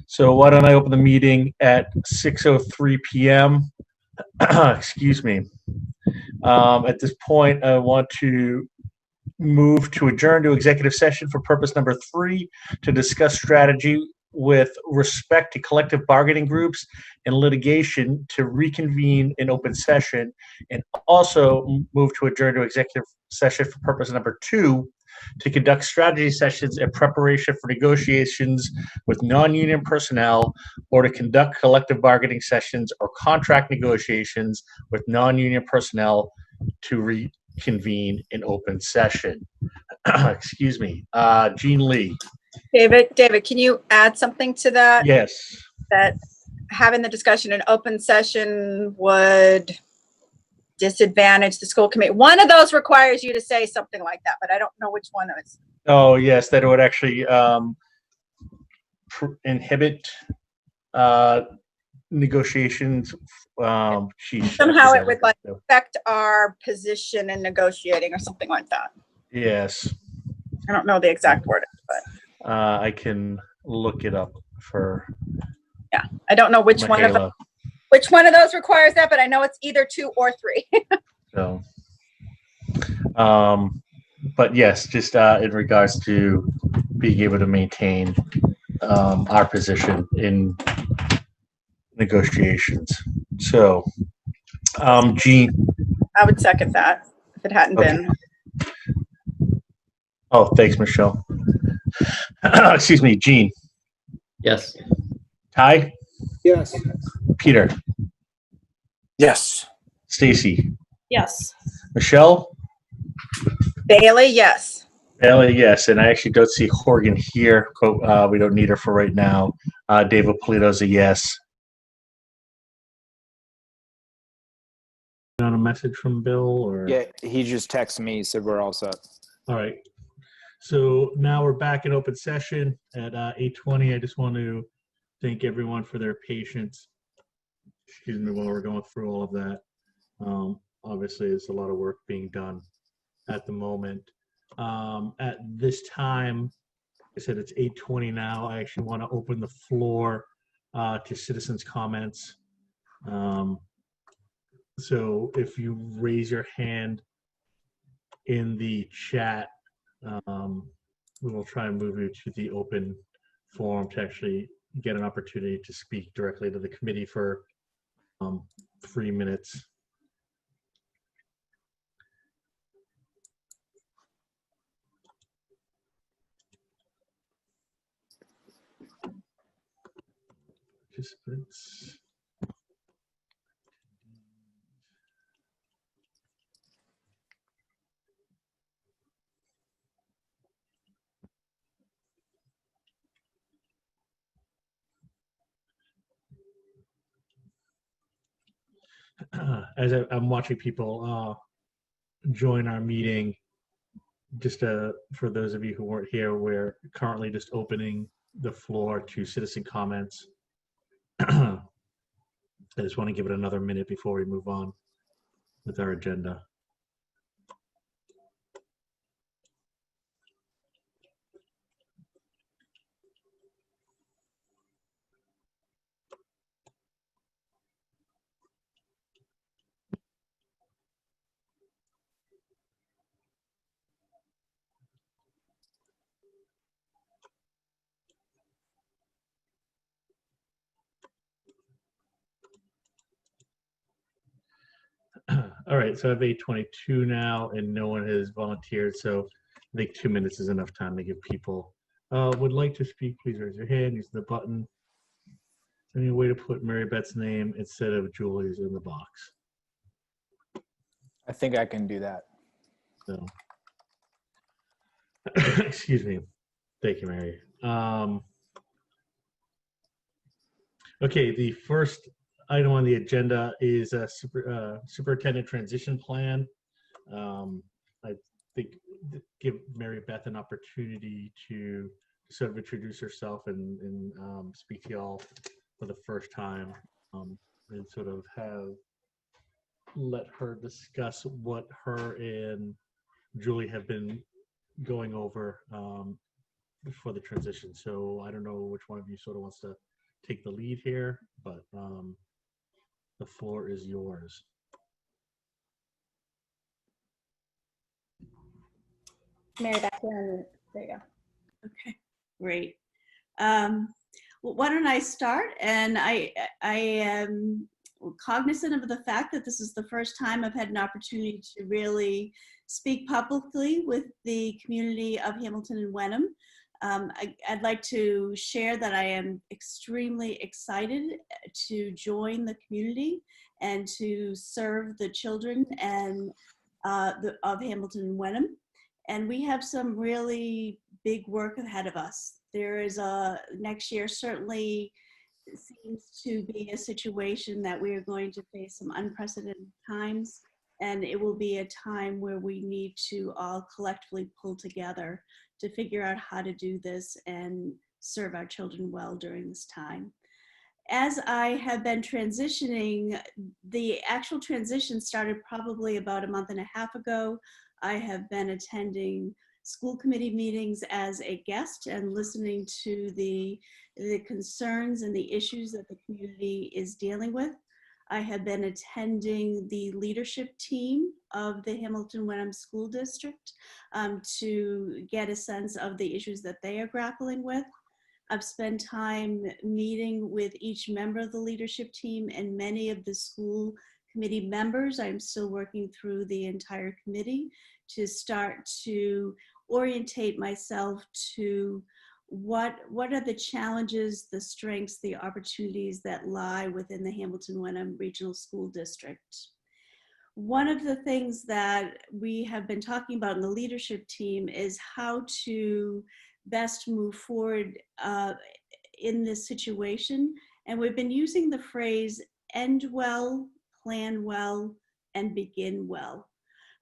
So why don't I open the meeting at 6:03 p.m. Excuse me. At this point, I want to move to adjourn to executive session for purpose number 3 to discuss strategy with respect to collective bargaining groups and litigation, to reconvene in open session, and also move to adjourn to executive session for purpose number 2 to conduct strategy sessions in preparation for negotiations with non-union personnel, or to conduct collective bargaining sessions or contract negotiations with non-union personnel to reconvene in open session. Excuse me. Jean Lee. David, can you add something to that? Yes. That having the discussion in open session would disadvantage the school committee. One of those requires you to say something like that, but I don't know which one it is. Oh, yes, that it would actually inhibit negotiations. Somehow it would like affect our position in negotiating or something like that. Yes. I don't know the exact wording, but I can look it up for. Yeah, I don't know which one of those requires that, but I know it's either 2 or 3. So, but yes, just in regards to being able to maintain our position in negotiations. So, Jean. I would second that if it hadn't been. Oh, thanks, Michelle. Excuse me, Jean. Yes. Ty? Yes. Peter? Yes. Stacy? Yes. Michelle? Bailey, yes. Bailey, yes. And I actually don't see Horgan here. We don't need her for right now. David Polito's a yes. On a message from Bill, or? Yeah, he just texted me, said we're all set. All right. So now we're back in open session at 8:20. I just want to thank everyone for their patience. Excuse me, while we're going through all of that. Obviously, there's a lot of work being done at the moment. At this time, I said it's 8:20 now. I actually want to open the floor to citizens' comments. So if you raise your hand in the chat, we will try and move you to the open forum to actually get an opportunity to speak directly to the committee for 3 minutes. Participants. As I'm watching people join our meeting, just for those of you who weren't here, we're currently just opening the floor to citizen comments. I just want to give it another minute before we move on with our agenda. All right, so I have 8:22 now, and no one has volunteered, so I think 2 minutes is enough time to give people would like to speak. Please raise your hand, use the button. Any way to put Mary Beth's name instead of Julie's in the box? I think I can do that. So, excuse me. Thank you, Mary. Okay, the first item on the agenda is a superintendent transition plan. I think give Mary Beth an opportunity to sort of introduce herself and speak to y'all for the first time, and sort of let her discuss what her and Julie have been going over for the transition. So I don't know which one of you sort of wants to take the lead here, but the floor is yours. Mary Beth, there you go. Okay, great. Well, why don't I start? And I am cognizant of the fact that this is the first time I've had an opportunity to really speak publicly with the community of Hamilton and Wenham. I'd like to share that I am extremely excited to join the community and to serve the children and of Hamilton and Wenham. And we have some really big work ahead of us. There is next year certainly seems to be a situation that we are going to face some unprecedented times, and it will be a time where we need to all collectively pull together to figure out how to do this and serve our children well during this time. As I have been transitioning, the actual transition started probably about a month and a half ago. I have been attending school committee meetings as a guest and listening to the concerns and the issues that the community is dealing with. I have been attending the leadership team of the Hamilton Wenham School District to get a sense of the issues that they are grappling with. I've spent time meeting with each member of the leadership team and many of the school committee members. I'm still working through the entire committee to start to orientate myself to what are the challenges, the strengths, the opportunities that lie within the Hamilton Wenham Regional School District. One of the things that we have been talking about in the leadership team is how to best move forward in this situation. And we've been using the phrase end well, plan well, and begin well.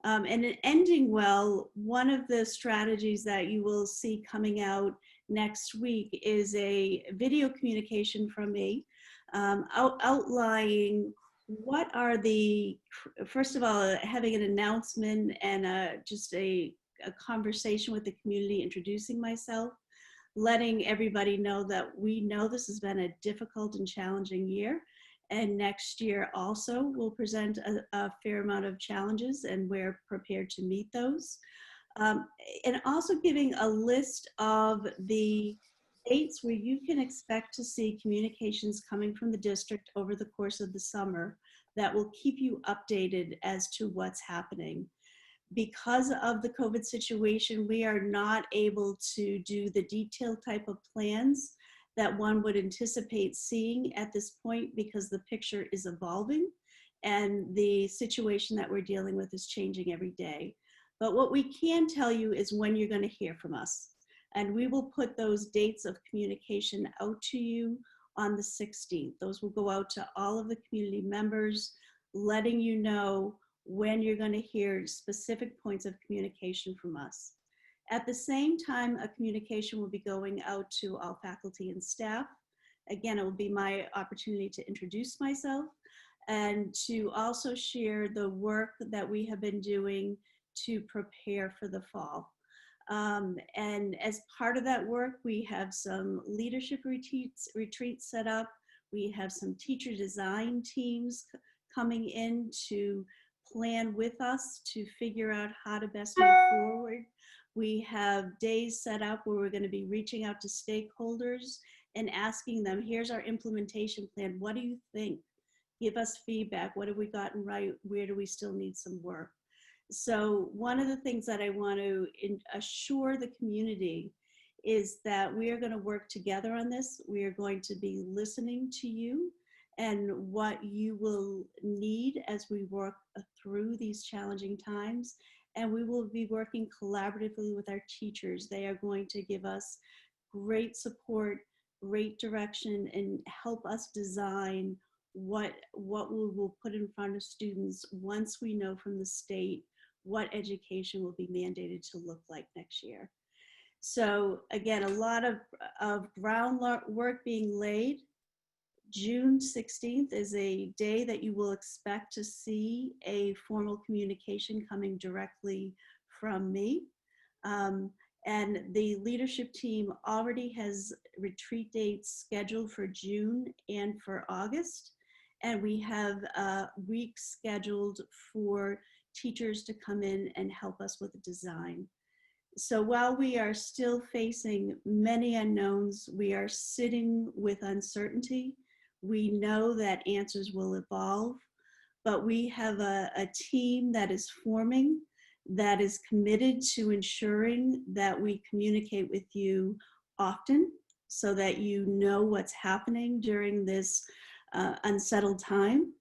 And in ending well, one of the strategies that you will see coming out next week is a video communication from me outlining what are the, first of all, having an announcement and just a conversation with the community, introducing myself, letting everybody know that we know this has been a difficult and challenging year. And next year also will present a fair amount of challenges, and we're prepared to meet those. And also giving a list of the dates where you can expect to see communications coming from the district over the course of the summer that will keep you updated as to what's happening. Because of the COVID situation, we are not able to do the detailed type of plans that one would anticipate seeing at this point, because the picture is evolving and the situation that we're dealing with is changing every day. But what we can tell you is when you're going to hear from us. And we will put those dates of communication out to you on the 16th. Those will go out to all of the community members, letting you know when you're going to hear specific points of communication from us. At the same time, a communication will be going out to all faculty and staff. Again, it will be my opportunity to introduce myself and to also share the work that we have been doing to prepare for the fall. And as part of that work, we have some leadership retreats set up. We have some teacher design teams coming in to plan with us to figure out how to best move forward. We have days set up where we're going to be reaching out to stakeholders and asking them, here's our implementation plan. What do you think? Give us feedback. What have we gotten right? Where do we still need some work? So one of the things that I want to assure the community is that we are going to work together on this. We are going to be listening to you and what you will need as we work through these challenging times. And we will be working collaboratively with our teachers. They are going to give us great support, great direction, and help us design what we will put in front of students once we know from the state what education will be mandated to look like next year. So again, a lot of groundwork being laid. June 16th is a day that you will expect to see a formal communication coming directly from me. And the leadership team already has retreat dates scheduled for June and for August. And we have weeks scheduled for teachers to come in and help us with the design. So while we are still facing many unknowns, we are sitting with uncertainty. We know that answers will evolve, but we have a team that is forming, that is committed to ensuring that we communicate with you often so that you know what's happening during this unsettled time,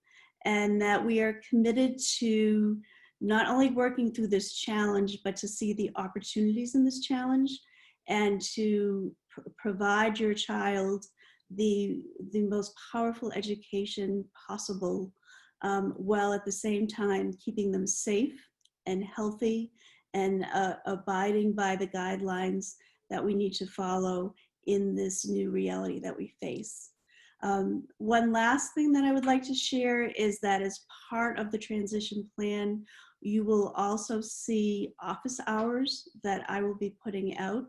and that we are committed to not only working through this challenge, but to see the opportunities in this challenge and to provide your child the most powerful education possible, while at the same time keeping them safe and healthy and abiding by the guidelines that we need to follow in this new reality that we face. One last thing that I would like to share is that as part of the transition plan, you will also see office hours that I will be putting out.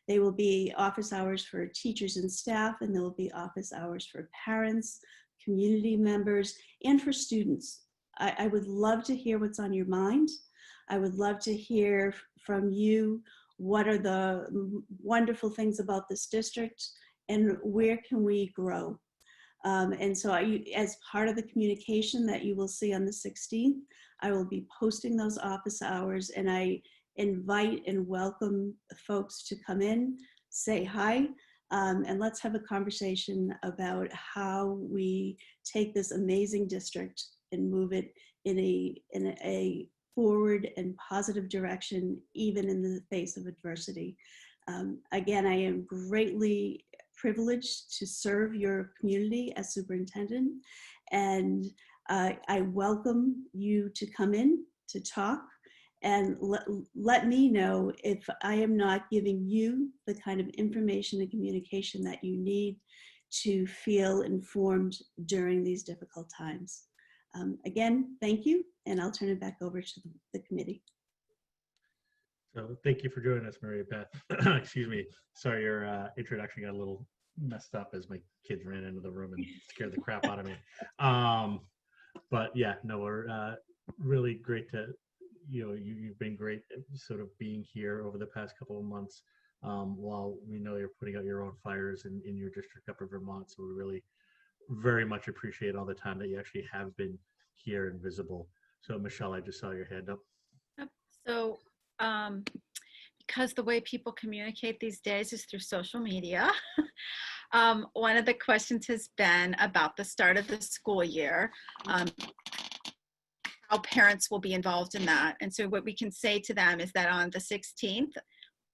They will be office hours for teachers and staff, and there will be office hours for parents, community members, and for students. I would love to hear what's on your mind. I would love to hear from you what are the wonderful things about this district and where can we grow. And so as part of the communication that you will see on the 16th, I will be posting those office hours, and I invite and welcome folks to come in, say hi, and let's have a conversation about how we take this amazing district and move it in a forward and positive direction, even in the face of adversity. Again, I am greatly privileged to serve your community as superintendent, and I welcome you to come in to talk and let me know if I am not giving you the kind of information and communication that you need to feel informed during these difficult times. Again, thank you, and I'll turn it back over to the committee. So thank you for joining us, Maria Beth. Excuse me. Sorry, your introduction got a little messed up as my kids ran into the room and scared the crap out of me. But yeah, no, we're really great to, you've been great at sort of being here over the past couple of months, while we know you're putting out your own fires in your district up in Vermont. So we really very much appreciate all the time that you actually have been here and visible. So Michelle, I just saw your hand up. Yep. So because the way people communicate these days is through social media, one of the questions has been about the start of the school year, how parents will be involved in that. And so what we can say to them is that on the 16th,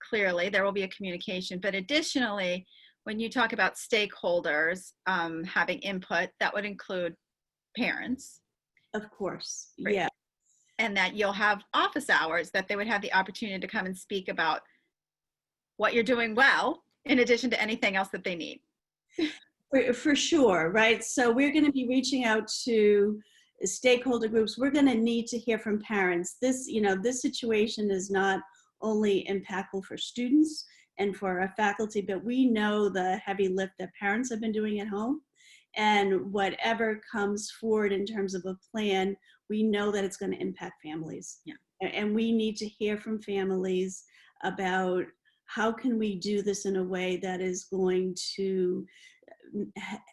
clearly there will be a communication, but additionally, when you talk about stakeholders having input, that would include parents. Of course, right? Yeah. And that you'll have office hours that they would have the opportunity to come and speak about what you're doing well, in addition to anything else that they need. For sure, right? So we're going to be reaching out to stakeholder groups. We're going to need to hear from parents. This situation is not only impactful for students and for our faculty, but we know the heavy lift that parents have been doing at home. And whatever comes forward in terms of a plan, we know that it's going to impact families. Yeah. And we need to hear from families about how can we do this in a way that is going to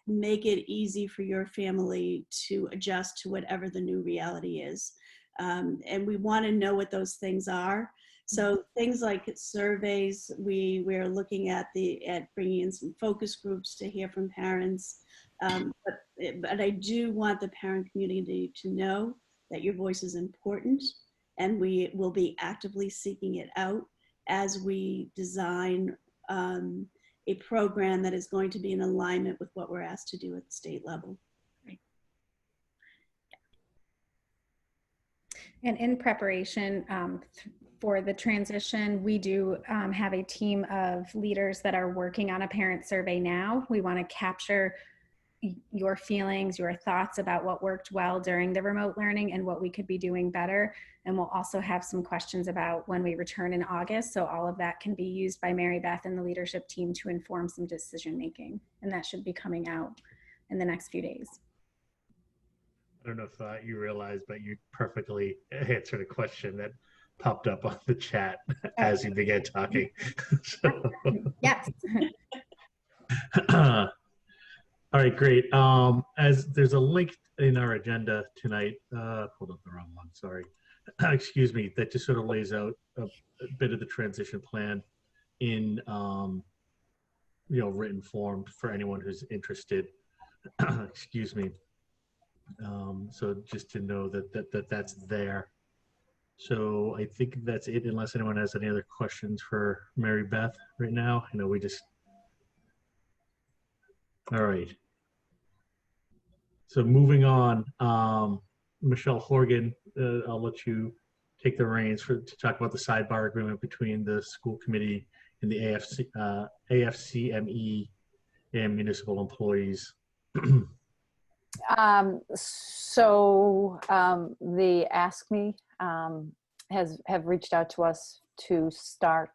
make it easy for your family to adjust to whatever the new reality is. And we want to know what those things are. So things like surveys, we're looking at bringing in some focus groups to hear from parents. But I do want the parent community to know that your voice is important, and we will be actively seeking it out as we design a program that is going to be in alignment with what we're asked to do at the state level. Right. And in preparation for the transition, we do have a team of leaders that are working on a parent survey now. We want to capture your feelings, your thoughts about what worked well during the remote learning and what we could be doing better. And we'll also have some questions about when we return in August. So all of that can be used by Mary Beth and the leadership team to inform some decision making. And that should be coming out in the next few days. I don't know if you realize, but you perfectly answered a question that popped up on the chat as you began talking. So, Yes. all right, great. As there's a link in our agenda tonight, hold up, the wrong one, sorry. Excuse me, that just sort of lays out a bit of the transition plan in written form for anyone who's interested. Excuse me. So just to know that's there. So I think that's it, unless anyone has any other questions for Mary Beth right now. I know we just. All right. So moving on, Michelle Horgan, I'll let you take the reins to talk about the sidebar agreement between the school committee and the AFCME and municipal employees. The Ask Me have reached out to us to start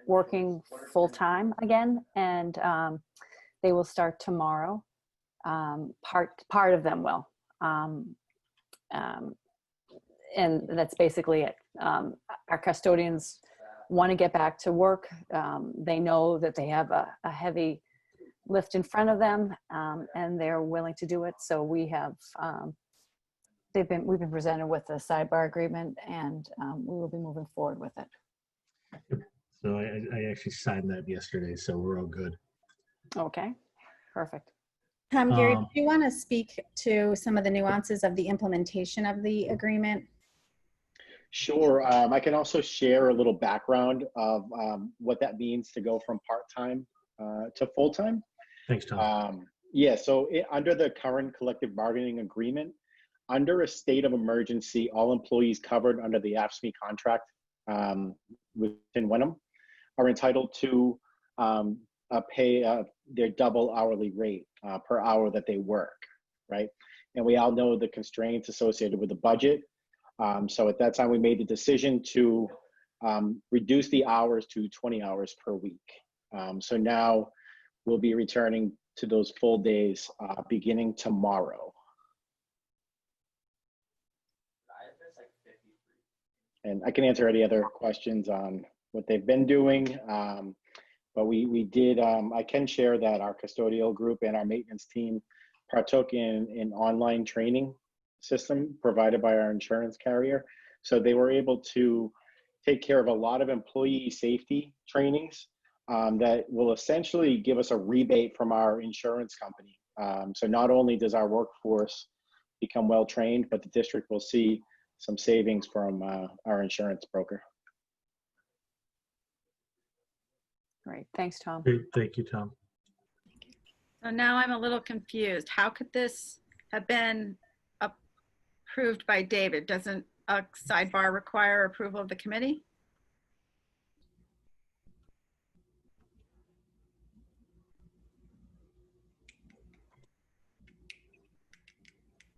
working full-time again, and they will start tomorrow. Part of them will, and that's basically it. Our custodians want to get back to work. They know that they have a heavy lift in front of them, and they're willing to do it. So we have we've been presented with a sidebar agreement, and we will be moving forward with it. So I actually signed that yesterday, so we're all good. Okay, perfect. Gary, do you want to speak to some of the nuances of the implementation of the agreement? Sure. I can also share a little background of what that means to go from part-time to full-time. Thanks, Tom. Yeah, so under the current collective bargaining agreement, under a state of emergency, all employees covered under the AFSCME contract within Wenham are entitled to pay their double hourly rate per hour that they work, right? And we all know the constraints associated with the budget. So at that time, we made the decision to reduce the hours to 20 hours per week. So now we'll be returning to those full days beginning tomorrow. And I can answer any other questions on what they've been doing. But we did, I can share that our custodial group and our maintenance team partook in an online training system provided by our insurance carrier. So they were able to take care of a lot of employee safety trainings that will essentially give us a rebate from our insurance company. So not only does our workforce become well-trained, but the district will see some savings from our insurance broker. Great, thanks, Tom. Great. Thank you, Tom. So now I'm a little confused. How could this have been approved by David? Doesn't a sidebar require approval of the committee?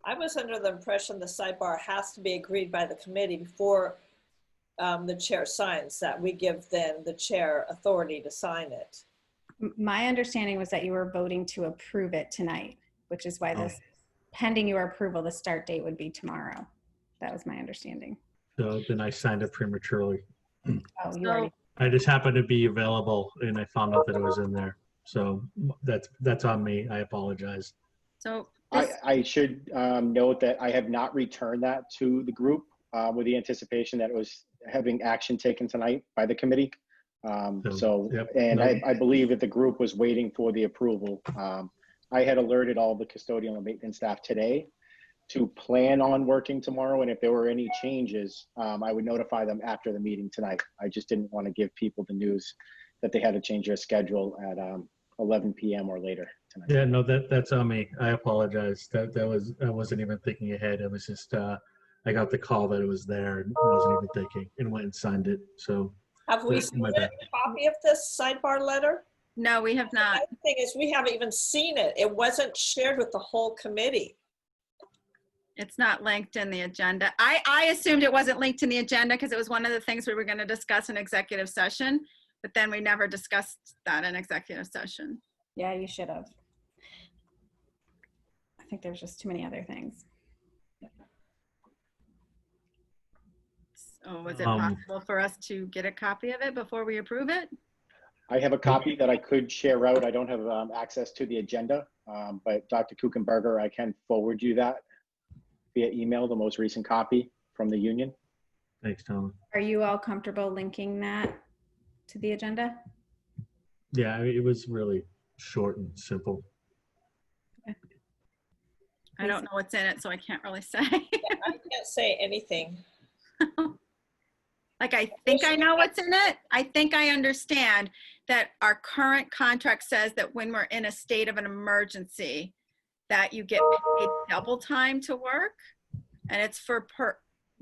I was under the impression the sidebar has to be agreed by the committee before the chair signs that. We give then the chair authority to sign it. My understanding was that you were voting to approve it tonight, which is why this, pending your approval, the start date would be tomorrow. That was my understanding. So then I signed it prematurely. Oh, you already. I just happened to be available and I found out that it was in there. So that's on me. I apologize. So I should note that I have not returned that to the group with the anticipation that it was having action taken tonight by the committee. Yep, I believe that the group was waiting for the approval. I had alerted all the custodial and maintenance staff today to plan on working tomorrow. And if there were any changes, I would notify them after the meeting tonight. I just didn't want to give people the news that they had to change their schedule at 11 p.m. or later tonight. Yeah, no, that's on me. I apologize. I wasn't even thinking ahead. It was just I got the call that it was there and wasn't even thinking and went and signed it. So Have we my submitted bad. a copy of this sidebar letter? No, we have not. The thing is, we haven't even seen it. It wasn't shared with the whole committee. It's not linked in the agenda. I assumed it wasn't linked in the agenda because it was one of the things we were going to discuss in executive session, but then we never discussed that in executive session. Yeah, you should have. I think there's just too many other things. So was it possible for us to get a copy of it before we approve it? I have a copy that I could share out. I don't have access to the agenda, but Dr. Kuchenberger, I can forward you that via email, the most recent copy from the union. Thanks, Tom. Are you all comfortable linking that to the agenda? Yeah, it was really short and simple. I don't know what's in it, so I can't really say. I can't say anything. Like, I think I know what's in it. I think I understand that our current contract says that when we're in a state of an emergency, that you get paid double time to work, and it's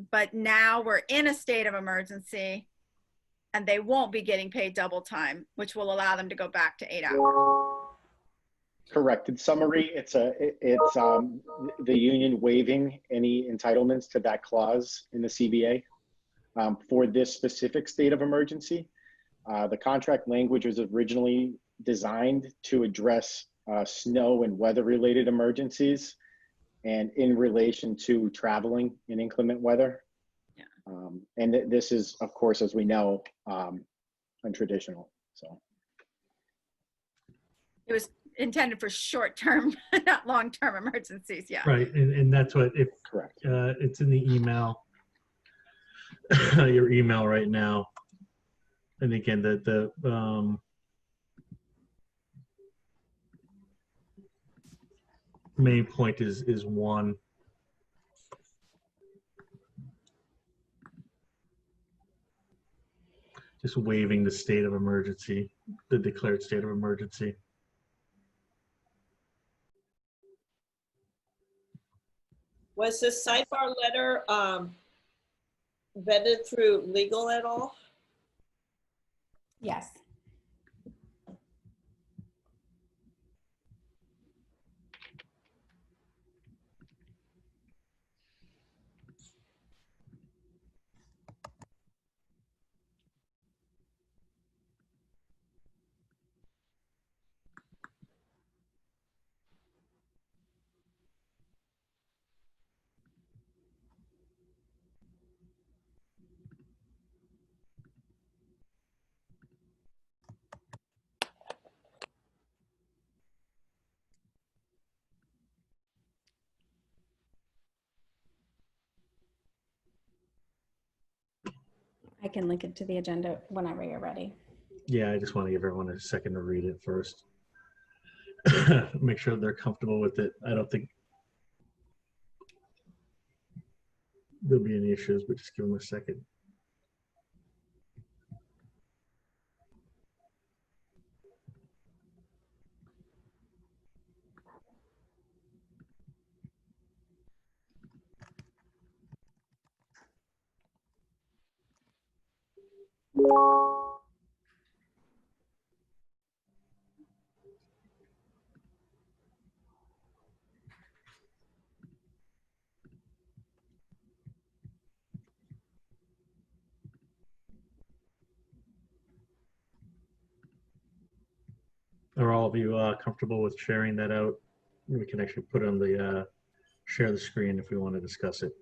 but now we're in a state of emergency and they won't be getting paid double time, which will allow them to go back to 8 hours. Correct. In summary, it's the union waiving any entitlements to that clause in the CBA for this specific state of emergency. The contract language was originally designed to address snow and weather-related emergencies, and in relation to traveling in inclement weather. Yeah. And this is, of course, as we know, untraditional. So It was intended for short-term, not long-term emergencies. Yeah. Right, and that's what correct. it's in the email, your email right now. And again, the main point is one. Just waiving the state of emergency, the declared state of emergency. Was this sidebar letter vetted through legal at all? Yes. I can link it to the agenda whenever you're ready. Yeah, I just want to give everyone a second to read it first. Make sure they're comfortable with it. I don't think there'll be any issues, but just give them a second. Are all of you comfortable with sharing that out? We can actually put on the share the screen if we want to discuss it.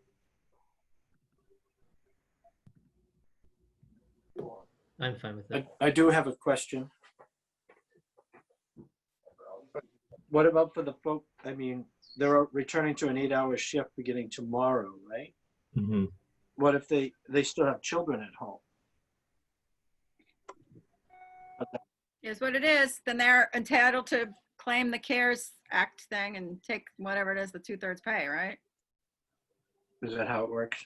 I'm fine with that. I do have a question. What about for the folk? I mean, they're returning to an 8-hour shift beginning tomorrow, right? Mm-hmm. What if they still have children at home? Is what it is. Then they're entitled to claim the CARES Act thing and take whatever it is, the 2/3 pay, right? Is that how it works?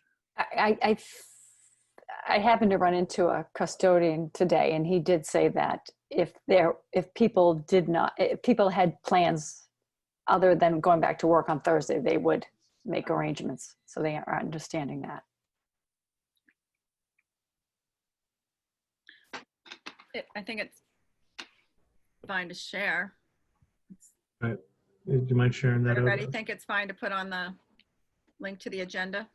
I happened to run into a custodian today, and he did say that if people had plans other than going back to work on Thursday, they would make arrangements. So they are understanding that. I think it's fine to share. Do you mind sharing that? Everybody over? think it's fine to put on the link to the agenda?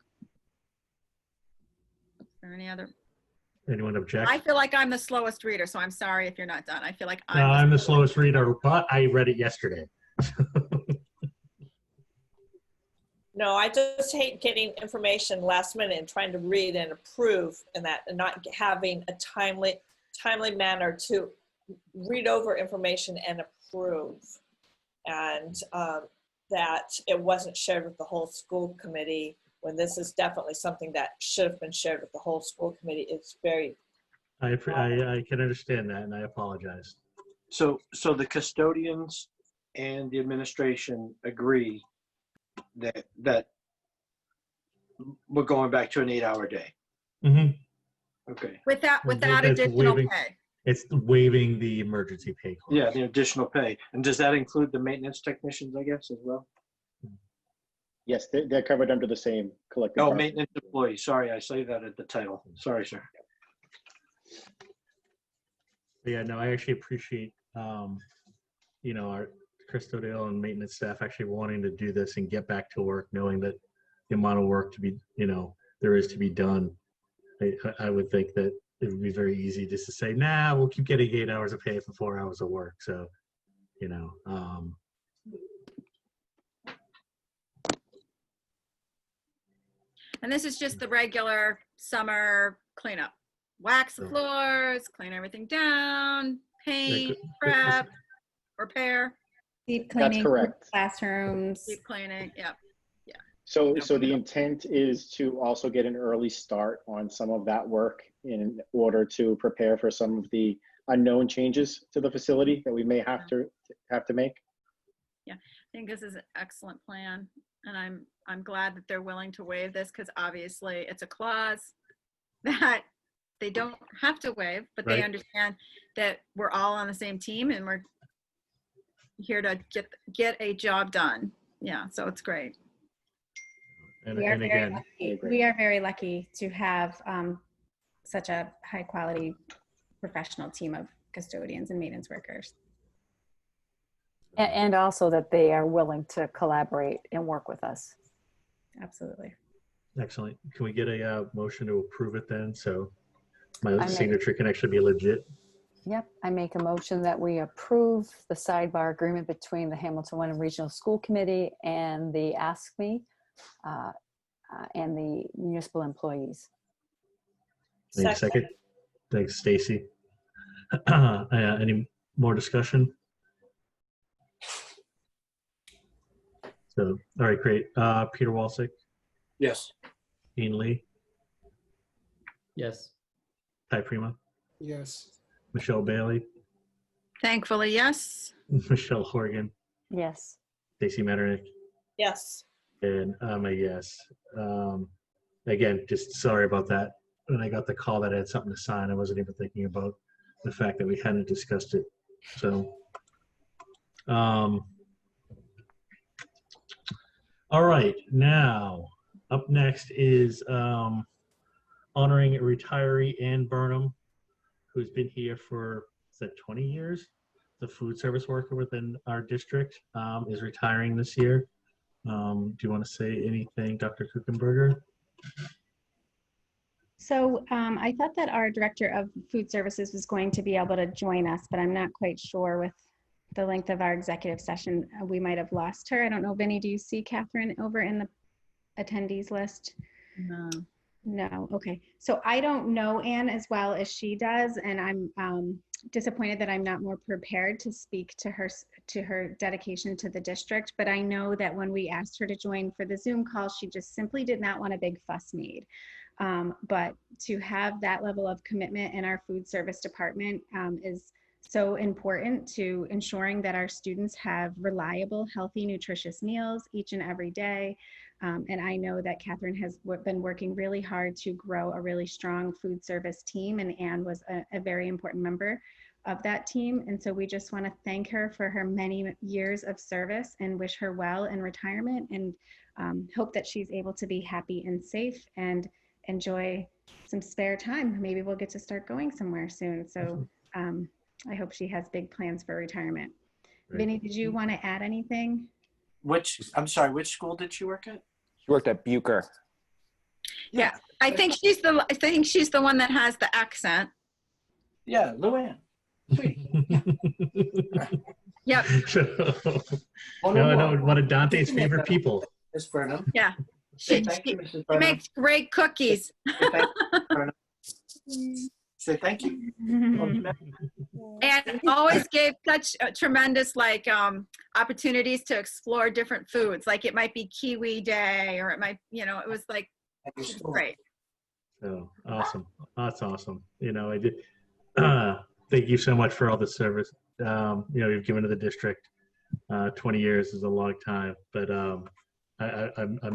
Is there any other? Anyone object? I feel like I'm the slowest reader, so I'm sorry if you're not done. I feel like No, I'm the slowest reader, but I read it yesterday. No, I just hate getting information last minute and trying to read and approve and that, and not having a timely manner to read over information and approve. And that it wasn't shared with the whole school committee when this is definitely something that should have been shared with the whole school committee. It's very. I can understand that, and I apologize. So the custodians and the administration agree that we're going back to an 8-hour day. Mm-hmm. Okay. without That's additional waiving- pay. It's waiving the emergency pay clause. Yeah, the additional pay. And does that include the maintenance technicians, I guess, as well? Yes, they're covered under the same collective. Oh, bargaining. maintenance employees. Sorry, I say that at the title. Sorry, sir. Yeah, no, I actually appreciate, our custodial and maintenance staff actually wanting to do this and get back to work, knowing that the amount of work to be, there is to be done. I would think that it would be very easy just to say, nah, we'll keep getting 8 hours of pay for 4 hours of work. So, And this is just the regular summer cleanup. Wax the floors, clean everything down, paint, prep, repair, Deep That's cleaning correct. classrooms. deep cleaning. Yep. So the intent is to also get an early start on some of that work in order to prepare for some of the unknown changes to the facility that we may have to make. I think this is an excellent plan, and I'm glad that they're willing to waive this, because obviously it's a clause that they don't have to waive, but they Right. understand that we're all on the same team and we're here to get a job done. Yeah, so it's great. and We are very again, lucky. We are very lucky to have such a high quality professional team of custodians and maintenance workers. And also that they are willing to collaborate and work with us. Absolutely. excellent. Can we get a motion to approve it then? So my make- signature can actually be legit. Yep, I make a motion that we approve the sidebar agreement between the Hamilton Wenham Regional School Committee and the ASCME and the municipal employees. Thanks, second. Thanks, Stacy. Any more discussion? So, all right, great. Peter Walsick, Yes. Ian Lee, Yes. Ty Prima, Yes. Michelle Bailey, Thankfully, yes. Michelle Horgan, Yes. Stacy Metternich, Yes. and I'm a yes. Again, just sorry about that. When I got the call that I had something to sign, I wasn't even thinking about the fact that we hadn't discussed it. So, all right, now up next is honoring a retiree, Ann Burnham, who's been here for, is that 20 years? The food service worker within our district is retiring this year. Do you want to say anything, Dr. Kuchenberger? So I thought that our director of food services was going to be able to join us, but I'm not quite sure with the length of our executive session. We might have lost her. I don't know, Vinny, do you see Catherine over in the attendees list? No. No, okay. So I don't know Anne as well as she does, and I'm disappointed that I'm not more prepared to speak to her dedication to the district, but I know that when we asked her to join for the Zoom call, she just simply did not want a big fuss made. But to have that level of commitment in our food service department is so important to ensuring that our students have reliable, healthy, nutritious meals each and every day. And I know that Catherine has been working really hard to grow a really strong food service team, and Anne was a very important member of that team. And so we just want to thank her for her many years of service and wish her well in retirement, and hope that she's able to be happy and safe and enjoy some spare time. Maybe we'll get to start going somewhere soon. So I hope she has big plans for retirement. Great. Vinny, did you want to add anything? I'm sorry, which school did she work at? She worked at Bucher. Yeah, I think she's the one that has the accent. Yeah, Luann. Sweet. Yep. No, one of Dante's favorite people. Miss Burnham. Yeah. Say thank you, Mrs. She Burnham. makes great cookies. Say thank you, Mrs. Burnham. Say thank you. And always gave such tremendous opportunities to explore different foods. Like it might be Kiwi Day, or it might, it was like great. Oh, awesome. That's awesome. I did. Thank you so much for all the service. You've given to the district. 20 years is a long time, but I'm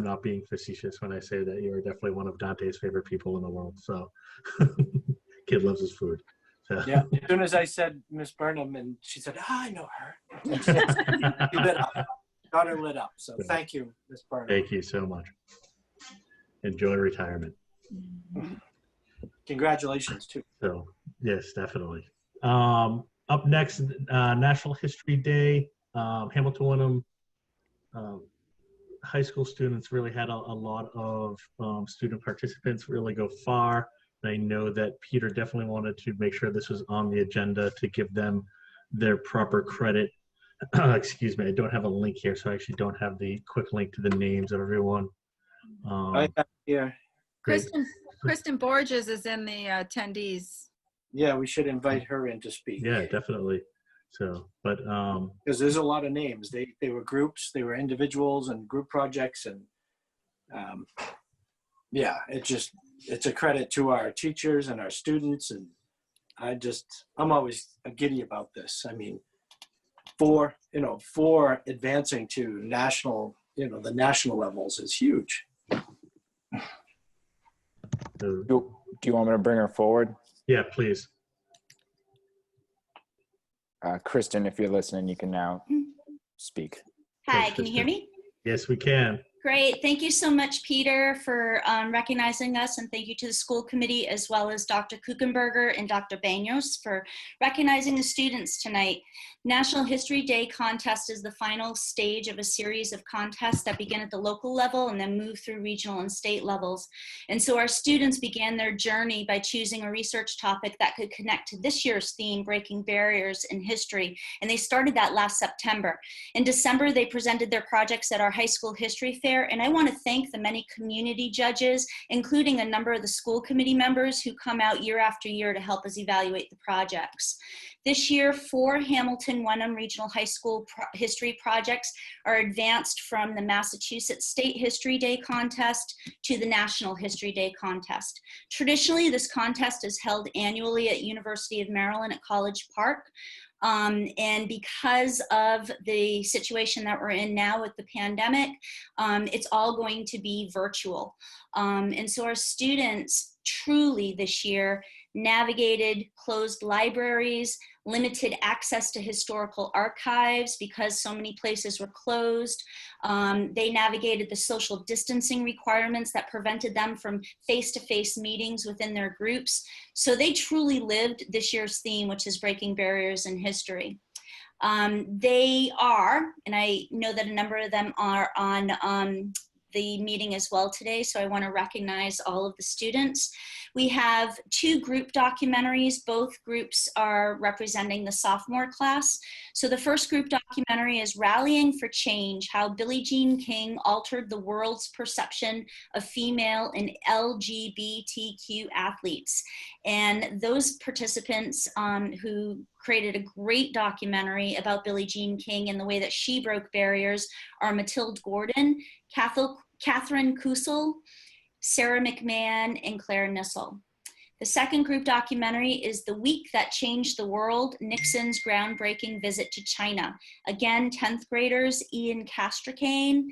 not being facetious when I say that you are definitely one of Dante's favorite people in the world. So, kid loves his food. So. Yeah. As soon as I said Miss Burnham, and she said, I know her. You lit up. Got her lit up. So thank you, Miss Burnham. Thank you so much. Enjoy retirement. Congratulations too. So yes, definitely. Up next, National History Day. Hamilton Wenham high school students really had a lot of student participants really go far. And I know that Peter definitely wanted to make sure this was on the agenda to give them their proper credit. Excuse me, I don't have a link here, so I actually don't have the quick link to the names of everyone. I have here. Kristen Borges is in the attendees. Yeah, we should invite her in to speak. Yeah, definitely. So, but because there's a lot of names. They were groups, they were individuals and group projects, and yeah, it's a credit to our teachers and our students, and I'm always giddy about this. I mean, for advancing to national, the national levels is huge. Do you want me to bring her forward? Yeah, please. Kristen, if you're listening, you can now speak. Hi, can you hear me? Yes, we can. Great. Thank you so much, Peter, for recognizing us, and thank you to the school committee as well as Dr. Kuchenberger and Dr. Banos for recognizing the students tonight. National History Day contest is the final stage of a series of contests that begin at the local level and then move through regional and state levels. And so our students began their journey by choosing a research topic that could connect to this year's theme, Breaking Barriers in History. And they started that last September. In December, they presented their projects at our high school history fair. And I want to thank the many community judges, including a number of the school committee members who come out year after year to help us evaluate the projects. This year, 4 Hamilton Wenham Regional High School history projects are advanced from the Massachusetts State History Day contest to the National History Day contest. Traditionally, this contest is held annually at University of Maryland at College Park. And because of the situation that we're in now with the pandemic, it's all going to be virtual. And so our students truly this year navigated closed libraries, limited access to historical archives because so many places were closed. They navigated the social distancing requirements that prevented them from face-to-face meetings within their groups. So they truly lived this year's theme, which is Breaking Barriers in History. They are, and I know that a number of them are on the meeting as well today, so I want to recognize all of the students. We have 2 group documentaries. Both groups are representing the sophomore class. So the first group documentary is Rallying for Change, How Billie Jean King Altered the World's Perception of Female and LGBTQ Athletes. And those participants who created a great documentary about Billie Jean King and the way that she broke barriers are Matilde Gordon, Catherine Kusel, Sarah McMahon, and Claire Nissel. The second group documentary is The Week That Changed the World, Nixon's Groundbreaking Visit to China. Again, 10th graders Ian Castracane,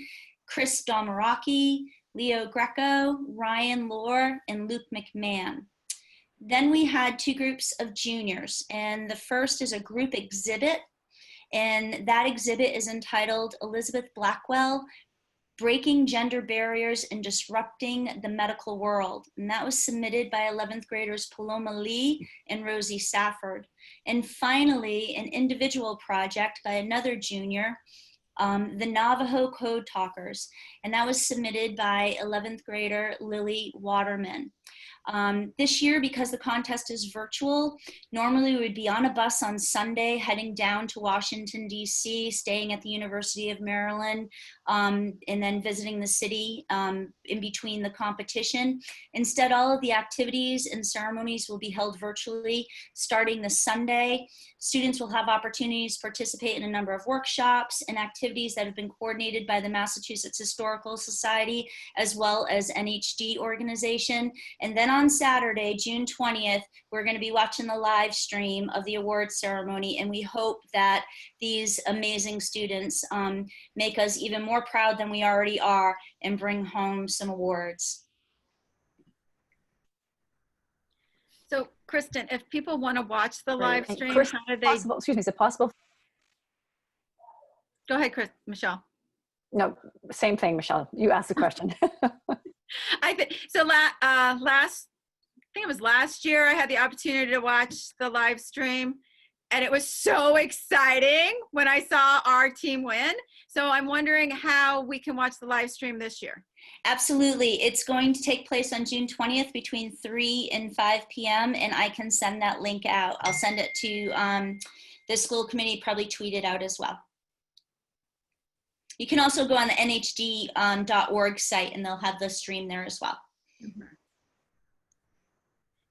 Chris Domaraki, Leo Greco, Ryan Lohr, and Luke McMahon. Then we had 2 groups of juniors, and the first is a group exhibit, and that exhibit is entitled Elizabeth Blackwell, Breaking Gender Barriers and Disrupting the Medical World. And that was submitted by 11th graders Paloma Lee and Rosie Safford. And finally, an individual project by another junior, the Navajo Code Talkers. And that was submitted by 11th grader Lily Waterman. This year, because the contest is virtual, normally we would be on a bus on Sunday heading down to Washington, D.C., staying at the University of Maryland, and then visiting the city in between the competition. Instead, all of the activities and ceremonies will be held virtually starting this Sunday. Students will have opportunities to participate in a number of workshops and activities that have been coordinated by the Massachusetts Historical Society as well as NHD organization. And then on Saturday, June 20th, we're going to be watching the live stream of the awards ceremony, and we hope that these amazing students make us even more proud than we already are and bring home some awards. So, Kristen, if people want to watch the live And stream, Chris, how do they? possible, excuse me, is it possible? Go ahead, Michelle. No, same thing, Michelle. You asked the question. I think so. I think it was last year, I had the opportunity to watch the live stream, and it was so exciting when I saw our team win. So I'm wondering how we can watch the live stream this year. Absolutely. It's going to take place on June 20th between 3 and 5 p.m. and I can send that link out. I'll send it to the school committee, probably tweet it out as well. You can also go on the nhd.org site and they'll have the stream there as well. Mm-hmm.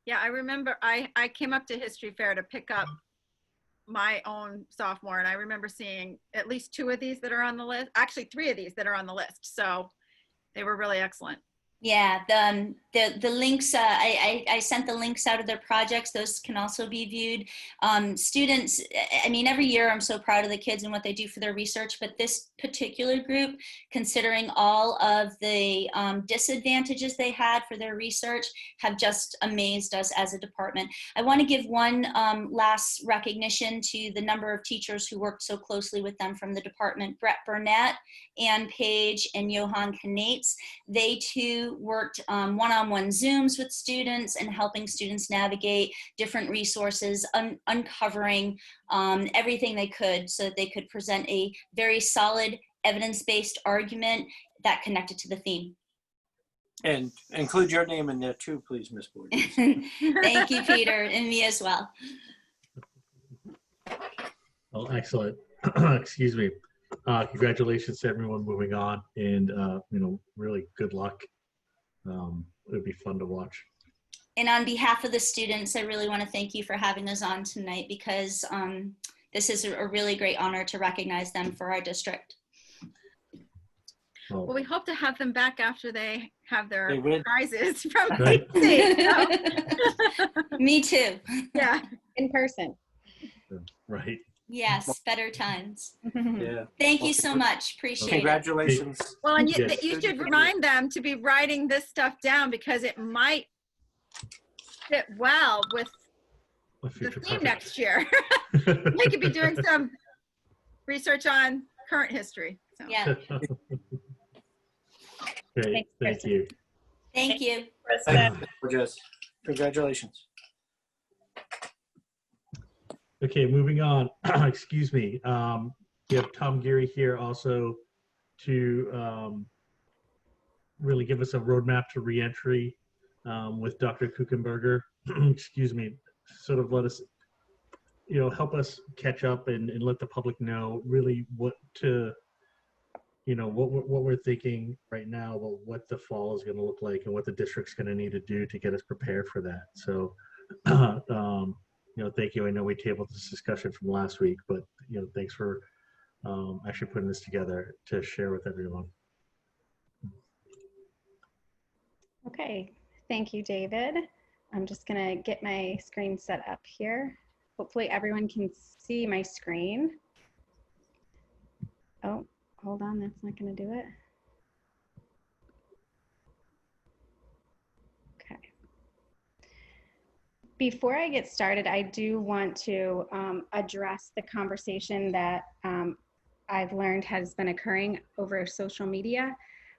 Yeah, I remember I came up to History Fair to pick up my own sophomore, and I remember seeing at least 2 of these that are on the list, actually 3 of these that are on the list. So they were really excellent. Yeah, the links, I sent the links out of their projects. Those can also be viewed. Students, I mean, every year I'm so proud of the kids and what they do for their research, but this particular group, considering all of the disadvantages they had for their research, have just amazed us as a department. I want to give one last recognition to the number of teachers who worked so closely with them from the department. Brett Burnett, Ann Page, and Johan Knates. They too worked one-on-one Zooms with students and helping students navigate different resources, uncovering everything they could so that they could present a very solid evidence-based argument that connected to the theme. And include your name in there too, please, Ms. Borges. Thank you, Peter, and me as well. Well, excellent. Excuse me. Congratulations to everyone moving on, and really good luck. It would be fun to watch. And on behalf of the students, I really want to thank you for having us on tonight, because this is a really great honor to recognize them for our district. Well, we hope to have them back after they have their win. prizes from Right. Me too. Yeah. In person. Right. Yes, better times. Yeah. Thank you so much. Appreciate it. Congratulations. Well, and Yes. you should remind them to be writing this stuff down, because it might fit well with A the future theme project. next year. We could be doing some research on current history. So. Yeah. Great. Thank you. Thank you. Thank you, Borges. Congratulations. Okay, moving on. Excuse me. We have Tom Geary here also to really give us a roadmap to reentry with Dr. Kuchenberger. Excuse me. Sort of let us, help us catch up and let the public know really what we're thinking right now about what the fall is going to look like and what the district's going to need to do to get us prepared for that. So, thank you. I know we tabled this discussion from last week, but thanks for actually putting this together to share with everyone. Okay, thank you, David. I'm just gonna get my screen set up here. Hopefully everyone can see my screen. Oh, hold on, that's not gonna do it. Okay. Before I get started, I do want to address the conversation that I've learned has been occurring over social media.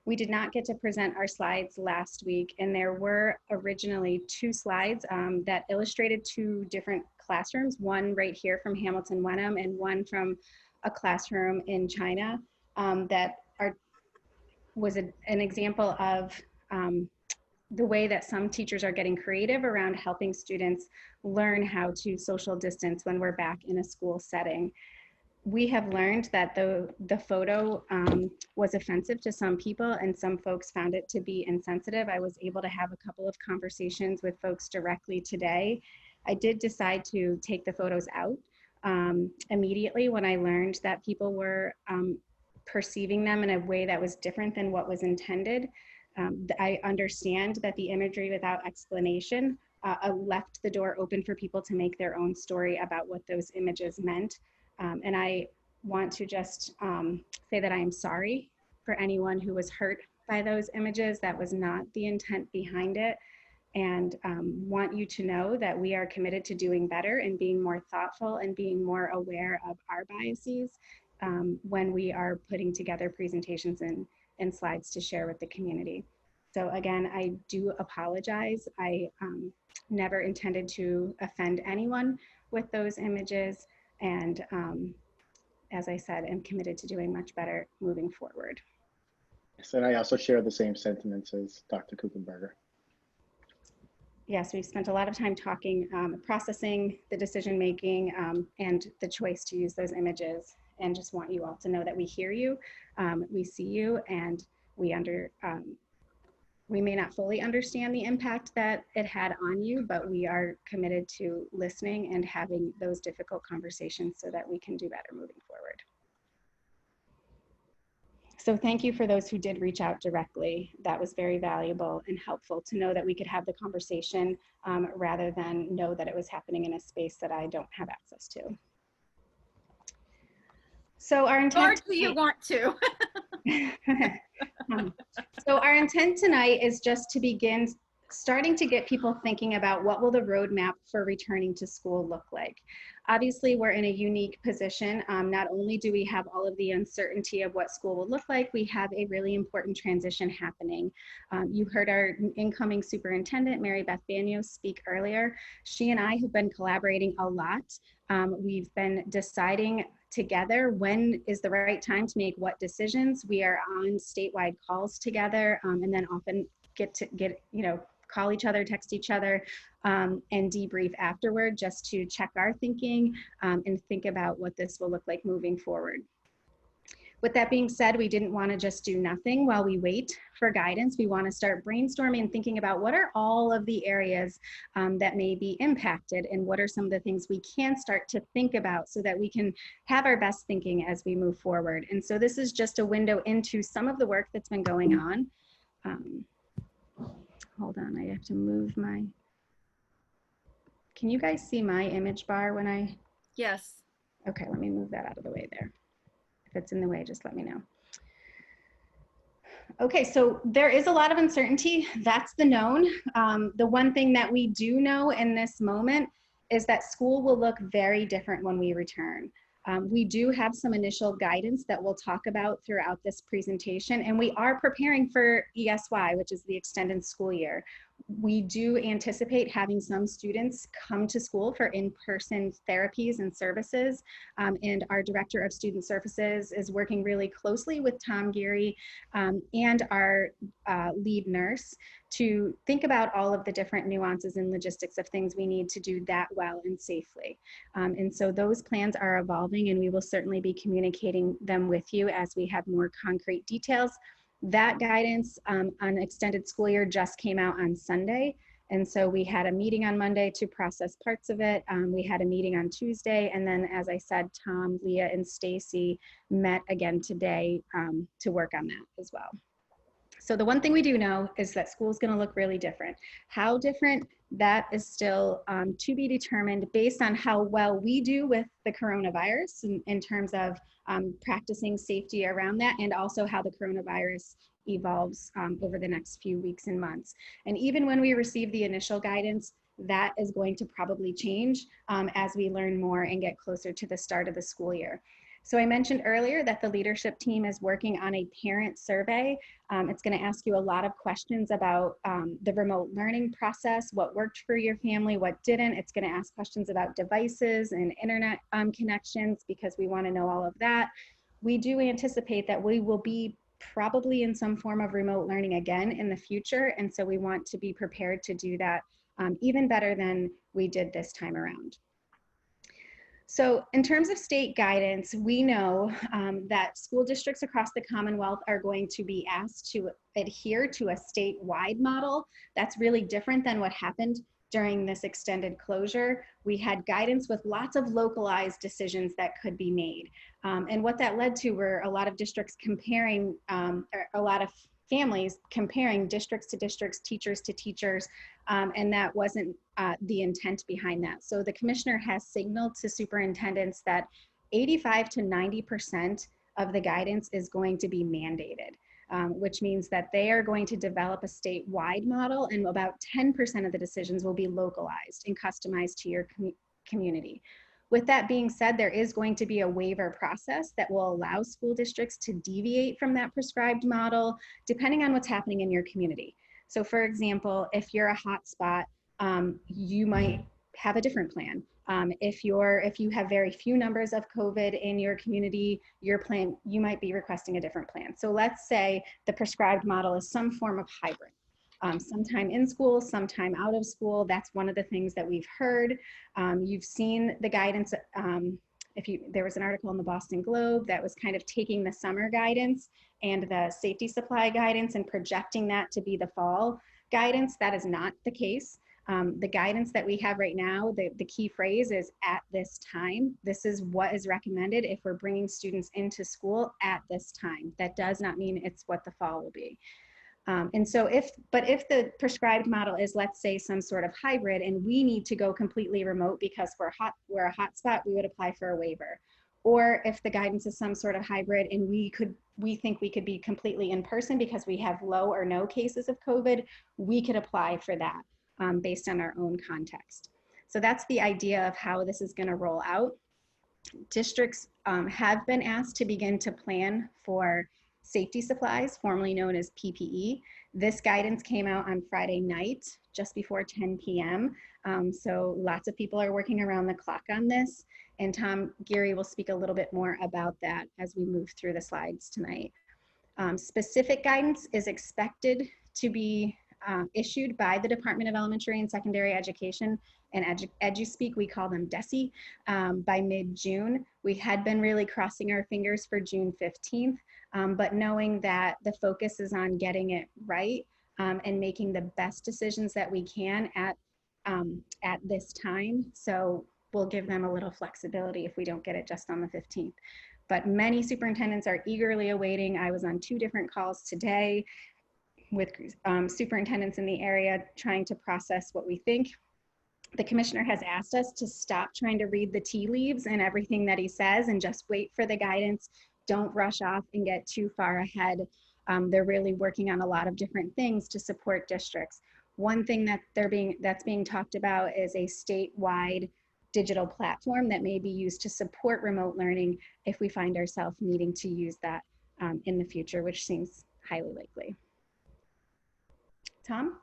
We did not get to present our slides last week, and there were originally 2 slides that illustrated 2 different classrooms, one right here from Hamilton Wenham and one from a classroom in China that was an example of the way that some teachers are getting creative around helping students learn how to social distance when we're back in a school setting. We have learned that the photo was offensive to some people, and some folks found it to be insensitive. I was able to have a couple of conversations with folks directly today. I did decide to take the photos out immediately when I learned that people were perceiving them in a way that was different than what was intended. I understand that the imagery without explanation left the door open for people to make their own story about what those images meant. And I want to just say that I am sorry for anyone who was hurt by those images. That was not the intent behind it. And want you to know that we are committed to doing better and being more thoughtful and being more aware of our biases when we are putting together presentations and slides to share with the community. So again, I do apologize. I never intended to offend anyone with those images. And as I said, I'm committed to doing much better moving forward. Yes, and I also share the same sentiments as Dr. Kuchenberger. Yes, we've spent a lot of time talking, processing the decision-making and the choice to use those images, and just want you all to know that we hear you, we see you, and we may not fully understand the impact that it had on you, but we are committed to listening and having those difficult conversations so that we can do better moving forward. So thank you for those who did reach out directly. That was very valuable and helpful to know that we could have the conversation rather than know that it was happening in a space that I don't have access to. So our intent— Or do you want to? So our intent tonight is just to begin starting to get people thinking about what will the roadmap for returning to school look like. Obviously, we're in a unique position. Not only do we have all of the uncertainty of what school will look like, we have a really important transition happening. You heard our incoming superintendent, Mary Beth Banyos, speak earlier. She and I have been collaborating a lot. We've been deciding together when is the right time to make what decisions. We are on statewide calls together and then often call each other, text each other, and debrief afterward just to check our thinking and think about what this will look like moving forward. With that being said, we didn't want to just do nothing while we wait for guidance. We want to start brainstorming and thinking about what are all of the areas that may be impacted and what are some of the things we can start to think about so that we can have our best thinking as we move forward. And so this is just a window into some of the work that's been going on. Hold on, I have to move my, can you guys see my image bar when I? Yes. Okay, let me move that out of the way there. If it's in the way, just let me know. Okay, so there is a lot of uncertainty. That's the known. The one thing that we do know in this moment is that school will look very different when we return. We do have some initial guidance that we'll talk about throughout this presentation, and we are preparing for ESY, which is the extended school year. We do anticipate having some students come to school for in-person therapies and services, and our Director of Student Services is working really closely with Tom Geary and our lead nurse to think about all of the different nuances and logistics of things we need to do that well and safely. And so those plans are evolving, and we will certainly be communicating them with you as we have more concrete details. That guidance on extended school year just came out on Sunday. And so we had a meeting on Monday to process parts of it. We had a meeting on Tuesday. And then, as I said, Tom, Leah, and Stacy met again today to work on that as well. So the one thing we do know is that school is going to look really different. How different, that is still to be determined based on how well we do with the coronavirus in terms of practicing safety around that, and also how the coronavirus evolves over the next few weeks and months. And even when we receive the initial guidance, that is going to probably change as we learn more and get closer to the start of the school year. So I mentioned earlier that the leadership team is working on a parent survey. It's going to ask you a lot of questions about the remote learning process, what worked for your family, what didn't. It's going to ask questions about devices and internet connections, because we want to know all of that. We do anticipate that we will be probably in some form of remote learning again in the future. And so we want to be prepared to do that even better than we did this time around. So in terms of state guidance, we know that school districts across the Commonwealth are going to be asked to adhere to a statewide model. That's really different than what happened during this extended closure. We had guidance with lots of localized decisions that could be made. And what that led to were a lot of districts comparing, or a lot of families comparing districts to districts, teachers to teachers, and that wasn't the intent behind that. So the commissioner has signaled to superintendents that 85 to 90% of the guidance is going to be mandated, which means that they are going to develop a statewide model, and about 10% of the decisions will be localized and customized to your community. With that being said, there is going to be a waiver process that will allow school districts to deviate from that prescribed model, depending on what's happening in your community. So for example, if you're a hotspot, you might have a different plan. If you have very few numbers of COVID in your community, you might be requesting a different plan. So let's say the prescribed model is some form of hybrid. Sometime in school, sometime out of school. That's one of the things that we've heard. You've seen the guidance. There was an article in the Boston Globe that was kind of taking the summer guidance and the safety supply guidance and projecting that to be the fall guidance. That is not the case. The guidance that we have right now, the key phrase is "at this time." This is what is recommended if we're bringing students into school at this time. That does not mean it's what the fall will be. And so if the prescribed model is, let's say, some sort of hybrid, and we need to go completely remote because we're a hotspot, we would apply for a waiver. Or if the guidance is some sort of hybrid and we think we could be completely in person because we have low or no cases of COVID, we could apply for that based on our own context. So that's the idea of how this is going to roll out. Districts have been asked to begin to plan for safety supplies, formerly known as PPE. This guidance came out on Friday night, just before 10 p.m. So lots of people are working around the clock on this. And Tom Geary will speak a little bit more about that as we move through the slides tonight. Specific guidance is expected to be issued by the Department of Elementary and Secondary Education and EduSpeak, we call them DESE, by mid-June. We had been really crossing our fingers for June 15th, but knowing that the focus is on getting it right and making the best decisions that we can at this time. So we'll give them a little flexibility if we don't get it just on the 15th. But many superintendents are eagerly awaiting. I was on 2 different calls today with superintendents in the area trying to process what we think. The commissioner has asked us to stop trying to read the tea leaves and everything that he says and just wait for the guidance. Don't rush off and get too far ahead. They're really working on a lot of different things to support districts. One thing that that's being talked about is a statewide digital platform that may be used to support remote learning if we find ourselves needing to use that in the future, which seems highly likely. Tom?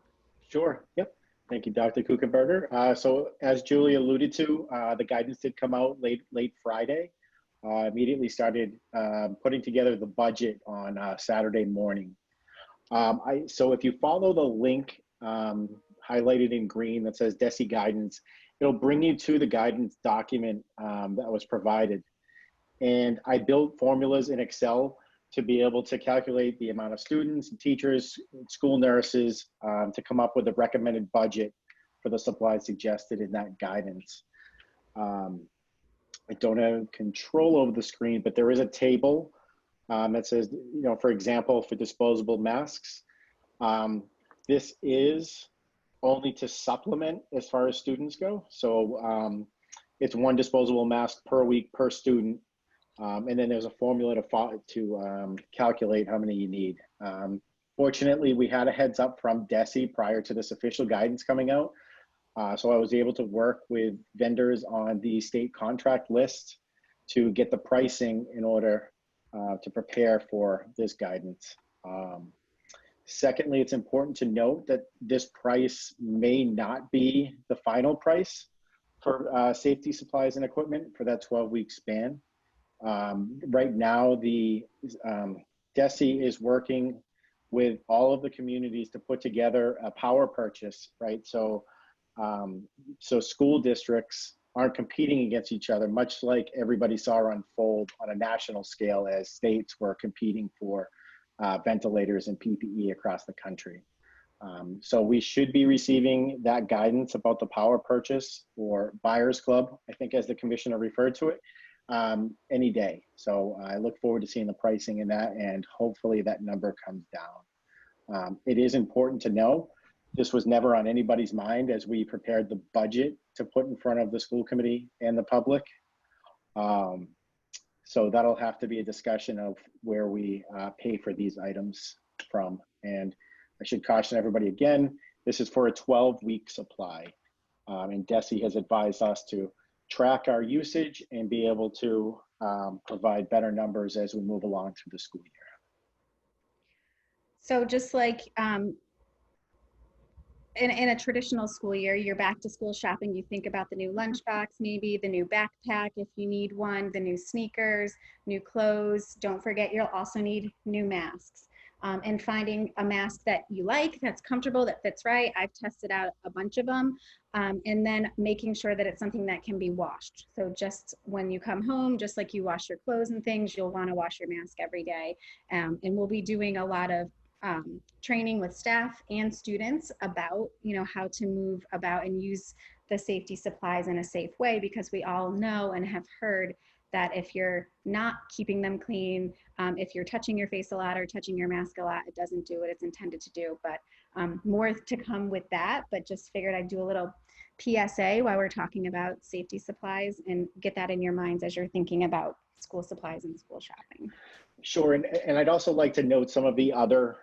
Sure. Yep. Thank you, Dr. Kuchenberger. So as Julie alluded to, the guidance did come out late Friday. Immediately started putting together the budget on Saturday morning. So if you follow the link highlighted in green that says DESE guidance, it'll bring you to the guidance document that was provided. And I built formulas in Excel to be able to calculate the amount of students, teachers, school nurses to come up with a recommended budget for the supplies suggested in that guidance. I don't have control over the screen, but there is a table that says, you know, for example, for disposable masks, this is only to supplement as far as students go. So it's 1 disposable mask per week per student. And then there's a formula to calculate how many you need. Fortunately, we had a heads up from DESE prior to this official guidance coming out. So I was able to work with vendors on the state contract list to get the pricing in order to prepare for this guidance. Secondly, it's important to note that this price may not be the final price for safety supplies and equipment for that 12-week span. Right now, the DESE is working with all of the communities to put together a power purchase, right? So, so school districts aren't competing against each other, much like everybody saw unfold on a national scale as states were competing for ventilators and PPE across the country. So we should be receiving that guidance about the power purchase, or buyer's club, I think as the commissioner referred to it, any day. So I look forward to seeing the pricing in that, and hopefully that number comes down. It is important to know this was never on anybody's mind as we prepared the budget to put in front of the school committee and the public. So that'll have to be a discussion of where we pay for these items from. And I should caution everybody again, this is for a 12-week supply. And DESE has advised us to track our usage and be able to provide better numbers as we move along through the school year. So just like in a traditional school year, you're back to school shopping, you think about the new lunchbox, maybe the new backpack if you need one, the new sneakers, new clothes. Don't forget, you'll also need new masks. And finding a mask that you like, that's comfortable, that fits right. I've tested out a bunch of them. And then making sure that it's something that can be washed. So just when you come home, just like you wash your clothes and things, you'll want to wash your mask every day. And we'll be doing a lot of training with staff and students about, how to move about and use the safety supplies in a safe way, because we all know and have heard that if you're not keeping them clean, if you're touching your face a lot or touching your mask a lot, it doesn't do what it's intended to do. But more to come with that, but just figured I'd do a little PSA while we're talking about safety supplies and get that in your minds as you're thinking about school supplies and school shopping. Sure, and I'd also like to note some of the other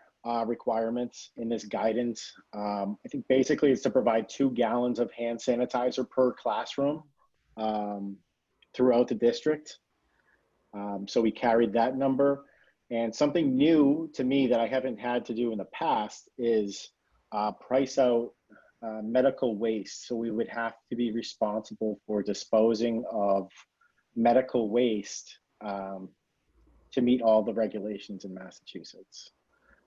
requirements in this guidance. I think basically it's to provide 2 gallons of hand sanitizer per classroom throughout the district. So we carried that number. And something new to me that I haven't had to do in the past is price out medical waste. So we would have to be responsible for disposing of medical waste to meet all the regulations in Massachusetts.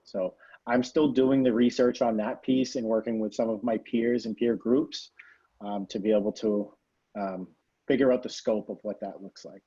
So I'm still doing the research on that piece and working with some of my peers and peer groups to be able to figure out the scope of what that looks like.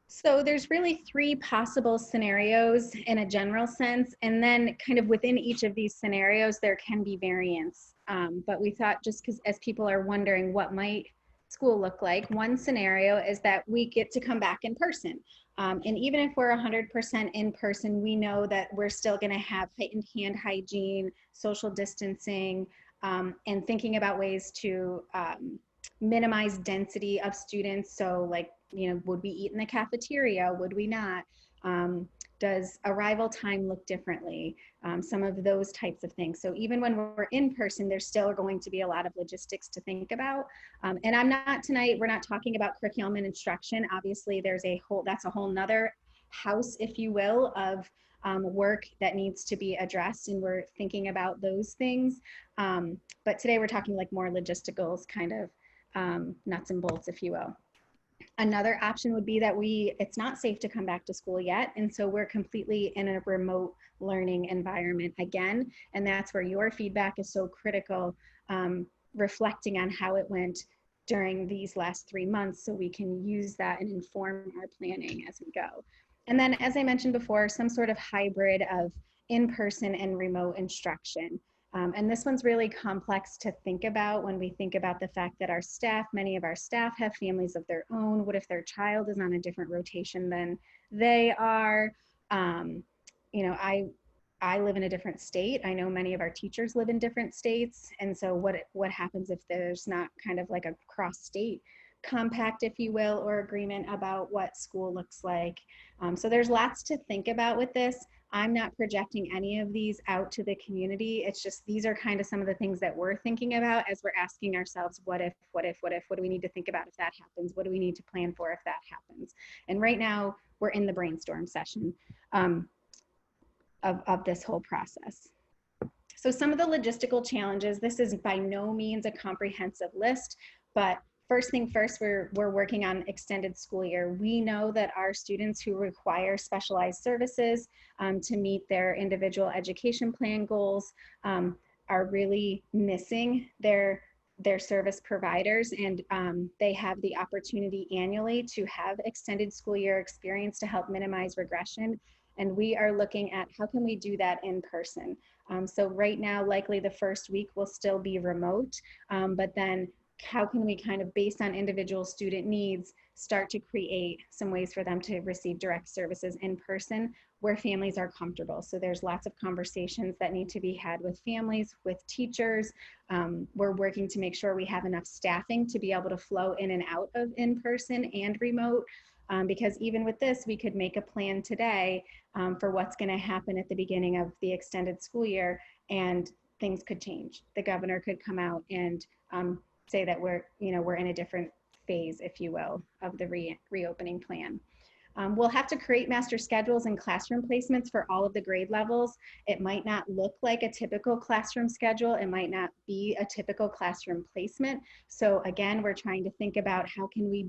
So there's really 3 possible scenarios in a general sense, and then kind of within each of these scenarios, there can be variance. But we thought, just because as people are wondering what might school look like, one scenario is that we get to come back in person. And even if we're 100% in person, we know that we're still going to have heightened hand hygiene, social distancing, and thinking about ways to minimize density of students. So like, would we eat in the cafeteria? Would we not? Does arrival time look differently? Some of those types of things. So even when we're in person, there's still going to be a lot of logistics to think about. And we're not talking about curriculum and instruction. Obviously that's a whole nother house, if you will, of work that needs to be addressed. And we're thinking about those things. But today we're talking like more logisticals, kind of nuts and bolts, if you will. Another option would be that it's not safe to come back to school yet. And so we're completely in a remote learning environment again. And that's where your feedback is so critical, reflecting on how it went during these last 3 months, so we can use that and inform our planning as we go. And then, as I mentioned before, some sort of hybrid of in-person and remote instruction. And this one's really complex to think about when we think about the fact that many of our staff have families of their own. What if their child is on a different rotation than they are? I live in a different state. I know many of our teachers live in different states. And so what happens if there's not kind of like a cross-state compact, if you will, or agreement about what school looks like. So there's lots to think about with this. I'm not projecting any of these out to the community. It's just, these are kind of some of the things that we're thinking about as we're asking ourselves, what if, what do we need to think about if that happens? What do we need to plan for if that happens? And right now we're in the brainstorm session of this whole process. So some of the logistical challenges, this is by no means a comprehensive list, but first thing first, we're working on extended school year. We know that our students who require specialized services to meet their individual education plan goals are really missing their service providers, and they have the opportunity annually to have extended school year experience to help minimize regression. And we are looking at how can we do that in person. So right now, likely the first week will still be remote, but then how can we kind of, based on individual student needs, start to create some ways for them to receive direct services in person where families are comfortable. So there's lots of conversations that need to be had with families, with teachers. We're working to make sure we have enough staffing to be able to flow in and out of in-person and remote. Because even with this, we could make a plan today for what's going to happen at the beginning of the extended school year, and things could change. The governor could come out and say that we're in a different phase, if you will, of the reopening plan. We'll have to create master schedules and classroom placements for all of the grade levels. It might not look like a typical classroom schedule. It might not be a typical classroom placement. So again, we're trying to think about how can we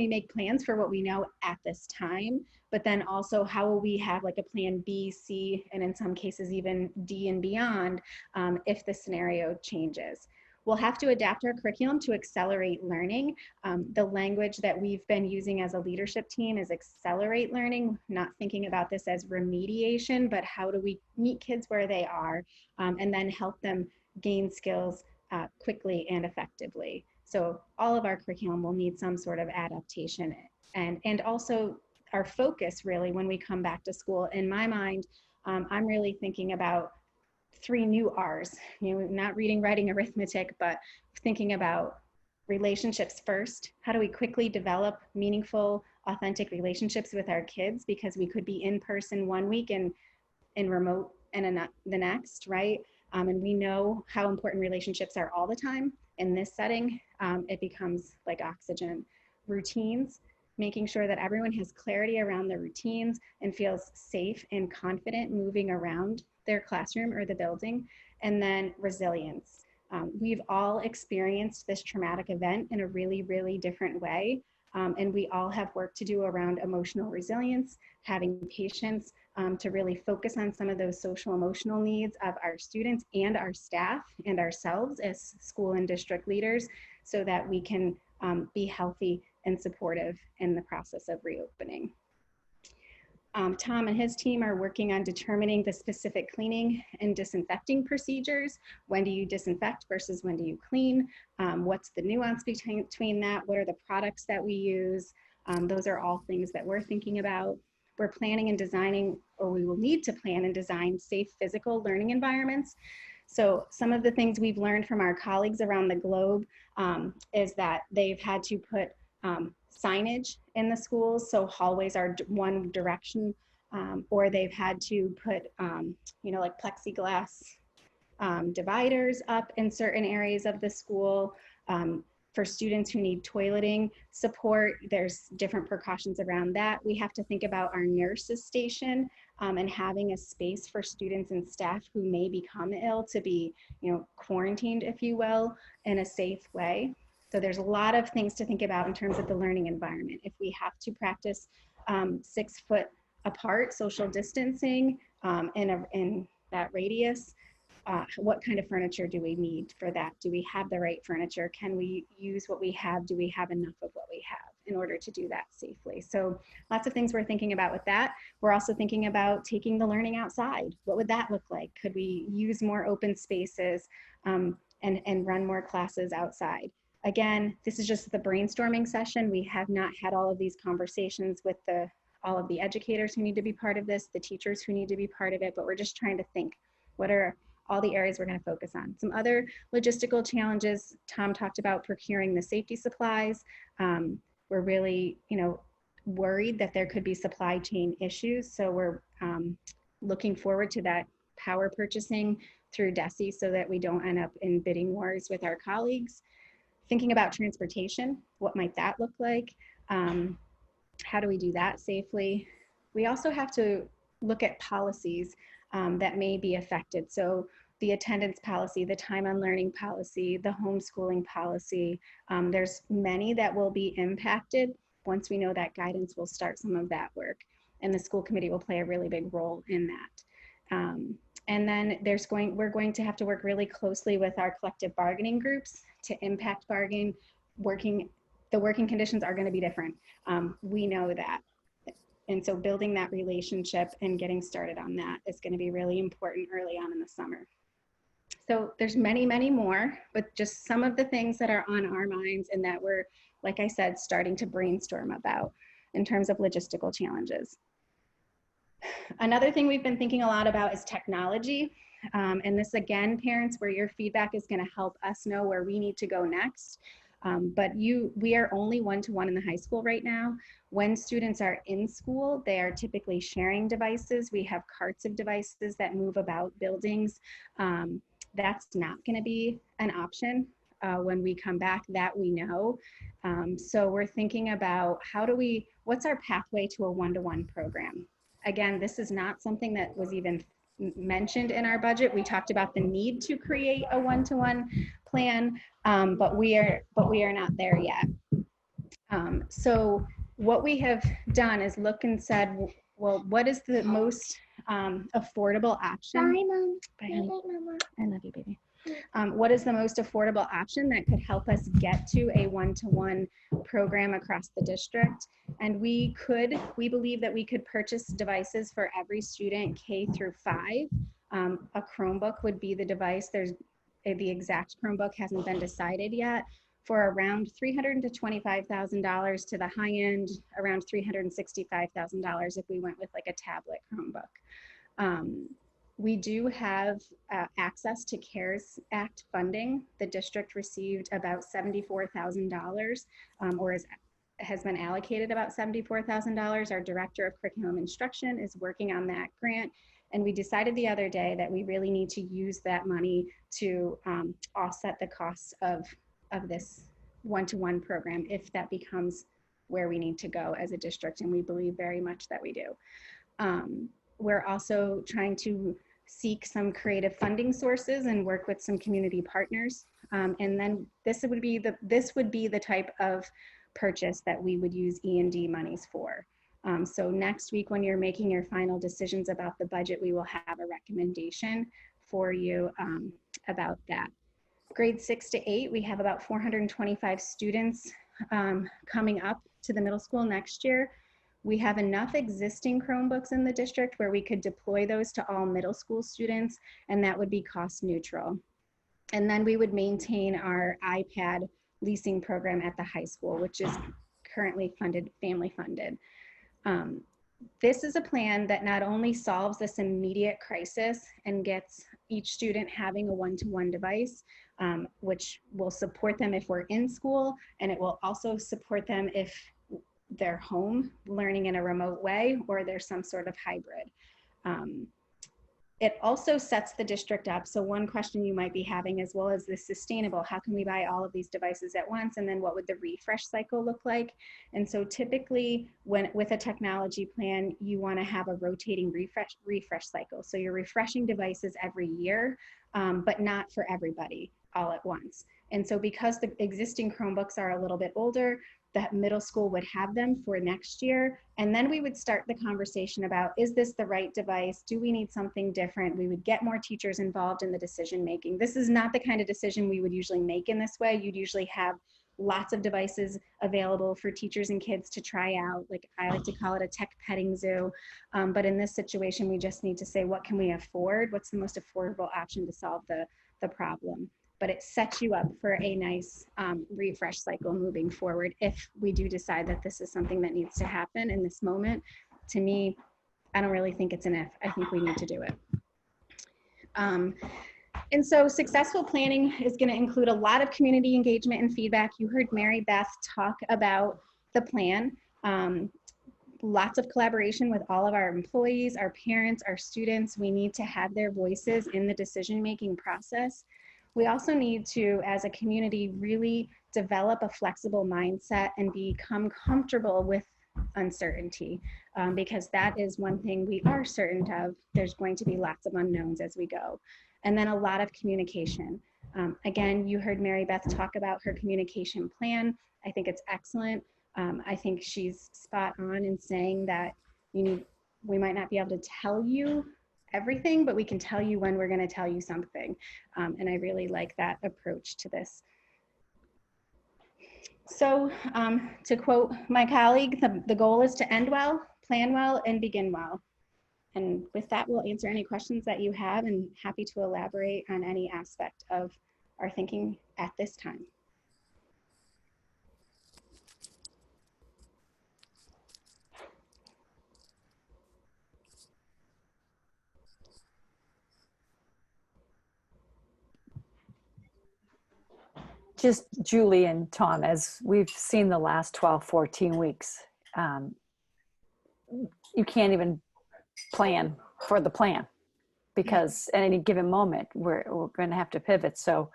make plans for what we know at this time, but then also how will we have like a plan B, C, and in some cases even D and beyond if the scenario changes. We'll have to adapt our curriculum to accelerate learning. The language that we've been using as a leadership team is accelerate learning, not thinking about this as remediation, but how do we meet kids where they are and then help them gain skills quickly and effectively. So all of our curriculum will need some sort of adaptation, and also our focus really when we come back to school. In my mind, I'm really thinking about 3 new R's, not reading, writing, arithmetic, but thinking about relationships first. How do we quickly develop meaningful, authentic relationships with our kids? Because we could be in person one week and in remote and the next, right? And we know how important relationships are all the time. In this setting, it becomes like oxygen. Routines, making sure that everyone has clarity around their routines and feels safe and confident moving around their classroom or the building. And then resilience. We've all experienced this traumatic event in a really, really different way. And we all have work to do around emotional resilience, having patience to really focus on some of those social emotional needs of our students and our staff and ourselves as school and district leaders, so that we can be healthy and supportive in the process of reopening. Tom and his team are working on determining the specific cleaning and disinfecting procedures. When do you disinfect versus when do you clean? What's the nuance between that? What are the products that we use? Those are all things that we're thinking about. We're planning and designing, or we will need to plan and design safe physical learning environments. So some of the things we've learned from our colleagues around the globe is that they've had to put signage in the schools, so hallways are one direction, or they've had to put, like plexiglass dividers up in certain areas of the school. For students who need toileting support, there's different precautions around that. We have to think about our nurses station and having a space for students and staff who may become ill to be, quarantined, if you will, in a safe way. So there's a lot of things to think about in terms of the learning environment. If we have to practice 6 foot apart social distancing in that radius, what kind of furniture do we need for that? Do we have the right furniture? Can we use what we have? Do we have enough of what we have in order to do that safely? So lots of things we're thinking about with that. We're also thinking about taking the learning outside. What would that look like? Could we use more open spaces and run more classes outside? Again, this is just the brainstorming session. We have not had all of these conversations with all of the educators who need to be part of this, the teachers who need to be part of it, but we're just trying to think, what are all the areas we're going to focus on. Some other logistical challenges, Tom talked about procuring the safety supplies. We're really, worried that there could be supply chain issues. So we're looking forward to that power purchasing through DESE so that we don't end up in bidding wars with our colleagues. Thinking about transportation, what might that look like? How do we do that safely? We also have to look at policies that may be affected. So the attendance policy, the time on learning policy, the homeschooling policy, there's many that will be impacted. Once we know that guidance, we'll start some of that work, and the school committee will play a really big role in that. And then we're going to have to work really closely with our collective bargaining groups to impact bargain. The working conditions are going to be different. We know that. And so building that relationship and getting started on that is going to be really important early on in the summer. So there's many, many more, but just some of the things that are on our minds and that we're, like I said, starting to brainstorm about in terms of logistical challenges. Another thing we've been thinking a lot about is technology. And this again, parents, where your feedback is going to help us know where we need to go next. But we are only one-to-one in the high school right now. When students are in school, they are typically sharing devices. We have carts of devices that move about buildings. That's not going to be an option when we come back, that we know. So we're thinking about what's our pathway to a one-to-one program? Again, this is not something that was even mentioned in our budget. We talked about the need to create a one-to-one plan, but we are not there yet. So what we have done is look and said, well, what is the most affordable option? Bye, Mom. Bye, honey. Mama. I love you, baby. What is the most affordable option that could help us get to a one-to-one program across the district? And we believe that we could purchase devices for every student K through 5. A Chromebook would be the device. The exact Chromebook hasn't been decided yet, for around $300,000 to $25,000 to the high end, around $365,000 if we went with like a tablet Chromebook. We do have access to CARES Act funding. The district received about $74,000 or has been allocated about $74,000. Our director of curriculum instruction is working on that grant. And we decided the other day that we really need to use that money to offset the costs of this one-to-one program if that becomes where we need to go as a district, and we believe very much that we do. We're also trying to seek some creative funding sources and work with some community partners. And then this would be the type of purchase that we would use E&D monies for. So next week, when you're making your final decisions about the budget, we will have a recommendation for you about that. Grades 6 to 8, we have about 425 students coming up to the middle school next year. We have enough existing Chromebooks in the district where we could deploy those to all middle school students, and that would be cost neutral. And then we would maintain our iPad leasing program at the high school, which is currently funded, family funded. This is a plan that not only solves this immediate crisis and gets each student having a one-to-one device, which will support them if we're in school, and it will also support them if they're home learning in a remote way or there's some sort of hybrid. It also sets the district up. So one question you might be having is, well, is this sustainable? How can we buy all of these devices at once? And then what would the refresh cycle look like? And so typically with a technology plan, you want to have a rotating refresh cycle. So you're refreshing devices every year, but not for everybody all at once. And so because the existing Chromebooks are a little bit older, that middle school would have them for next year. And then we would start the conversation about, is this the right device? Do we need something different? We would get more teachers involved in the decision making. This is not the kind of decision we would usually make in this way. You'd usually have lots of devices available for teachers and kids to try out. Like I like to call it a tech petting zoo. But in this situation, we just need to say, what can we afford? What's the most affordable option to solve the problem? But it sets you up for a nice refresh cycle moving forward if we do decide that this is something that needs to happen in this moment. To me, I don't really think it's an if. I think we need to do it. And so successful planning is going to include a lot of community engagement and feedback. You heard Mary Beth talk about the plan. Lots of collaboration with all of our employees, our parents, our students. We need to have their voices in the decision-making process. We also need to, as a community, really develop a flexible mindset and become comfortable with uncertainty, because that is one thing we are certain of. There's going to be lots of unknowns as we go. And then a lot of communication. Again, you heard Mary Beth talk about her communication plan. I think it's excellent. I think she's spot on in saying that we might not be able to tell you everything, but we can tell you when we're going to tell you something. And I really like that approach to this. So to quote my colleague, the goal is to end well, plan well, and begin well. And with that, we'll answer any questions that you have, and happy to elaborate on any aspect of our thinking at this time. Just Julie and Tom, as we've seen the last 12, 14 weeks, you can't even plan for the plan, because at any given moment, we're going to have to pivot. So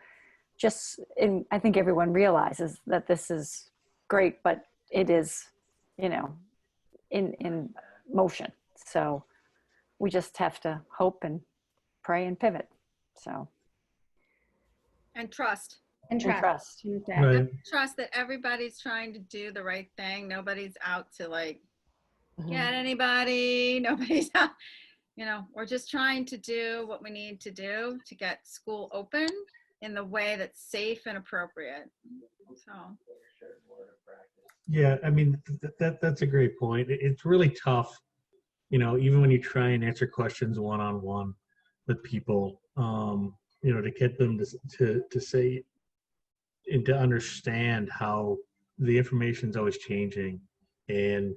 I think everyone realizes that this is great, but it is, in motion. So we just have to hope and pray and pivot. So. And trust. And trust. Right. Trust that everybody's trying to do the right thing. Nobody's out to get anybody. Nobody's out, we're just trying to do what we need to do to get school open in the way that's safe and appropriate. So. Yeah, I mean, that's a great point. It's really tough, even when you try and answer questions one-on-one with people, to get them to say and to understand how the information is always changing, and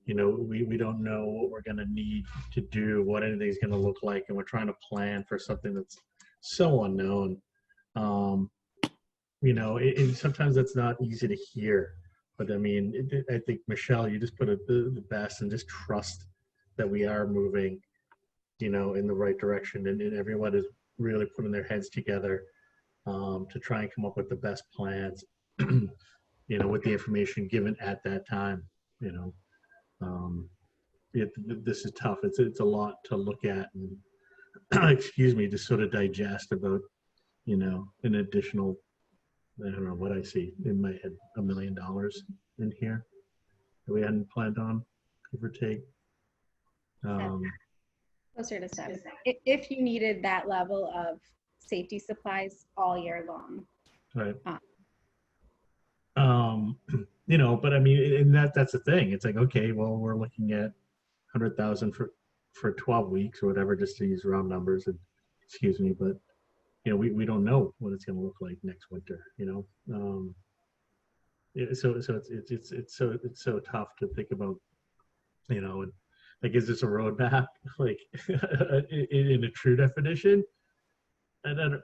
we don't know what we're going to need to do, what anything's going to look like, and we're trying to plan for something that's so unknown. And sometimes that's not easy to hear, but I mean, I think Michelle, you just put it the best, and just trust that we are moving, in the right direction, and everyone is really putting their heads together to try and come up with the best plans, with the information given at that time. This is tough. It's a lot to look at and excuse me, to sort of digest about, an additional, I don't know what I see in my head, $1 million in here that we hadn't planned on, give or take. Closer to 7. If you needed that level of safety supplies all year long. Right. But I mean, and that's the thing. It's like, okay, well, we're looking at 100,000 for 12 weeks or whatever, just to use round numbers, and excuse me, but we don't know what it's going to look like next winter, so it's so tough to think about, and is this a roadmap, in a true definition? And then,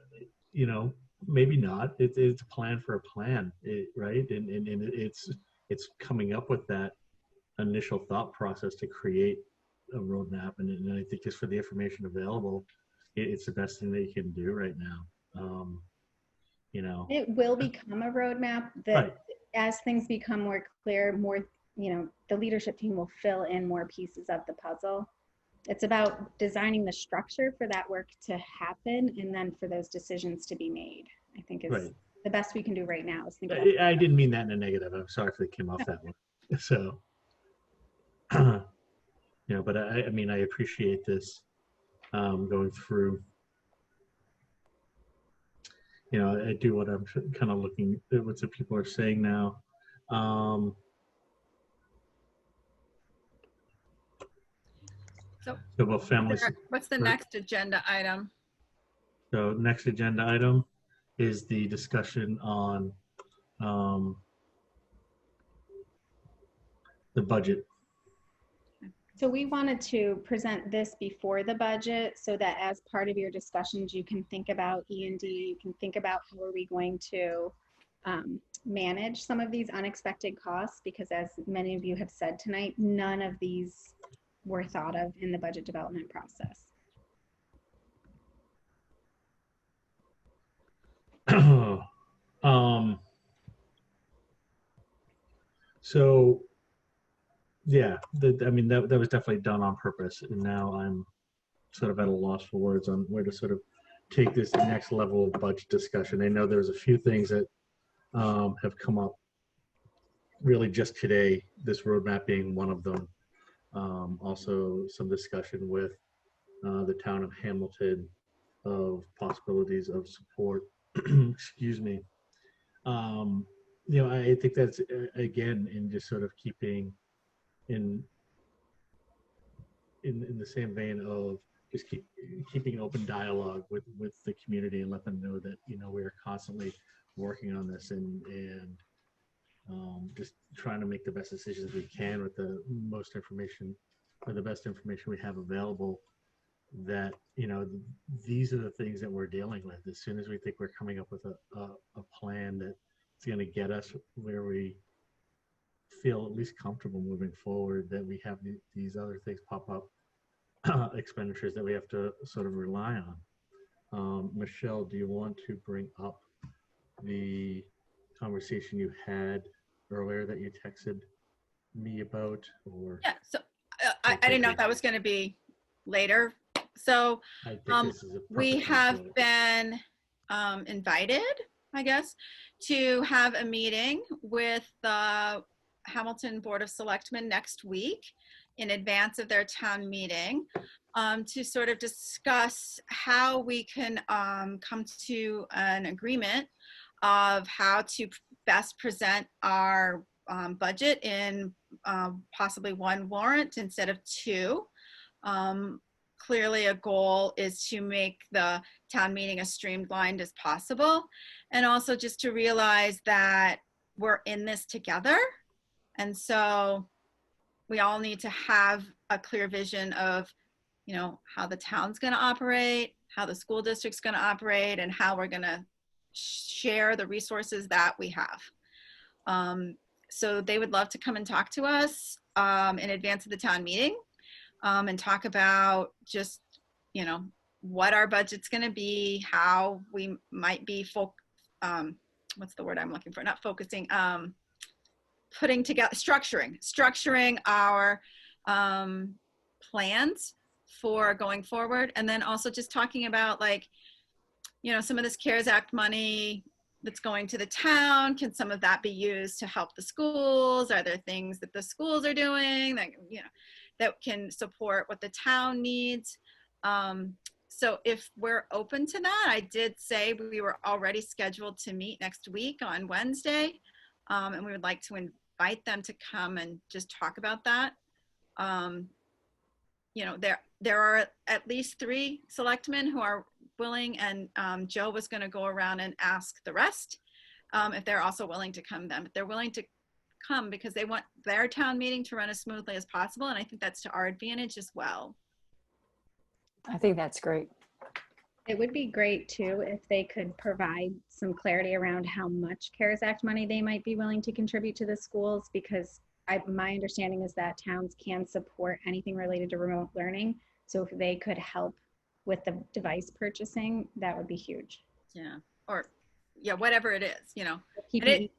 maybe not. It's a plan for a plan, right? And it's coming up with that initial thought process to create a roadmap. And I think just for the information available, it's the best thing that you can do right now. It will become a roadmap that, right, as things become more clear, the leadership team will fill in more pieces of the puzzle. It's about designing the structure for that work to happen, and then for those decisions to be made. I think is right. The best we can do right now. Is think about I didn't mean that in a negative. I'm sorry if it came off that way. So, but I mean, I appreciate this going through. I do what I'm kind of looking at what some people are saying now. So about families. What's the next agenda item? So next agenda item is the discussion on the budget. So we wanted to present this before the budget so that as part of your discussions, you can think about E&D, you can think about how are we going to manage some of these unexpected costs, because as many of you have said tonight, none of these were thought of in the budget development process. So yeah, I mean, that was definitely done on purpose. And now I'm sort of at a loss for words on where to sort of take this next level of budget discussion. I know there's a few things that have come up really just today, this roadmap being one of them. Also some discussion with the town of Hamilton of possibilities of support. Excuse me. You know, I think that's again in just sort of keeping in the same vein of just keeping an open dialogue with the community and let them know that, you know, we're constantly working on this and just trying to make the best decisions we can with the most information or the best information we have available. That, you know, these are the things that we're dealing with. As soon as we think we're coming up with a plan that's going to get us where we feel at least comfortable moving forward, that we have these other things pop up, expenditures that we have to sort of rely on. Michelle, do you want to bring up the conversation you had earlier that you texted me about? Or Yeah, so I didn't know if that was going to be later. So I think this is a we perfect time have for it. been invited, I guess, to have a meeting with the Hamilton Board of Selectmen next week in advance of their town meeting, to sort of discuss how we can come to an agreement of how to best present our budget in possibly one warrant instead of two. Clearly a goal is to make the town meeting as streamlined as possible, and also just to realize that we're in this together. And so we all need to have a clear vision of, you know, how the town's going to operate, how the school district's going to operate, and how we're going to share the resources that we have. So they would love to come and talk to us in advance of the town meeting. And talk about just, you know, what our budget's going to be, how we might be what's the word I'm looking for? Not focusing, putting together, structuring our plans for going forward. And then also just talking about, like, you know, some of this CARES Act money that's going to the town, can some of that be used to help the schools? Are there things that the schools are doing that, you know, that can support what the town needs? So if we're open to that, I did say we were already scheduled to meet next week on Wednesday, and we would like to invite them to come and just talk about that. You know, there are at least 3 selectmen who are willing, and Joe was going to go around and ask the rest if they're also willing to come then. But they're willing to come because they want their town meeting to run as smoothly as possible, and I think that's to our advantage as well. I think that's great. It would be great too if they could provide some clarity around how much CARES Act money they might be willing to contribute to the schools, because my understanding is that towns can support anything related to remote learning. So if they could help with the device purchasing, that would be huge. Yeah, or yeah, whatever it is, you know. PPE,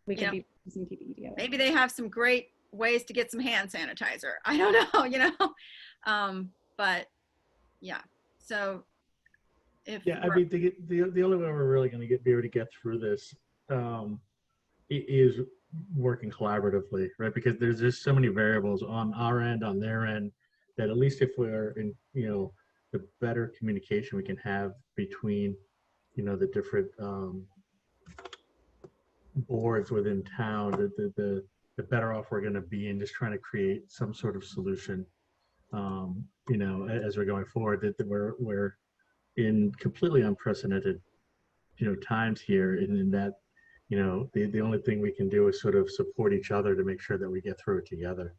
we could know, be using PPE together. Maybe they have some great ways to get some hand sanitizer. I don't know, you know. But yeah, so if I mean, the only way we're really going to be able to get through this is working collaboratively, right? Because there's just so many variables on our end, on their end, that at least if we're in, you know, the better communication we can have between, you know, the different boards within town, the better off we're going to be in just trying to create some sort of solution, you know, as we're going forward. That we're in completely unprecedented, you know, times here, and in that, you know, the only thing we can do is sort of support each other to make sure that we get through it together.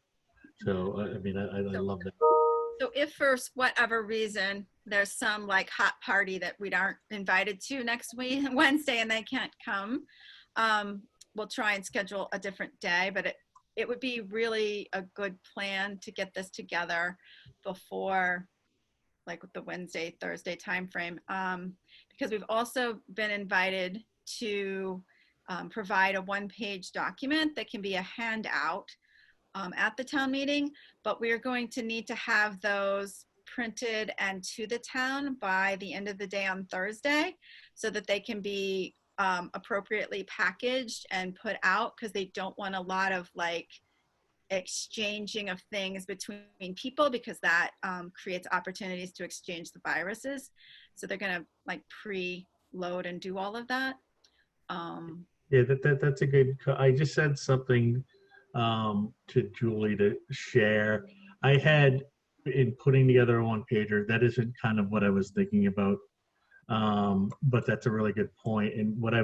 So, I mean, I love that. So if for whatever reason, there's some like hot party that we aren't invited to next week, Wednesday, and they can't come, we'll try and schedule a different day, but it would be really a good plan to get this together before like the Wednesday, Thursday timeframe. Because we've also been invited to provide a one-page document that can be a handout at the town meeting, but we're going to need to have those printed and to the town by the end of the day on Thursday so that they can be appropriately packaged and put out, because they don't want a lot of like exchanging of things between people, because that creates opportunities to exchange the viruses. So they're gonna like pre-load and do all of that. Yeah, that's a good, I just said something to Julie to share. I had, in putting together a one-pager, that isn't kind of what I was thinking about, but that's a really good point. And what I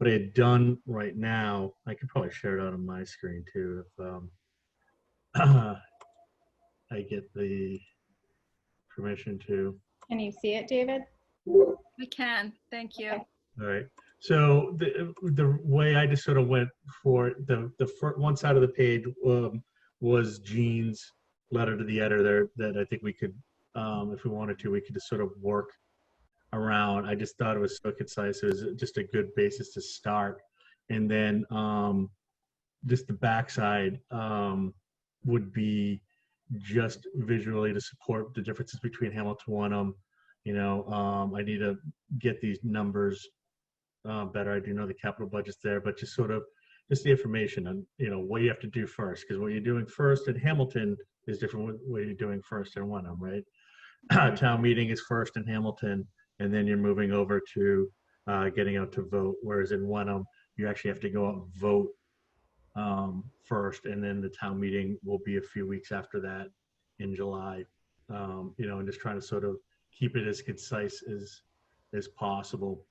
had done right now, I could probably share it out on my screen too if I get the permission to. Can you see it, David? We can, thank you. Okay. All right. So the way I just sort of went for the first one side of the page was Jean's letter to the editor that I think we could, if we wanted to, we could just sort of work around. I just thought it was so concise. It was just a good basis to start. And then just the backside would be just visually to support the differences between Hamilton, Wenham. You know, I need to get these numbers better. I do know the capital budget's there, but just sort of just the information on, you know, what you have to do first, because what you're doing first in Hamilton is different with what you're doing first in Wenham, right? Town meeting is first in Hamilton, and then you're moving over to getting out to vote, whereas in Wenham, you actually have to go out and vote first, and then the town meeting will be a few weeks after that in July. You know, and just trying to sort of keep it as concise as possible.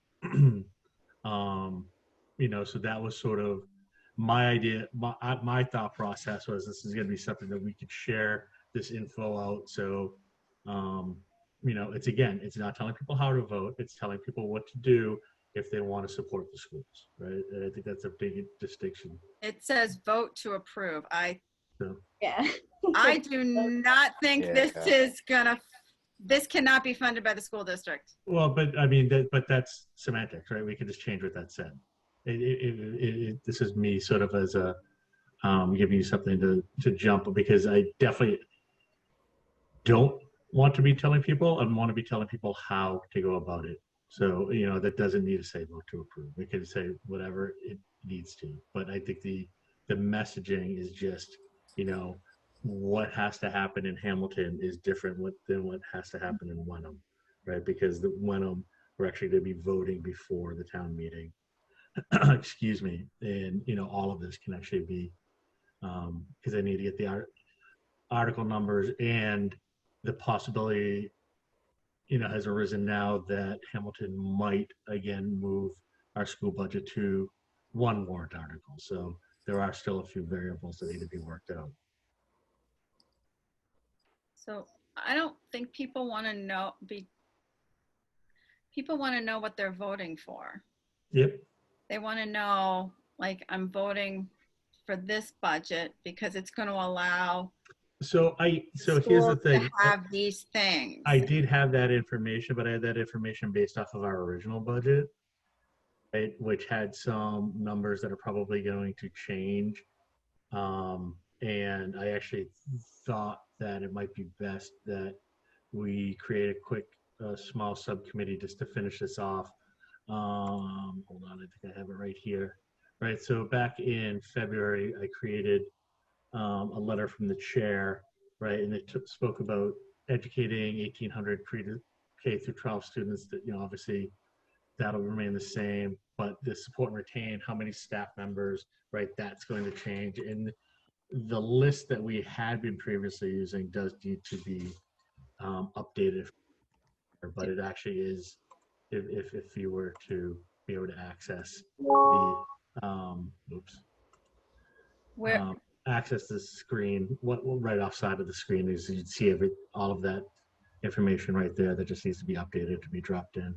You know, so that was sort of my idea. My thought process was this is going to be something that we could share this info out. So, you know, it's not telling people how to vote. It's telling people what to do if they want to support the schools, right? And I think that's a big distinction. It says vote to approve. Yeah. I do not think this cannot be funded by the school district. Well, but I mean, but that's semantics, right? We can just change what that said. This is me sort of as a giving you something to jump, because I definitely don't want to be telling people. I want to be telling people how to go about it. So, you know, that doesn't need to say vote to approve. We can say whatever it needs to. But I think the messaging is just, you know, what has to happen in Hamilton is different than what has to happen in Wenham, right? Because the Wenham, we're actually going to be voting before the town meeting. Excuse me. And, you know, all of this can actually be, because I need to get the article numbers, and the possibility, you know, has arisen now that Hamilton might again move our school budget to one warrant article. So there are still a few variables that need to be worked out. So I don't think people want to know. People want to know what they're voting for. Yep. They want to know, like, I'm voting for this budget because it's going to allow. So here's the thing. To have these things. I did have that information, but I had that information based off of our original budget, right, which had some numbers that are probably going to change. And I actually thought that it might be best that we create a quick, small subcommittee just to finish this off. Hold on, I think I have it right here. Right, so back in February, I created a letter from the chair, right, and it spoke about educating 1,800 K through 12 students. That, you know, obviously that'll remain the same, but the support and retain, how many staff members, right, that's going to change. And the list that we had been previously using does need to be updated, but it actually is, if you were to be able to access the, oops. Where? access the screen, what right offside of the screen is you'd see all of that information right there that just needs to be updated to be dropped in.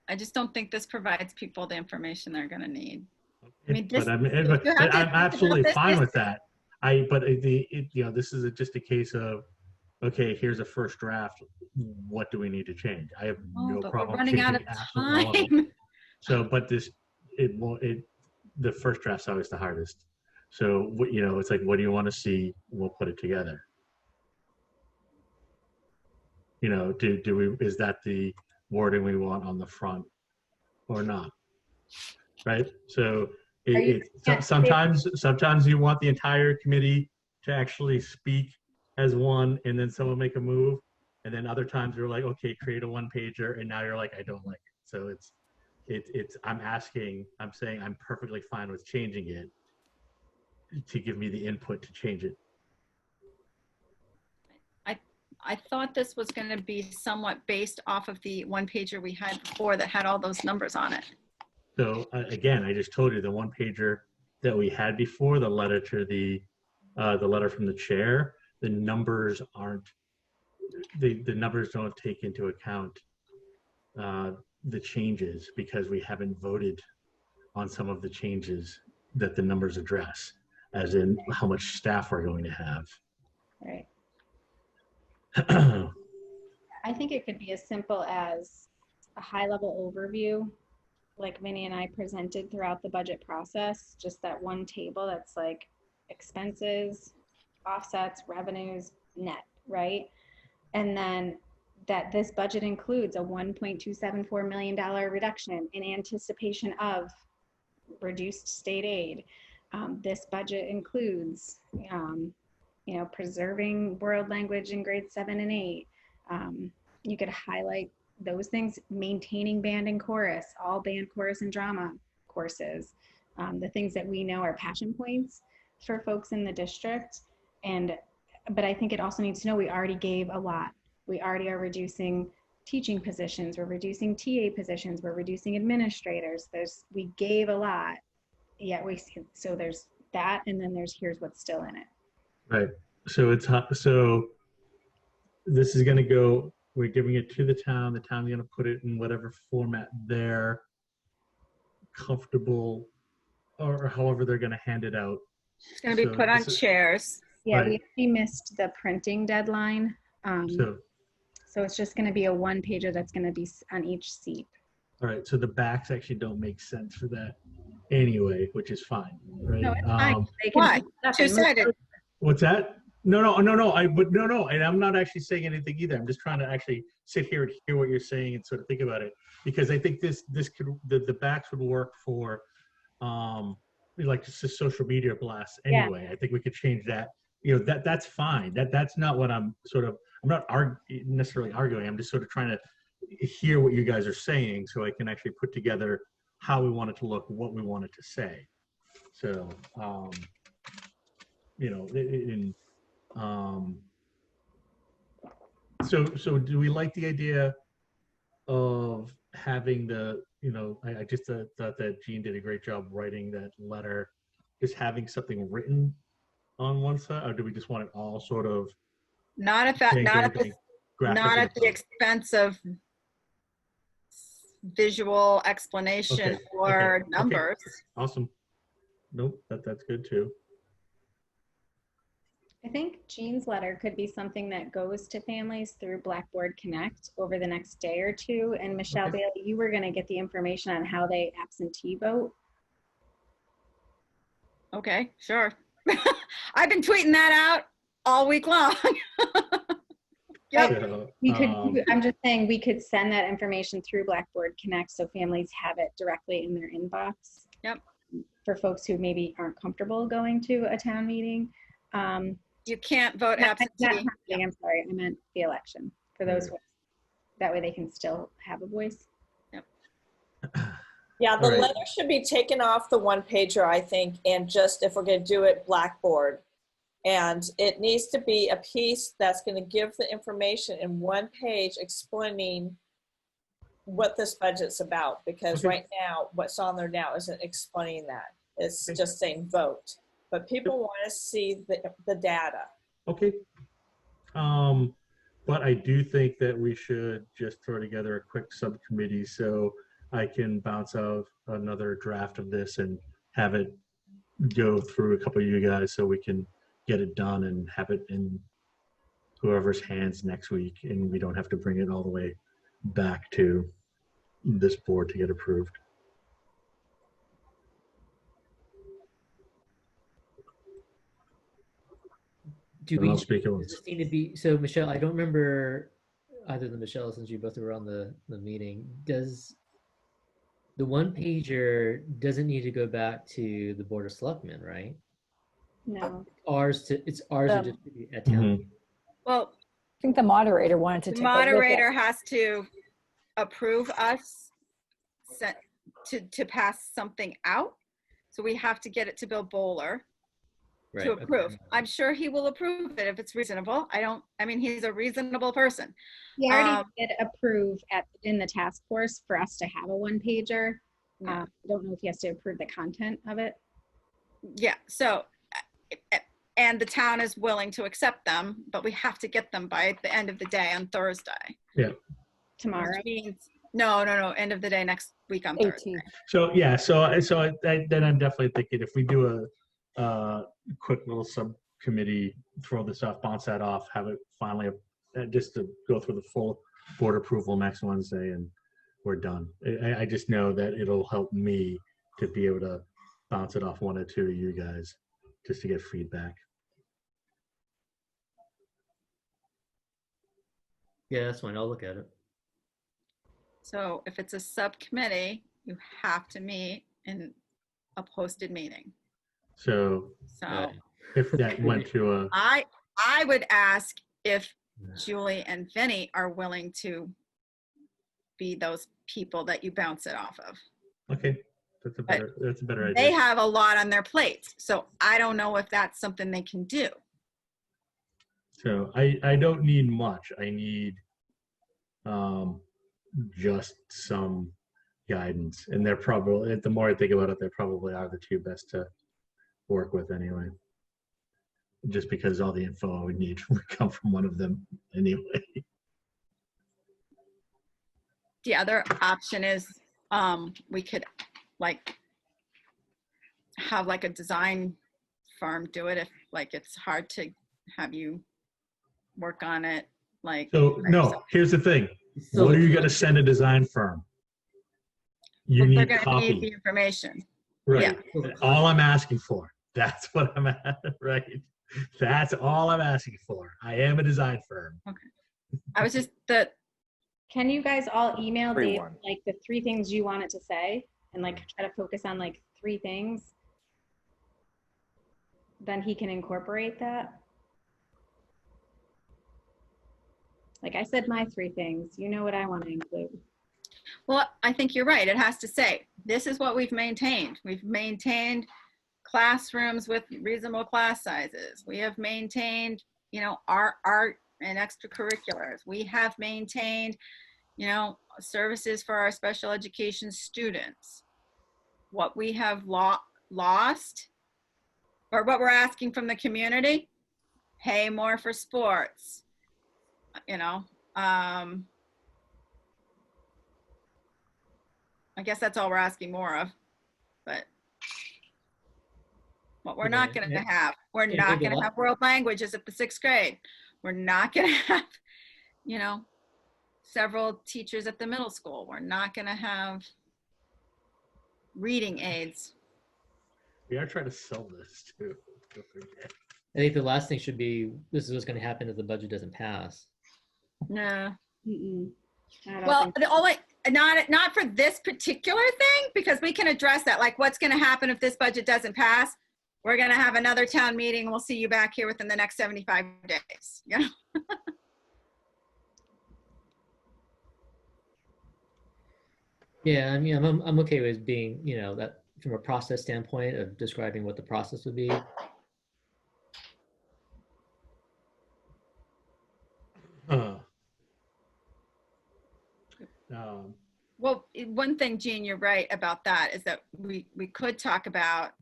I just don't think this provides people the information they're going to need. I mean, But I'm you have to think absolutely about fine this. with that. This is just a case of, okay, here's a first draft. What do we need to change? I have no But problem we're running out of changing absolutely all of it. time. So, but the first draft's always the hardest. So, it's like, what do you want to see? We'll put it together. Is that the wording we want on the front or not? Right. So sometimes you want the entire committee to actually speak as one, and then someone make a move, and then other times you're like, okay, create a one pager, and now you're like, I don't like it. So I'm saying I'm perfectly fine with changing it to give me the input to change it. I thought this was going to be somewhat based off of the one pager we had before that had all those numbers on it. So again, I just told you the one pager that we had before, the letter to the letter from the chair, the numbers aren't, the numbers don't take into account the changes because we haven't voted on some of the changes that the numbers address, as in how much staff we're going to have. Right. I think it could be as simple as a high-level overview, like Vinny and I presented throughout the budget process, just that one table that's like expenses, offsets, revenues, net, right? And then that this budget includes a $1.274 million reduction in anticipation of reduced state aid. This budget includes, preserving world language in grades 7 and 8. You could highlight those things, maintaining band and chorus, all band, chorus, and drama courses, the things that we know are passion points for folks in the district. But I think it also needs to know we already gave a lot. We already are reducing teaching positions, we're reducing TA positions, we're reducing administrators. We gave a lot, yet so there's that, and then here's what's still in it. Right. So so this is going to go, we're giving it to the town's going to put it in whatever format they're comfortable, or however they're going to hand it out. It's going to be put on chairs. Yeah, Right. we missed the printing deadline. So it's just going to be a one pager that's going to be on each seat. All right. So the backs actually don't make sense for that anyway, which is fine. Right. No, it's fine. They can Why? put stuff in. Two-sided. What's that? No. And I'm not actually saying anything either. I'm just trying to actually sit here and hear what you're saying and sort of think about it, because I think this could, the backs would work for like just a social media blast anyway. Yeah. I think we could change that. That's fine. That's not what I'm not necessarily arguing. I'm just sort of trying to hear what you guys are saying so I can actually put together how we want it to look, what we want it to say. So, so do we like the idea of having I just thought that Jean did a great job writing that letter, just having something written on one side, or do we just want it all sort of not at the expense of visual explanation or numbers. Okay. Awesome. Nope, that's good too. I think Jean's letter could be something that goes to families through Blackboard Connect over the next day or two. And Michelle Bailey, you were going to get the information on how they absentee vote. Okay, sure. I've been tweeting that out all week long. Yep. We could. I'm just saying we could send that information through Blackboard Connect so families have it directly in their inbox. Yep. For folks who maybe aren't comfortable going to a town meeting. You can't vote absentee. I'm sorry, I meant the election for those. That way they can still have a voice. Yep. Yeah, the letter should be taken off the one pager, I think, and just, if we're going to do it, Blackboard. And it needs to be a piece that's going to give the information in one page explaining what this budget's about, because Okay. right now, what's on there now isn't explaining that. It's Okay. just saying vote. But people want to see the data. Okay. But I do think that we should just throw together a quick subcommittee so I can bounce out another draft of this and have it go through a couple of you guys so we can get it done and have it in whoever's hands next week, and we don't have to bring it all the way back to this board to get approved. Do And I'll we speak at does once. this need to be, so Michelle, I don't remember either than Michelle, since you both were on the meeting, does the one pager doesn't need to go back to the Board of Selectmen, right? No. It's ours to distribute at town. Mhm. Well, I think the moderator wanted to the take a look at moderator has to approve us to pass something out. So we have to get it to Bill Bowler Right, to okay. approve. I'm sure he will approve it if it's reasonable. I mean, he's a reasonable person. He already Um, did approve in the task force for us to have a one pager. Yeah. I don't know if he has to approve the content of it. Yeah, so, and the town is willing to accept them, but we have to get them by the end of the day on Thursday. Tomorrow. Which means, no, end of the day next week on Thursday. 18. So yeah, then I'm definitely thinking if we do a quick little subcommittee, throw this off, bounce that off, have it finally just to go through the full board approval next Wednesday, and we're done. I just know that it'll help me to be able to bounce it off one or two of you guys just to get feedback. Yeah, that's fine. I'll look at it. So if it's a subcommittee, you have to meet in a posted meeting. So So Right. if that went to a, I would ask if Julie and Vinny are willing to be those people that you bounce it off of. okay, that's a better They idea. have a lot on their plates, so I don't know if that's something they can do. So I don't need much. I need just some guidance, and they're probably, the more I think about it, they probably are the two best to work with anyway. Just because all the info I would need would come from one of them anyway. The other option is we could like have like a design firm do it if like it's hard to have you work on it. Like, So no, here's the thing. So What are you going to send a design firm? You well, they're need going to need the copy. information. Right. All I'm asking for. That's what I'm at, right? That's all I'm asking for. I am a design firm. I was just the Can you guys all email Dave Everyone. like the 3 things you wanted to say and like try to focus on like 3 things? Then he can incorporate that. Like I said, my 3 things, you know what I want to include. well, I think you're right. It has to say, this is what we've maintained. We've maintained classrooms with reasonable class sizes. We have maintained, you know, our art and extracurriculars. We have maintained, you know, services for our special education students. What we have lost, or what we're asking from the community, pay more for sports, you know. I guess that's all we're asking more of, but what we're not going to have, we're Yeah, not maybe going to not. have world languages at the 6th grade. We're not going to have, you know, several teachers at the middle school. We're not going to have reading aids. We are trying to sell this too. Don't forget. I think the last thing should be, this is what's going to happen if the budget doesn't pass. No. Mm-mm. I don't Well, think the only, not for this particular thing, because we can address that. Like, what's going to happen if this budget doesn't pass? We're going to have another town meeting. We'll see you back here within the next 75 days. You know? Yeah, I mean, I'm okay with being, you know, that from a process standpoint of describing what the process would be. Huh. Well, one thing, Jean, you're right about that, is that we could talk about,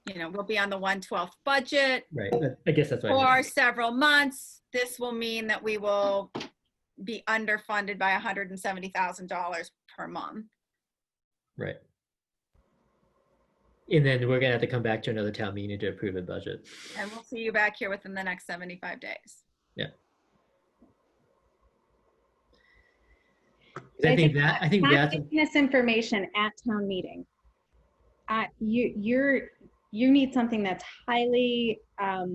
we'll be on the 1/12 budget Right. I guess that's what I for meant. several months. This will mean that we will be underfunded by $170,000 per month. Right. And then we're gonna have to come back to another town meeting to approve a budget. And we'll see you back here within the next 75 days. Yeah. I think not that's getting this information at town meeting. You need something that's highly, I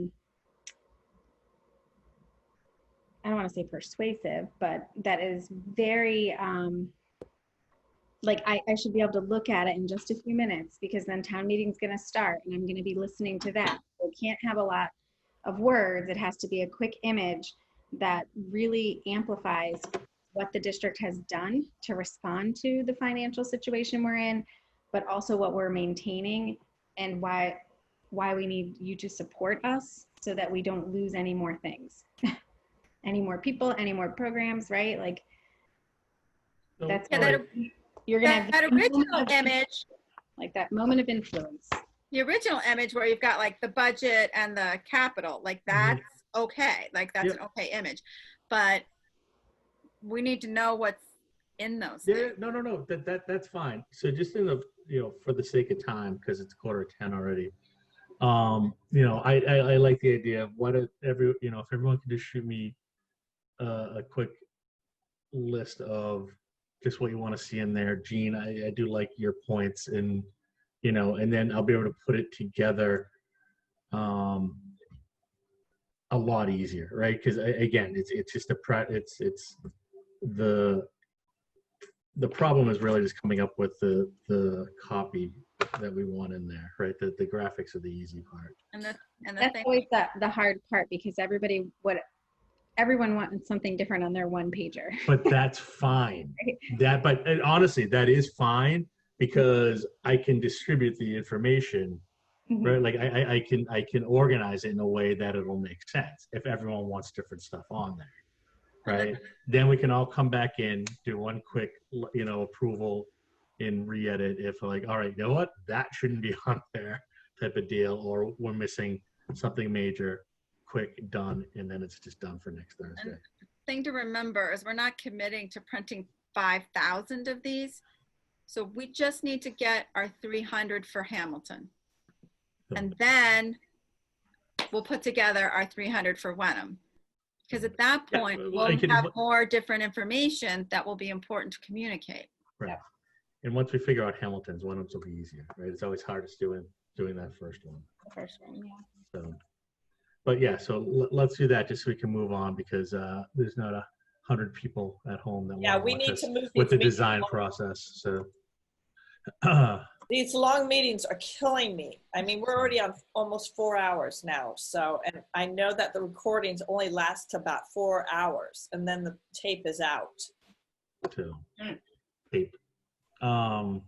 don't want to say persuasive, but that is very, like I should be able to look at it in just a few minutes, because then town meeting's going to start and I'm going to be listening to that. So it can't have a lot of words. It has to be a quick image that really amplifies what the district has done to respond to the financial situation we're in, but also what we're maintaining and why we need you to support us so that we don't lose any more things. Any more people, any more programs, right? Like that's you're gonna have that original image, like that moment of influence. the original image where you've got like the budget and the capital, like that's okay, like that's an okay image, but we need to know what's in those things. No, that's fine. So just in the, for the sake of time, because it's 9:45 already, I like the idea of if everyone could just shoot me a quick list of just what you want to see in there. Jean, I do like your points, and and then I'll be able to put it together a lot easier, right? Because again, it's just the problem is really just coming up with the copy that we want in there, right? The graphics are the easy part. And the that's thing, always the hard part, because everyone wants something different on their one pager. But that's fine. But honestly, that is fine, because I can distribute the information, right? Like I can organize it in a way that it'll make sense if everyone wants different stuff on there. Right. Then we can all come back in, do one quick, approval and re-edit if like, all right, you know what? That shouldn't be on there type of deal, or we're missing something major, quick, done, and then it's just done for next Thursday. and the thing to remember is we're not committing to printing 5,000 of these. So we just need to get our 300 for Hamilton. And then we'll put together our 300 for Wenham. Because at that point, we'll have more different information that will be important to communicate. Right. And once we figure out Hamilton's, Wenham's will be easier, right? It's always hardest doing that first one. The first one, yeah. So, but yeah, so let's do that just so we can move on, because there's not 100 people at home that want we to need watch to us move with the these design meetings process. So. These long meetings are killing me. I mean, we're already on almost 4 hours now. So, and I know that the recordings only last about 4 hours, and then the tape is out. So, tape. All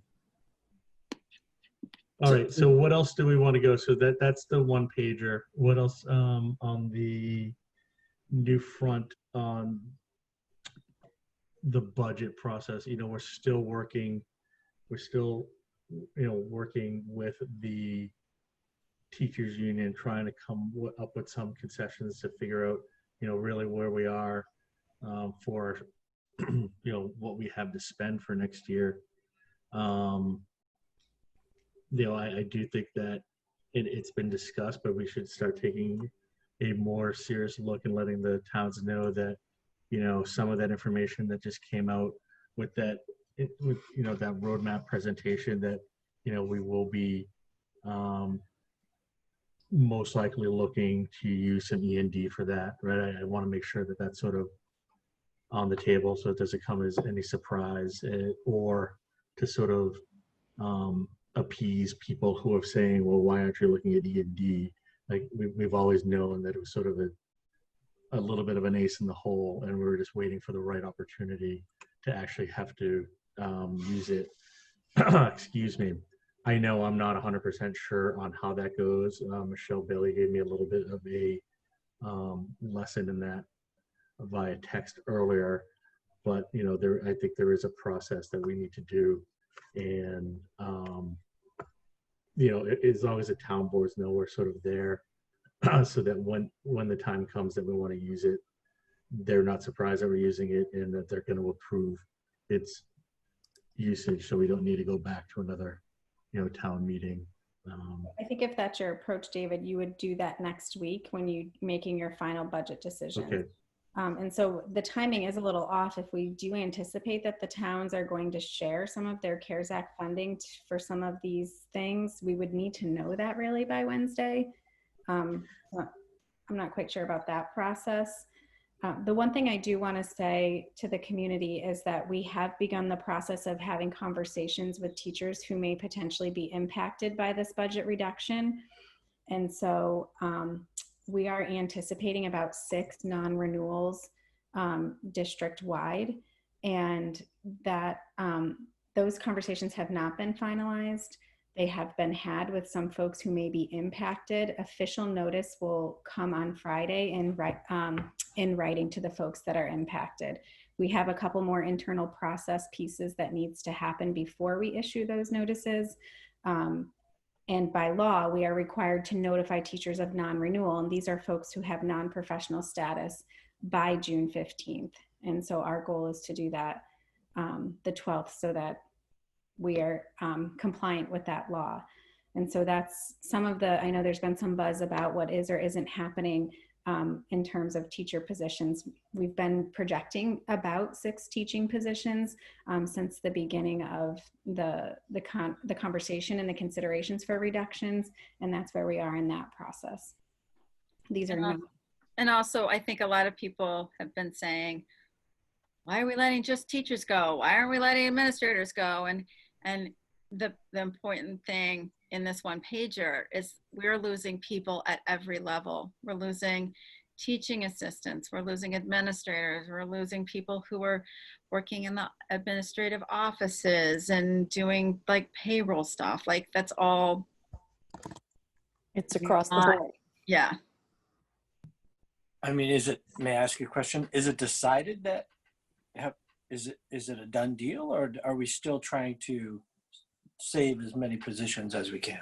right. So what else do we want to go? So that's the one pager. What else on the new front on the budget process? We're still working. We're still, working with the teachers union, trying to come up with some concessions to figure out, really where we are for, what we have to spend for next year. I do think that it's been discussed, but we should start taking a more serious look and letting the towns know that, some of that information that just came out with that, that roadmap presentation, that, we will be most likely looking to use some E&D for that, right? I want to make sure that that's sort of on the table, so it doesn't come as any surprise, or to sort of appease people who are saying, well, why aren't you looking at E&D? Like we've always known that it was sort of a little bit of an ace in the hole, and we were just waiting for the right opportunity to actually have to use it. Excuse me. I know I'm not 100% sure on how that goes. Michelle Bailey gave me a little bit of a lesson in that via text earlier. but I think there is a process that we need to do, and as long as the town boards know we're sort of there, so that when the time comes that we want to use it, they're not surprised that we're using it, and that they're going to approve its usage, so we don't need to go back to another town meeting. I think if that's your approach, David, you would do that next week when you making your final budget decision. Okay. And so the timing is a little off. If we do anticipate that the towns are going to share some of their CARES Act funding for some of these things, we would need to know that really by Wednesday. I'm not quite sure about that process. The one thing I do want to say to the community is that we have begun the process of having conversations with teachers who may potentially be impacted by this budget reduction. And so we are anticipating about 6 non-renewals district-wide, and that those conversations have not been finalized. They have been had with some folks who may be impacted. Official notice will come on Friday in writing to the folks that are impacted. We have a couple more internal process pieces that needs to happen before we issue those notices. And by law, we are required to notify teachers of non-renewal. And these are folks who have non-professional status by June 15th. And so our goal is to do that the 12th, so that we are compliant with that law. And so that's some of I know there's been some buzz about what is or isn't happening in terms of teacher positions. We've been projecting about 6 teaching positions since the beginning of the conversation and the considerations for reductions, and that's where we are in that process. These are not. And also, I think a lot of people have been saying, why are we letting just teachers go? Why aren't we letting administrators go? And the important thing in this one pager is we're losing people at every level. We're losing teaching assistants, we're losing administrators, we're losing people who are working in the administrative offices and doing like payroll stuff. Like that's all. It's across the board. Yeah. I mean, may I ask you a question? Is it decided that, is it a done deal, or are we still trying to save as many positions as we can?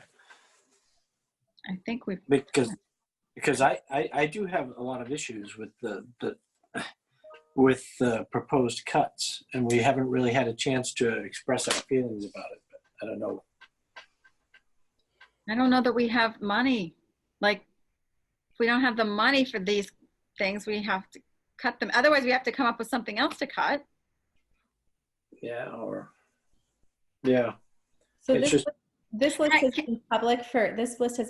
I think we've. Because I do have a lot of issues with the proposed cuts, and we haven't really had a chance to express our feelings about it, but I don't know. I don't know that we have money. Like, if we don't have the money for these things, we have to cut them. Otherwise, we have to come up with something else to cut. Yeah, So this list has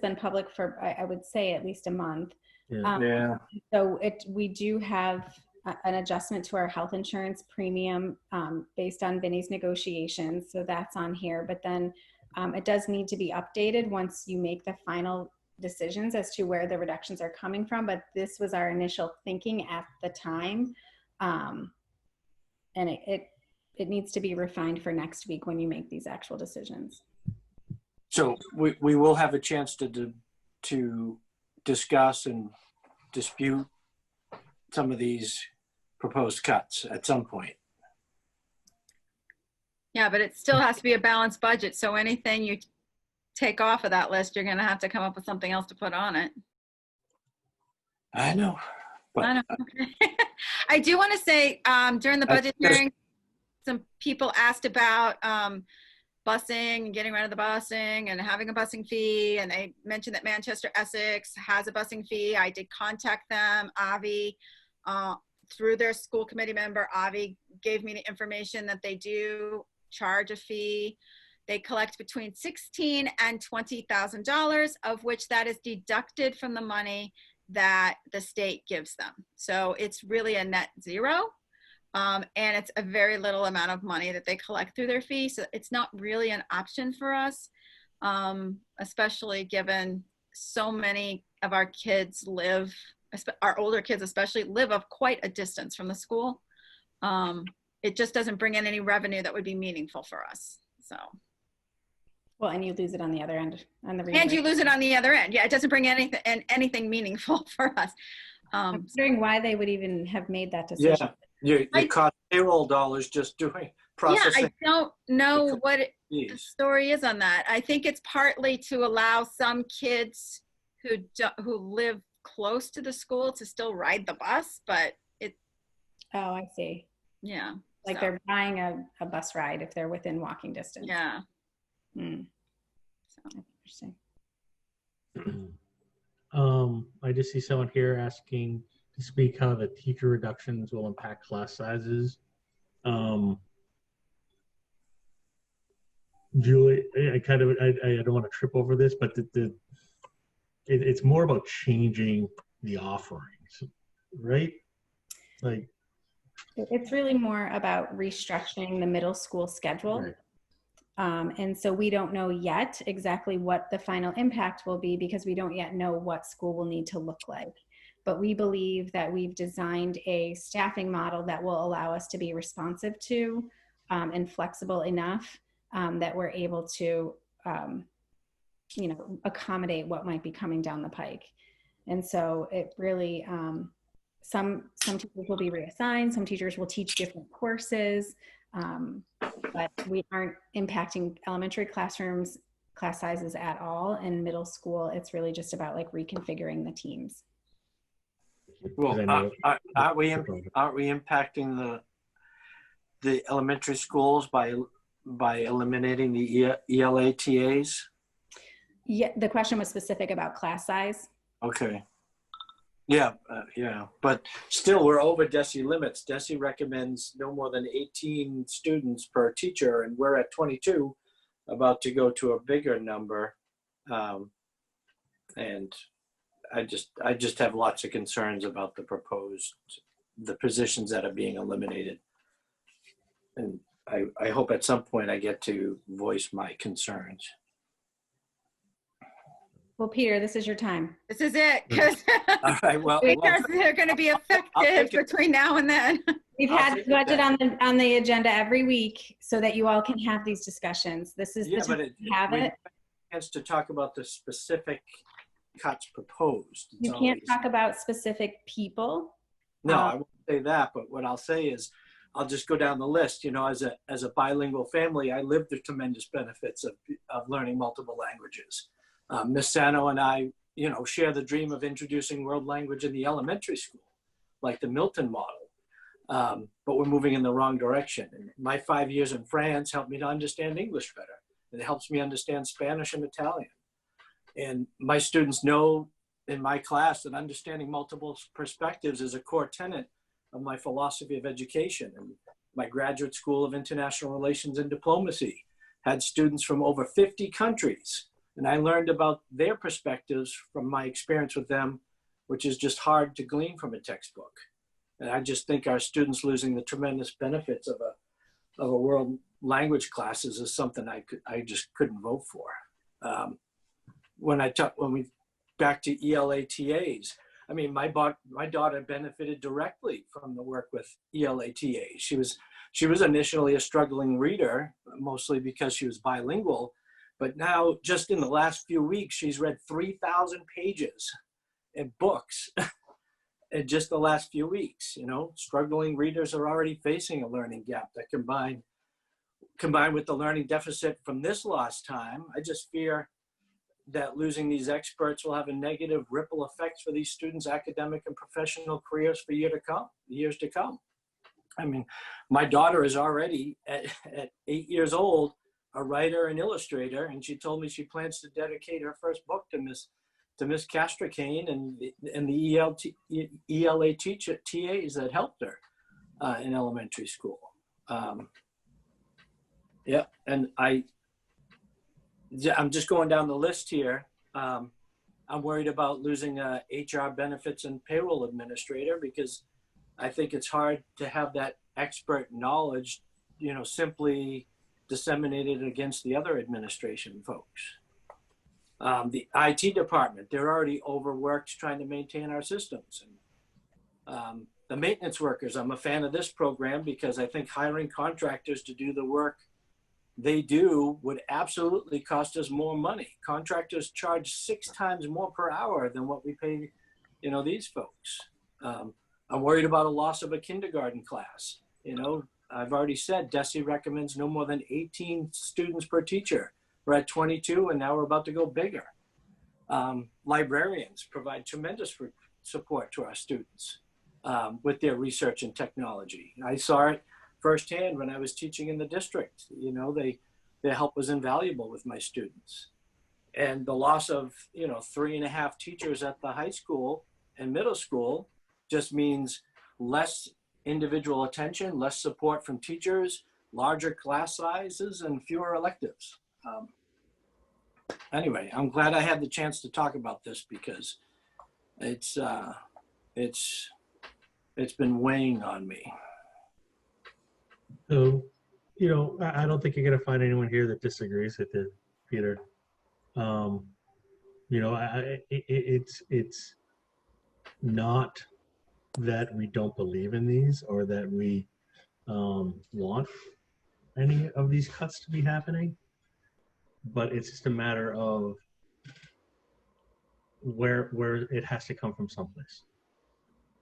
been public for I would say at least a month. Yeah. So we do have an adjustment to our health insurance premium based on Vinny's negotiations. So that's on here, but then it does need to be updated once you make the final decisions as to where the reductions are coming from. But this was our initial thinking at the time. And it needs to be refined for next week when you make these actual decisions. So we will have a chance to discuss and dispute some of these proposed cuts at some point. Yeah, but it still has to be a balanced budget. So anything you take off of that list, you're going to have to come up with something else to put on it. I know. But I know. I do want to say during the budget hearing, some people asked about busing and getting rid of the busing and having a busing fee. And they mentioned that Manchester Essex has a busing fee. I did contact them. Avi, through their school committee member, Avi gave me the information that they do charge a fee. They collect between $16,000 and $20,000, of which that is deducted from the money that the state gives them. So it's really a net zero. And it's a very little amount of money that they collect through their fee. So it's not really an option for us, especially given so many of our kids live, our older kids especially, live of quite a distance from the school. It just doesn't bring in any revenue that would be meaningful for us. So. Well, and you lose it on the other end. And you lose it on the other end. Yeah, it doesn't bring anything meaningful for us. I'm wondering why they would even have made that decision. You I- cost payroll dollars just doing Yeah, processing. I don't know Because- what the fees. story is on that. I think it's partly to allow some kids who live close to the school to still ride the bus, but Oh, I see. yeah. Like so, they're buying a bus ride if they're within walking distance. yeah. Hmm. So. Interesting. I just see someone here asking to speak how the teacher reductions will impact class sizes. Julie, I don't want to trip over this, but it's more about changing the offerings, right? Like, It's really more about restructuring the middle school schedule. right. And so we don't know yet exactly what the final impact will be because we don't yet know what school will need to look like. But we believe that we've designed a staffing model that will allow us to be responsive to and flexible enough that we're able to, accommodate what might be coming down the pike. And so it really, some teachers will be reassigned, some teachers will teach different courses, but we aren't impacting elementary classrooms, class sizes at all. In middle school, it's really just about like reconfiguring the teams. Well, I know- aren't we impacting the elementary schools by eliminating the ELATAs? Yeah, the question was specific about class size. Okay. Yeah, but still we're over DESE limits. DESE recommends no more than 18 students per teacher, and we're at 22, about to go to a bigger number. And I just have lots of concerns about the positions that are being eliminated. And I hope at some point I get to voice my concerns. Well, Peter, this is your time. This is it, because All right, well, they're going to be effective between now and then. We've I'll had take it budget then. on the agenda every week so that you all can have these discussions. This is Yeah, the but time to have it. Chance to talk about the specific cuts proposed. You can't talk about specific people. No, I won't say that, but what I'll say is, I'll just go down the list. You know, as a bilingual family, I lived the tremendous benefits of learning multiple languages. Miss Sano and I, share the dream of introducing world language in the elementary school, like the Milton model. But we're moving in the wrong direction. And my 5 years in France helped me to understand English better. It helps me understand Spanish and Italian. And my students know in my class that understanding multiple perspectives is a core tenet of my philosophy of education. And my graduate school of international relations and diplomacy had students from over 50 countries. And I learned about their perspectives from my experience with them, which is just hard to glean from a textbook. And I just think our students losing the tremendous benefits of a world language classes is something I just couldn't vote for. When we back to ELATAs, I mean, my daughter benefited directly from the work with ELATAs. She was initially a struggling reader, mostly because she was bilingual, but now just in the last few weeks, she's read 3,000 pages in books in just the last few weeks. Struggling readers are already facing a learning gap that combined with the learning deficit from this lost time. I just fear that losing these experts will have a negative ripple effects for these students' academic and professional careers for years to come. I mean, my daughter is already at 8 years old, a writer and illustrator, and she told me she plans to dedicate her first book to Miss Castracane and the ELA TAs that helped her in elementary school. Yeah, and I'm just going down the list here. I'm worried about losing a HR benefits and payroll administrator because I think it's hard to have that expert knowledge, simply disseminated against the other administration folks. The IT department, they're already overworked trying to maintain our systems. And the maintenance workers, I'm a fan of this program because I think hiring contractors to do the work they do would absolutely cost us more money. Contractors charge 6 times more per hour than what we pay, these folks. I'm worried about a loss of a kindergarten class. You know, I've already said DESE recommends no more than 18 students per teacher. We're at 22 and now we're about to go bigger. Librarians provide tremendous support to our students with their research and technology. I saw it firsthand when I was teaching in the district. You know, their help was invaluable with my students. And the loss of, 3.5 teachers at the high school and middle school just means less individual attention, less support from teachers, larger class sizes, and fewer electives. Anyway, I'm glad I had the chance to talk about this because it's been weighing on me. So, I don't think you're going to find anyone here that disagrees with it, Peter. It's not that we don't believe in these or that we want any of these cuts to be happening, but it's just a matter of where it has to come from someplace,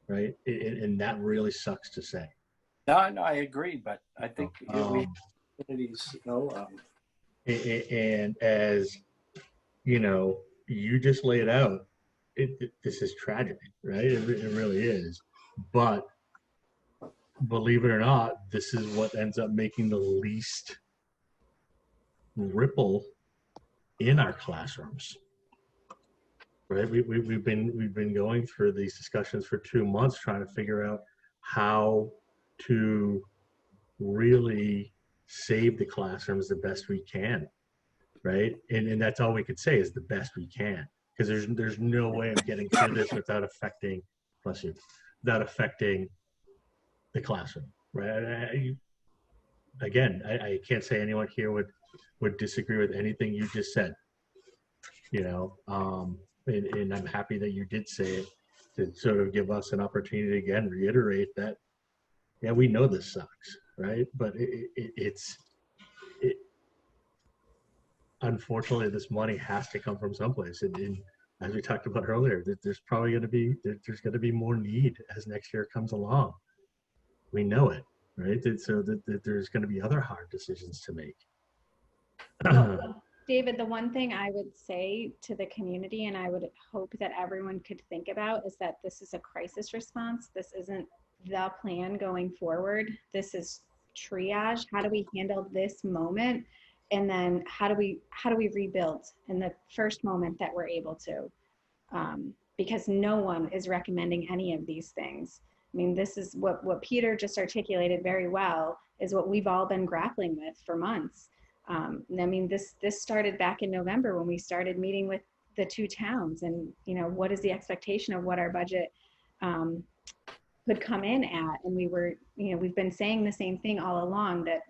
right? And that really sucks to say. No, I agree, but I think communities, and as you just laid out, this is tragic, right? It really is. But believe it or not, this is what ends up making the least ripple in our classrooms, right? We've been going through these discussions for 2 months trying to figure out how to really save the classrooms the best we can, right? And that's all we could say is the best we can, because there's no way of getting through this without affecting, without affecting the classroom, right? I can't say anyone here would disagree with anything you just said, and I'm happy that you did say it to sort of give us an opportunity to again reiterate that, yeah, we know this sucks, right? But it's unfortunately, this money has to come from someplace, and as we talked about earlier, there's probably going to be more need as next year comes along. We know it, right? So that there's going to be other hard decisions to make. David, the one thing I would say to the community, and I would hope that everyone could think about, is that this is a crisis response. This isn't the plan going forward. This is triage. How do we handle this moment? And then how do we rebuild in the first moment that we're able to? Because no one is recommending any of these things. I mean, this is what Peter just articulated very well, is what we've all been grappling with for months. I mean, this started back in November when we started meeting with the 2 towns, and what is the expectation of what our budget could come in at? And we've been saying the same thing all along, that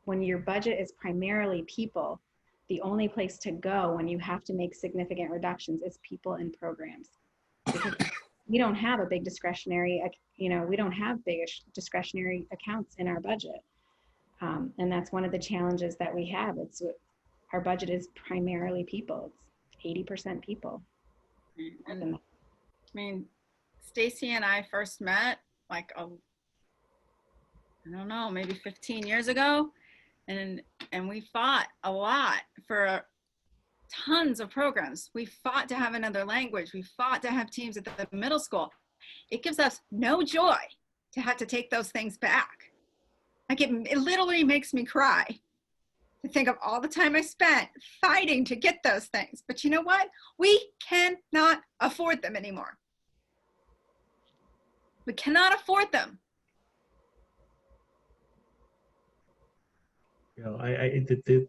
when your budget is primarily people, the only place to go when you have to make significant reductions is people and programs. Because we don't have a big discretionary, we don't have big discretionary accounts in our budget. And that's one of the challenges that we have. Our budget is primarily people. It's 80% people. And I mean, Stacy and I first met like, I don't know, maybe 15 years ago. And we fought a lot for tons of programs. We fought to have another language. We fought to have teams at the middle school. It gives us no joy to have to take those things back. Like it literally makes me cry to think of all the time I spent fighting to get those things. But you know what? We cannot afford them anymore. We cannot afford them.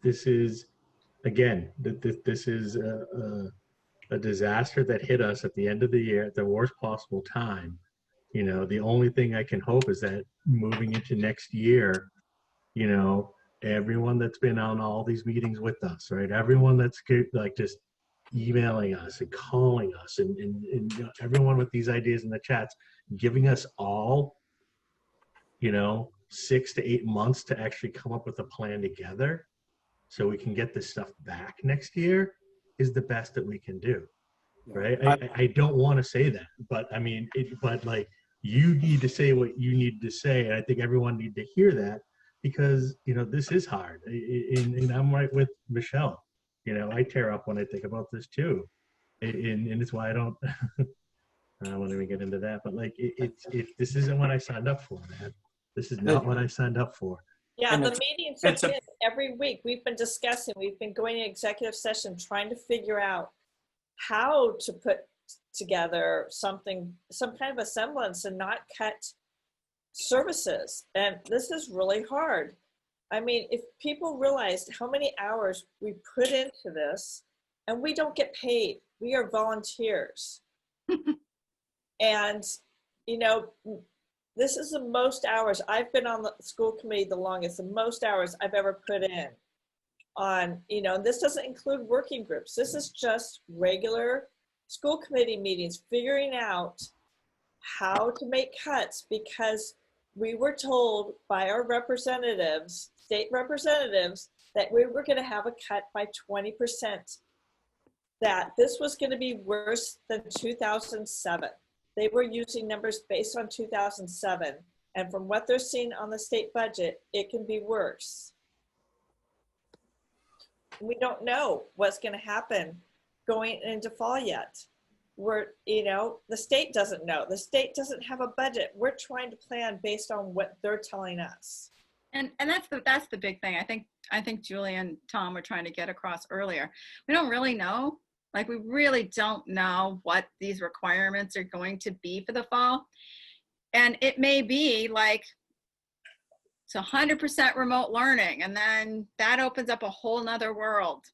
This is, again, this is a disaster that hit us at the end of the year at the worst possible time. The only thing I can hope is that moving into next year, everyone that's been on all these meetings with us, right? Everyone that's like just emailing us and calling us and everyone with these ideas in the chats, giving us all, 6 to 8 months to actually come up with a plan together so we can get this stuff back next year is the best that we can do, right? I don't want to say that, but I mean, but like you need to say what you need to say. And I think everyone need to hear that, because, this is hard. And I'm right with Michelle. I tear up when I think about this too. And it's why I don't, I don't want to even get into that, but like, this isn't what I signed up for, man. This is not what I signed up for. Yeah, And the it's- meetings it's have a- been every week. We've been discussing, we've been going to executive session, trying to figure out how to put together some kind of a semblance and not cut services. And this is really hard. I mean, if people realized how many hours we put into this, and we don't get paid, we are volunteers. And, this is the most hours. I've been on the school committee the longest, the most hours I've ever put in on, and this doesn't include working groups. This is just regular school committee meetings, figuring out how to make cuts, because we were told by our representatives, state representatives, that we were going to have a cut by 20%, that this was going to be worse than 2007. They were using numbers based on 2007. And from what they're seeing on the state budget, it can be worse. We don't know what's going to happen going into fall yet. The state doesn't know. The state doesn't have a budget. We're trying to plan based on what they're telling us. And that's the big thing. I think Julie and Tom were trying to get across earlier. We don't really know. Like, we really don't know what these requirements are going to be for the fall. And it may be like it's 100% remote learning, and then that opens up a whole nother world.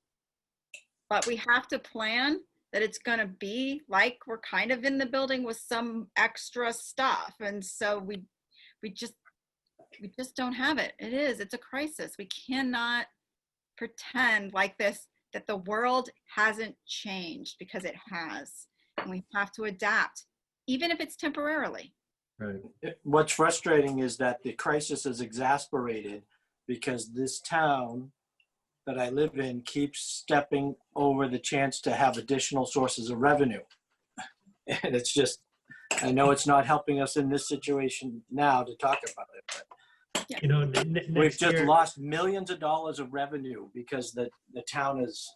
But we have to plan that it's going to be like we're kind of in the building with some extra stuff. And so we just don't have it. It's a crisis. We cannot pretend like this, that the world hasn't changed, because it has. And we have to adapt, even if it's temporarily. Right. What's frustrating is that the crisis is exasperated because this town that I live in keeps stepping over the chance to have additional sources of revenue. And it's just, I know it's not helping us in this situation now to talk about it, but we've just lost millions of dollars of revenue because the town is,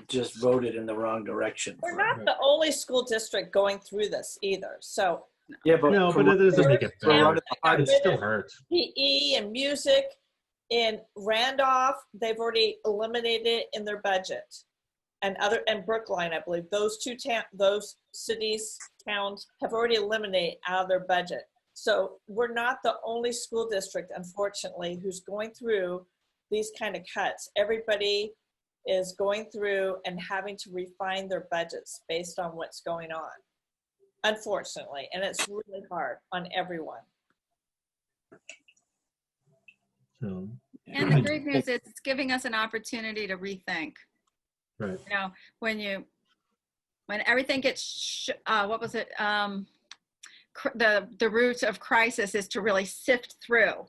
just voted in the wrong direction. We're not the only school district going through this either. So yeah, but no, but it doesn't make it better. It still hurts. PE and music in Randolph, they've already eliminated it in their budget, and Brookline, I believe, those cities, towns have already eliminated out of their budget. So we're not the only school district, unfortunately, who's going through these kind of cuts. Everybody is going through and having to refine their budgets based on what's going on, unfortunately. And it's really hard on everyone. So, And the great news is it's giving us an opportunity to rethink. right. When everything gets, the root of crisis is to really sift through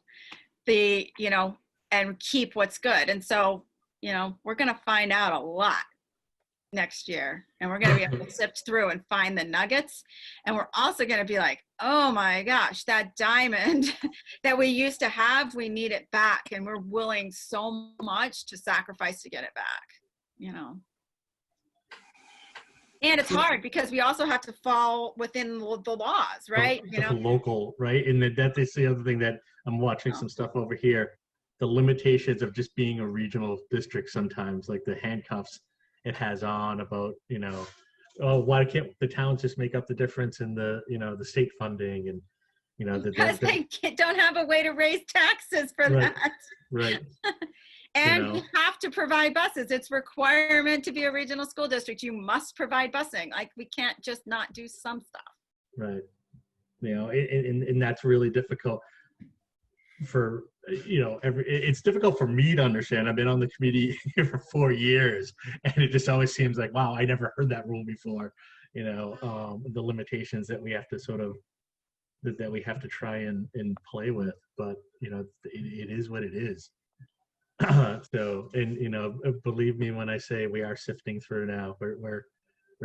and keep what's good. And so, we're going to find out a lot next year, and we're going to be able to sift through and find the nuggets. And we're also going to be like, oh my gosh, that diamond that we used to have, we need it back. And we're willing so much to sacrifice to get it back, And it's hard because we also have to fall within the laws, right? The local, right? And that's the other thing that I'm watching some stuff over here. The limitations of just being a regional district sometimes, like the handcuffs it has on about, why can't the towns just make up the difference in the, the state funding and, because they don't have a way to raise taxes for right, that. Right. And we have to provide buses. It's requirement to be a regional school district. You must provide busing. Like, we can't just not do some stuff. Right. And that's really difficult for, it's difficult for me to understand. I've been on the committee here for 4 years, and it just always seems like, wow, I never heard that rule before. The limitations that we have to that we have to try and play with, but it is what it is. So, and believe me when I say we are sifting through now. We're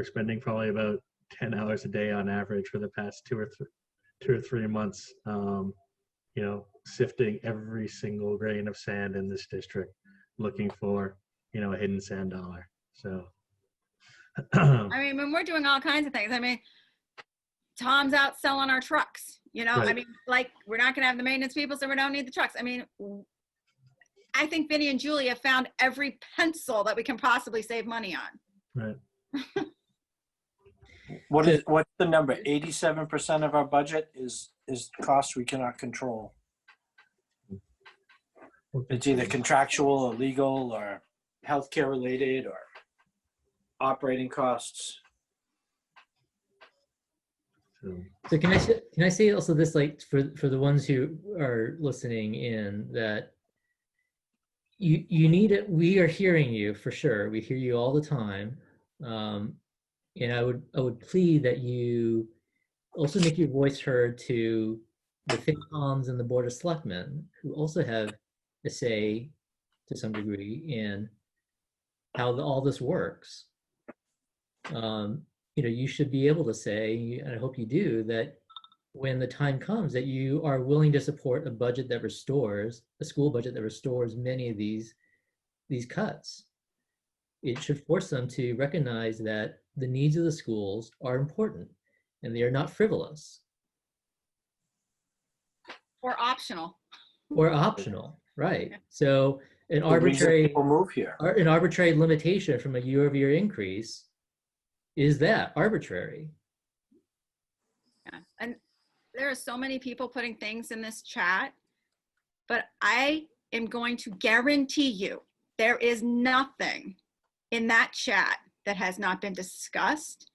spending probably about 10 hours a day on average for the past 2 or 3 months, sifting every single grain of sand in this district, looking for, a hidden sand dollar. So, I mean, when we're doing all kinds of things, I mean, Tom's out selling our trucks, I Right. mean, like, we're not going to have the maintenance people, so we don't need the trucks. I mean, I think Vinny and Julie have found every pencil that we can possibly save money on. right. What's the number? 87% of our budget is costs we cannot control. It's either contractual or legal or healthcare related or operating costs. So can I say also this, like, for the ones who are listening in, that you need it. We are hearing you for sure. We hear you all the time. And I would plead that you also make your voice heard to the FinComs and the Board of Selectmen, who also have a say to some degree in how all this works. You should be able to say, and I hope you do, that when the time comes that you are willing to support a budget that restores, a school budget that restores many of these cuts. It should force them to recognize that the needs of the schools are important and they are not frivolous. Or optional. Or optional, right? So an The reason arbitrary people move here. an arbitrary limitation from a year-over-year increase is that arbitrary. Yeah. And there are so many people putting things in this chat, but I am going to guarantee you there is nothing in that chat that has not been discussed,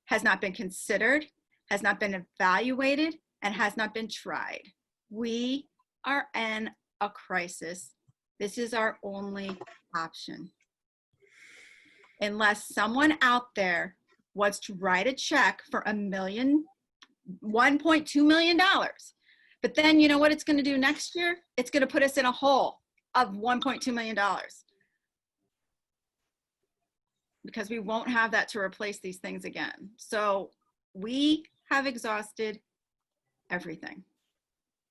has not been considered, has not been evaluated, and has not been tried. We are in a crisis. This is our only option. Unless someone out there wants to write a check for $1.2 million. But then you know what it's going to do next year? It's going to put us in a hole of $1.2 million. Because we won't have that to replace these things again. So we have exhausted everything.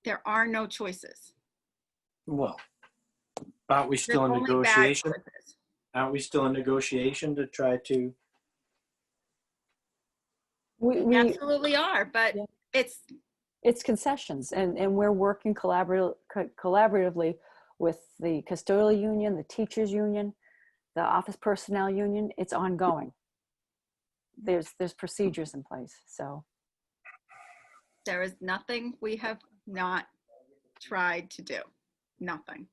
There are no choices. Well, aren't we still in There's only bad negotiation? choices. Aren't we still in negotiation to try to? We absolutely are, but it's concessions, and we're working collaboratively with the custodial union, the teachers union, the office personnel union. It's ongoing. There's procedures in place. So there is nothing we have not tried to do. Nothing.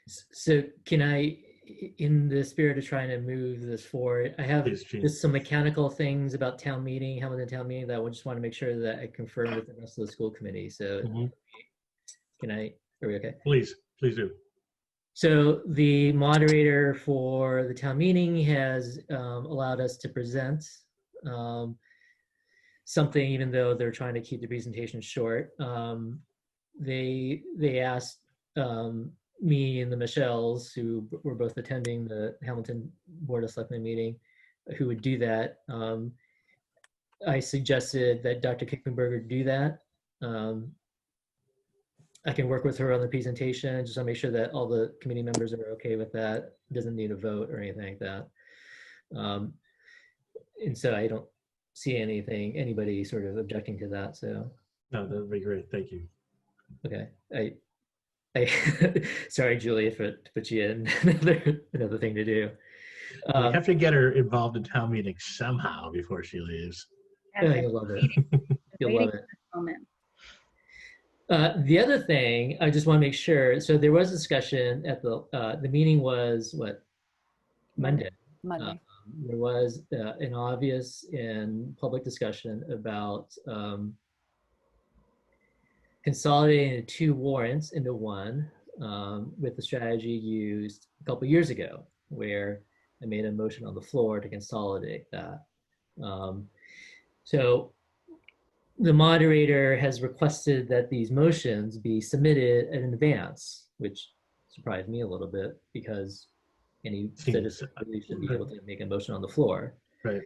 So can I, in the spirit of trying to move this forward, I have just some mechanical things about town meeting, Hamilton town meeting, that I just want to make sure that I confirm with the rest of the school committee. So can I, are we okay? Please do. So the moderator for the town meeting has allowed us to present something, even though they're trying to keep the presentation short. They asked me and the Michelles, who were both attending the Hamilton Board of Selectmen meeting, who would do that. I suggested that Dr. Kickenberger do that. I can work with her on the presentation, just to make sure that all the committee members are okay with that. It doesn't need a vote or anything like that. And so I don't see anybody sort of objecting to that. So no, that would be great. Thank you. Okay. I sorry, Julia, to put you in another thing to do. We have to get her involved in town meetings somehow before she leaves. Yeah, you'll love it. You'll love it. The other thing, I just want to make sure. So there was discussion at the meeting was what? Monday. Monday. There was an obvious and public discussion about consolidating the two warrants into one with the strategy used a couple years ago, where I made a motion on the floor to consolidate that. So the moderator has requested that these motions be submitted in advance, which surprised me a little bit because any citizen really should be able to make a motion on the floor. Right.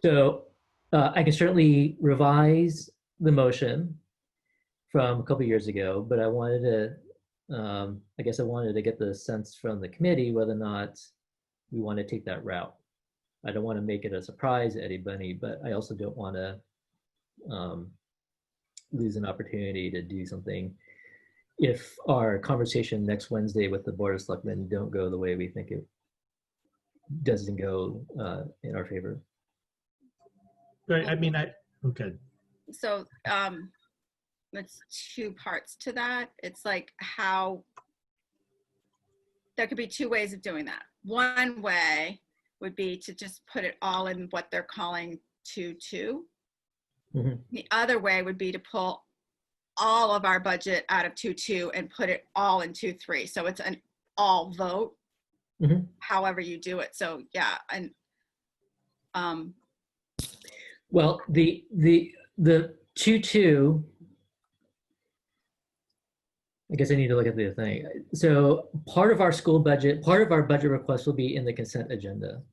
So I can certainly revise the motion from a couple years ago, but I wanted to, I guess I wanted to get the sense from the committee whether or not we want to take that route. I don't want to make it a surprise to anybody, but I also don't want to lose an opportunity to do something if our conversation next Wednesday with the Board of Selectmen don't go the way we think it doesn't go in our favor. Right, I mean, okay. So it's two parts to that. It's like how there could be two ways of doing that. One way would be to just put it all in what they're calling 2-2. Mhm. The other way would be to pull all of our budget out of 2-2 and put it all in 2-3. So it's an all vote, Mhm. however you do it. So yeah, and Well, the 2-2, I guess I need to look at the thing. So part of our school budget, part of our budget request will be in the consent agenda.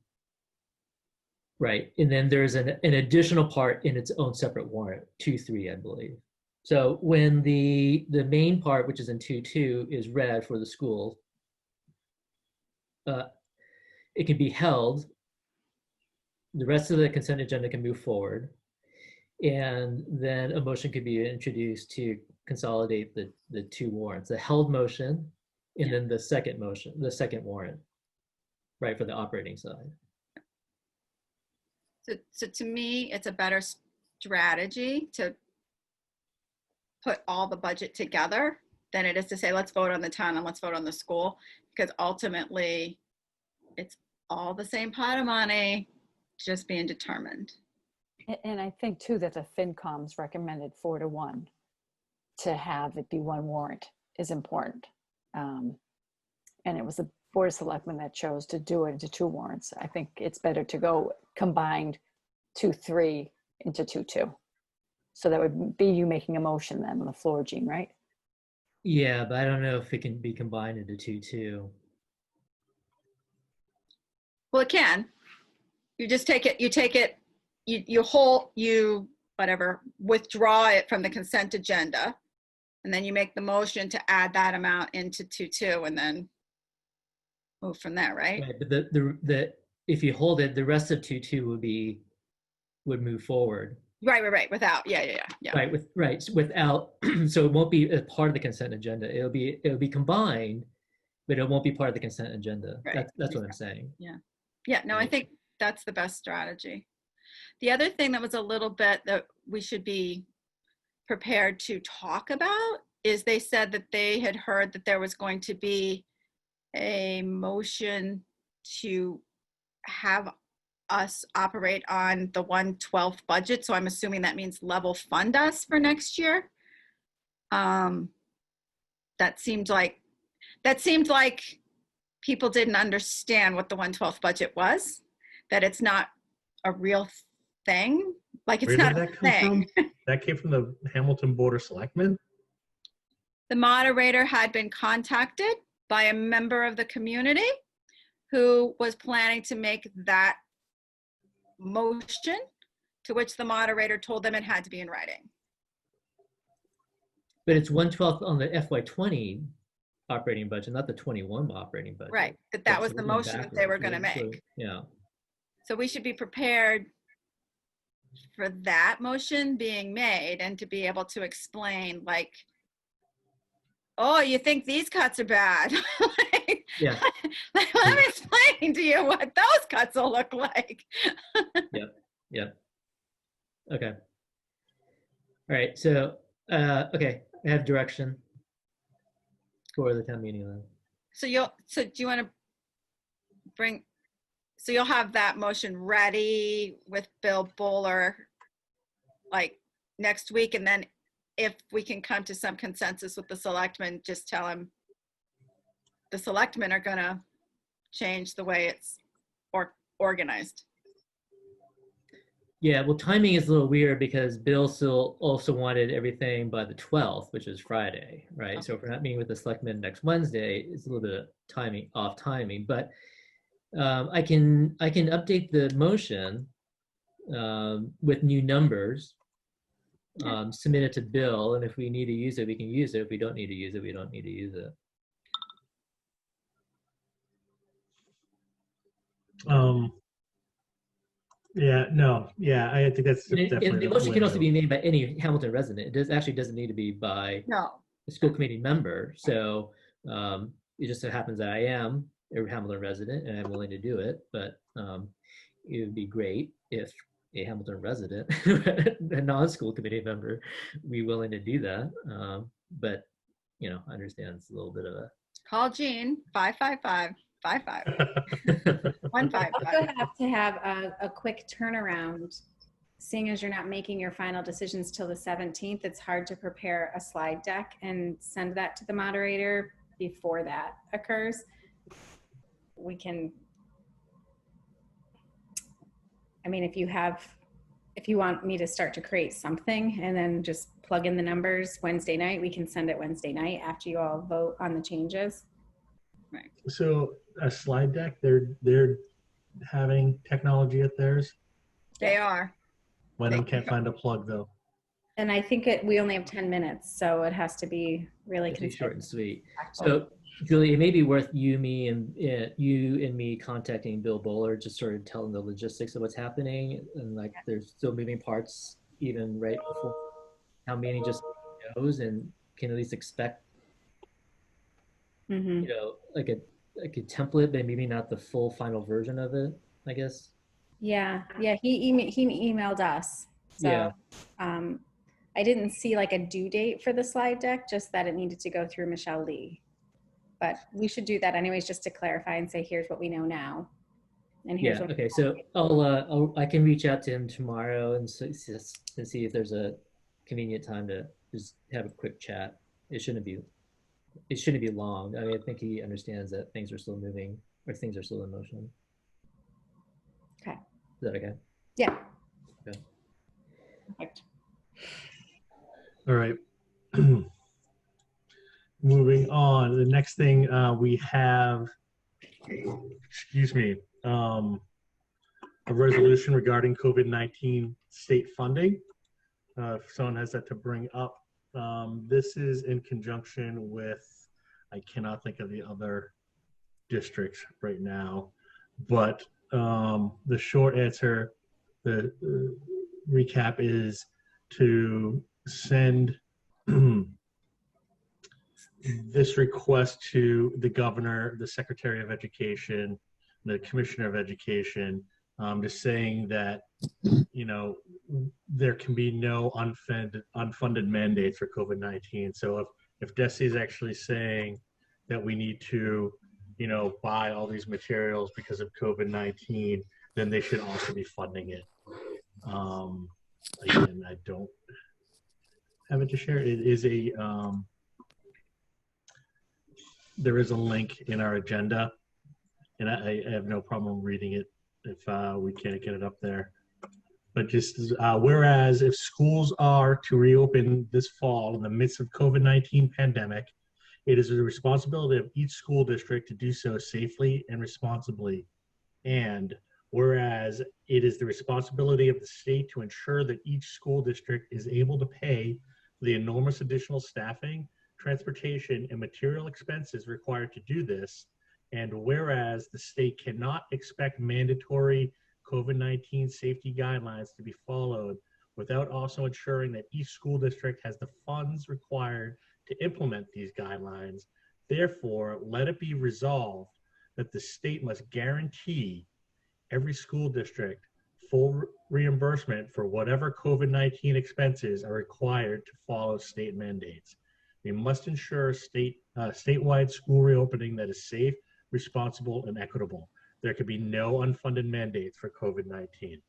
Right, and then there's an additional part in its own separate warrant, 2-3, I believe. So when the main part, which is in 2-2, is read for the school, it can be held. The rest of the consent agenda can move forward, and then a motion could be introduced to consolidate the two warrants, the held motion, and then the second motion, the second warrant, right, for the operating side. so to me, it's a better strategy to put all the budget together than it is to say, let's vote on the town and let's vote on the school, because ultimately it's all the same pot of money, just being determined. And I think too that the FinCom's recommended 4-1 to have it be one warrant is important. And it was the Board of Selectmen that chose to do it into two warrants. I think it's better to go combined 2-3 into 2-2. So that would be you making a motion then on the floor, Jean, right? Yeah, but I don't know if it can be combined into 2-2. Well, it can. You just take it, you whatever, withdraw it from the consent agenda, and then you make the motion to add that amount into 2-2 and then move from there, right? Right, but the if you hold it, the rest of 2-2 would move forward. Right. Without, yeah. Right, without, so it won't be a part of the consent agenda. It'll be combined, but it won't be part of the consent agenda. Right. That's what I'm saying. Yeah, no, I think that's the best strategy. The other thing that was a little bit that we should be prepared to talk about is they said that they had heard that there was going to be a motion to have us operate on the 1/12 budget. So I'm assuming that means level fund us for next year. That seemed like people didn't understand what the 1/12 budget was, that it's not a real thing. Like it's Where not did a that come thing. from? That came from the Hamilton Board of Selectmen? The moderator had been contacted by a member of the community who was planning to make that motion, to which the moderator told them it had to be in writing. But it's 1/12 on the FY20 operating budget, not the 21 operating budget. Right, that was So the we're going motion that they were backwards. going to So, make. yeah. So we should be prepared for that motion being made and to be able to explain, like, oh, you think these cuts are bad? Yeah. Let me explain to you what those cuts will look like. Yep. Okay. All right. So, okay, I have direction for the town meeting then. So do you want to so you'll have that motion ready with Bill Bowler like next week, and then if we can come to some consensus with the selectmen, just tell him the selectmen are gonna change the way it's organized. Yeah, well, timing is a little weird because Bill still also wanted everything by the 12th, which is Friday, right? So if we're not meeting with the selectmen next Wednesday, it's a little bit of off timing, but I can update the motion with new numbers, submit it to Bill, and if we need to use it, we can use it. If we don't need to use it, we don't need to use it. Yeah, no, yeah, I think that's And definitely the motion can also be made by any Hamilton resident. It actually doesn't need to be by No. a school committee member. So it just so happens that I am a Hamilton resident and I'm willing to do it. But it would be great if a Hamilton resident, a non-school committee member, be willing to do that. But you know, I understand it's a little bit of a Call Jean, 555-55. 155. Also have to have a quick turnaround. Seeing as you're not making your final decisions till the 17th, it's hard to prepare a slide deck and send that to the moderator before that occurs. We can, I mean, if you want me to start to create something and then just plug in the numbers Wednesday night, we can send it Wednesday night after you all vote on the changes. Right. So a slide deck, they're having technology at theirs. They are. Wenham can't find a plug though. And I think we only have 10 minutes, so it has to be really short and sweet. impactful. So Julie, it may be worth you and me contacting Bill Bowler, just sort of telling the logistics of what's happening, and like there's still moving parts even right before town meeting just goes, and can at least expect you know like a template, but maybe not the full final version of it, I guess. Yeah, he emailed us. So Yeah. I didn't see like a due date for the slide deck, just that it needed to go through Michelle Lee. But we should do that anyways, just to clarify and say, here's what we know now. And here's what Okay. So I can reach out to him tomorrow and see if there's a convenient time to just have a quick chat. It shouldn't be long. I mean, I think he understands that things are still moving or things are still in motion. Okay. Is that okay? Yeah. Okay. Perfect. All right. Moving on. The next thing we have, excuse me, a resolution regarding COVID-19 state funding. If someone has that to bring up. This is in conjunction with, I cannot think of the other districts right now, but the short answer, the recap is to send this request to the governor, the secretary of education, the commissioner of education, just saying that, you know, there can be no unfunded mandates for COVID-19. So if DESE is actually saying that we need to, you know, buy all these materials because of COVID-19, then they should also be funding it. Again, I don't have it to share. It is a, there is a link in our agenda, and I have no problem reading it if we can't get it up there. But just whereas if schools are to reopen this fall in the midst of COVID-19 pandemic, it is the responsibility of each school district to do so safely and responsibly. And whereas it is the responsibility of the state to ensure that each school district is able to pay for the enormous additional staffing, transportation, and material expenses required to do this. And whereas the state cannot expect mandatory COVID-19 safety guidelines to be followed without also ensuring that each school district has the funds required to implement these guidelines. Therefore, let it be resolved that the state must guarantee every school district full reimbursement for whatever COVID-19 expenses are required to follow state mandates. We must ensure statewide school reopening that is safe, responsible, and equitable. There could be no unfunded mandates for COVID-19.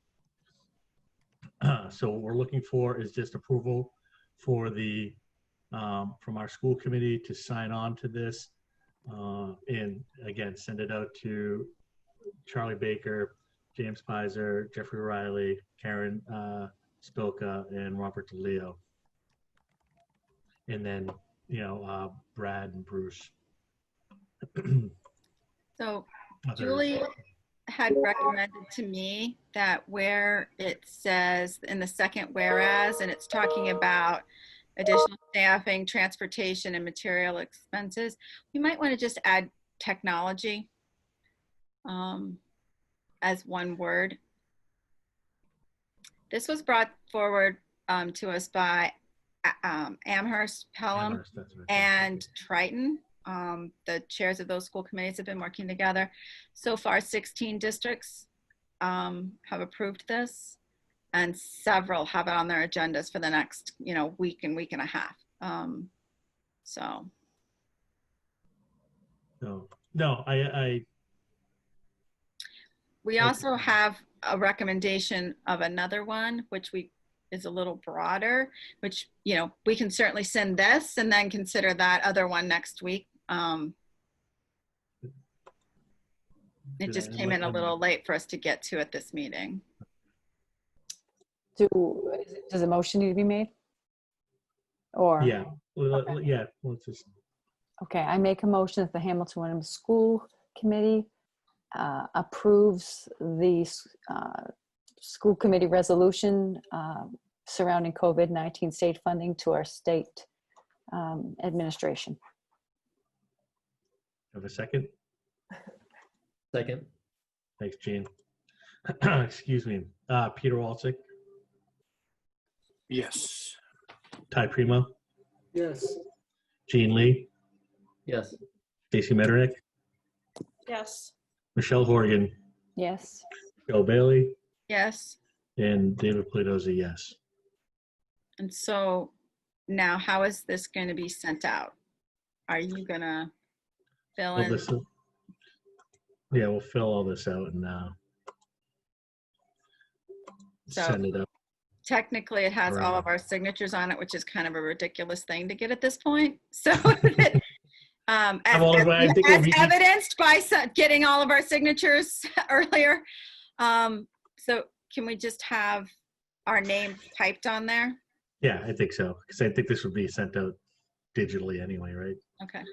So what we're looking for is just approval for the from our school committee to sign on to this, and again send it out to Charlie Baker, James Pizer, Jeffrey Riley, Karen Spilka, and Robert DeLeo, and then Brad and Bruce. So Julie had recommended to me that where it says in the second whereas, and it's talking about additional staffing, transportation, and material expenses, we might want to just add technology as one word. This was brought forward to us by Amherst, Pelham, Amherst, that's what I thought. and Triton. The chairs of those school committees have been working together. So far, 16 districts have approved this, and several have it on their agendas for the next, week and a half. So. No, I We also have a recommendation of another one, which is a little broader, which, we can certainly send this and then consider that other one next week. It just came in a little late for us to get to at this meeting. Does a motion need to be made? Or yeah. Well, Okay. yeah. Let's just. Okay, I make a motion that the Hamilton Wenham School Committee approves the school committee resolution surrounding COVID-19 state funding to our state administration. Have a second? Second. Thanks, Gene. Excuse me. Peter Walczyk, Yes. Ty Primo, Yes. Gene Lee, Yes. Stacy Metternich, Yes. Michelle Horgan, Yes. Joe Bailey, Yes. and David Polito's a yes. And so now how is this going to be sent out? Are you going to fill Well, in? Yeah, we'll fill all this out and So- send it up. Technically, it has all Right. of our signatures on it, which is kind of a ridiculous thing to get at this point. So, as evidenced by getting all of our signatures earlier. So can we just have our names typed on there? Yeah, I think so. Because I think this would be sent out digitally anyway, right? Okay.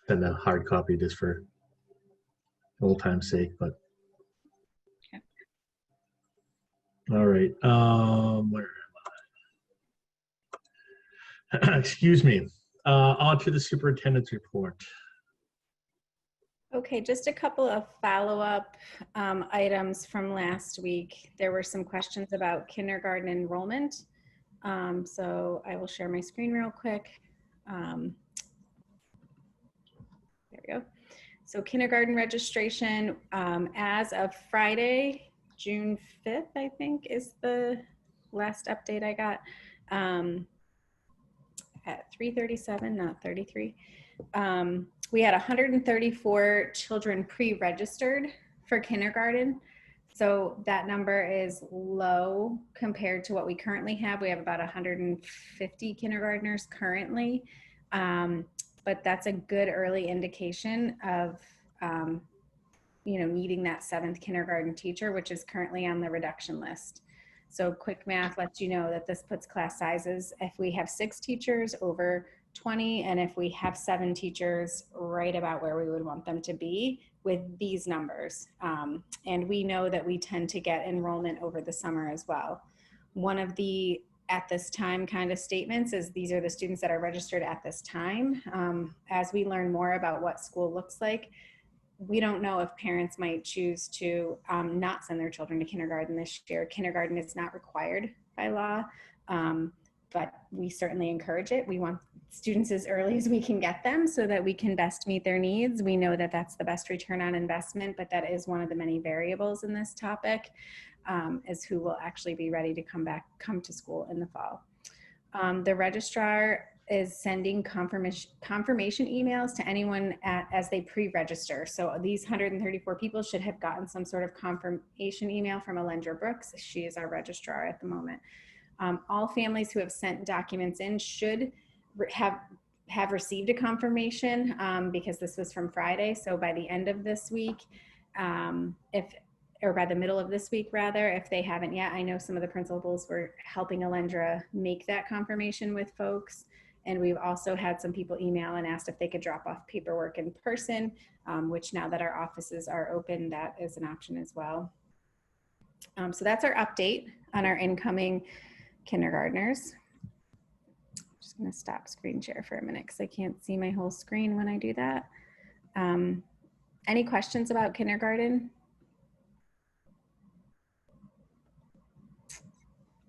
Send a hard copy just for old time's sake, but. Okay. All right. Where am I? Excuse me. On to the superintendent's report. Okay, just a couple of follow-up items from last week. There were some questions about kindergarten enrollment. So I will share my screen real quick. There we go. So kindergarten registration, as of Friday, June 5th, I think is the last update I got, at 3:37, not 33. We had 134 children pre-registered for kindergarten. So that number is low compared to what we currently have. We have about 150 kindergartners currently. But that's a good early indication of, needing that 7th kindergarten teacher, which is currently on the reduction list. So quick math lets you know that this puts class sizes, if we have 6 teachers, over 20, and if we have 7 teachers, right about where we would want them to be with these numbers. And we know that we tend to get enrollment over the summer as well. One of the at this time kind of statements is these are the students that are registered at this time. As we learn more about what school looks like, we don't know if parents might choose to not send their children to kindergarten this year. Kindergarten is not required by law, but we certainly encourage it. We want students as early as we can get them so that we can best meet their needs. We know that that's the best return on investment, but that is one of the many variables in this topic, is who will actually be ready to come to school in the fall. The registrar is sending confirmation emails to anyone as they pre-register. So these 134 people should have gotten some sort of confirmation email from Alendra Brooks. She is our registrar at the moment. All families who have sent documents in should have received a confirmation because this was from Friday. So by the end of this week, or by the middle of this week rather, if they haven't yet, I know some of the principals were helping Alendra make that confirmation with folks. And we've also had some people email and asked if they could drop off paperwork in person, which now that our offices are open, that is an option as well. So that's our update on our incoming kindergartners. Just gonna stop screen share for a minute because I can't see my whole screen when I do that. Any questions about kindergarten?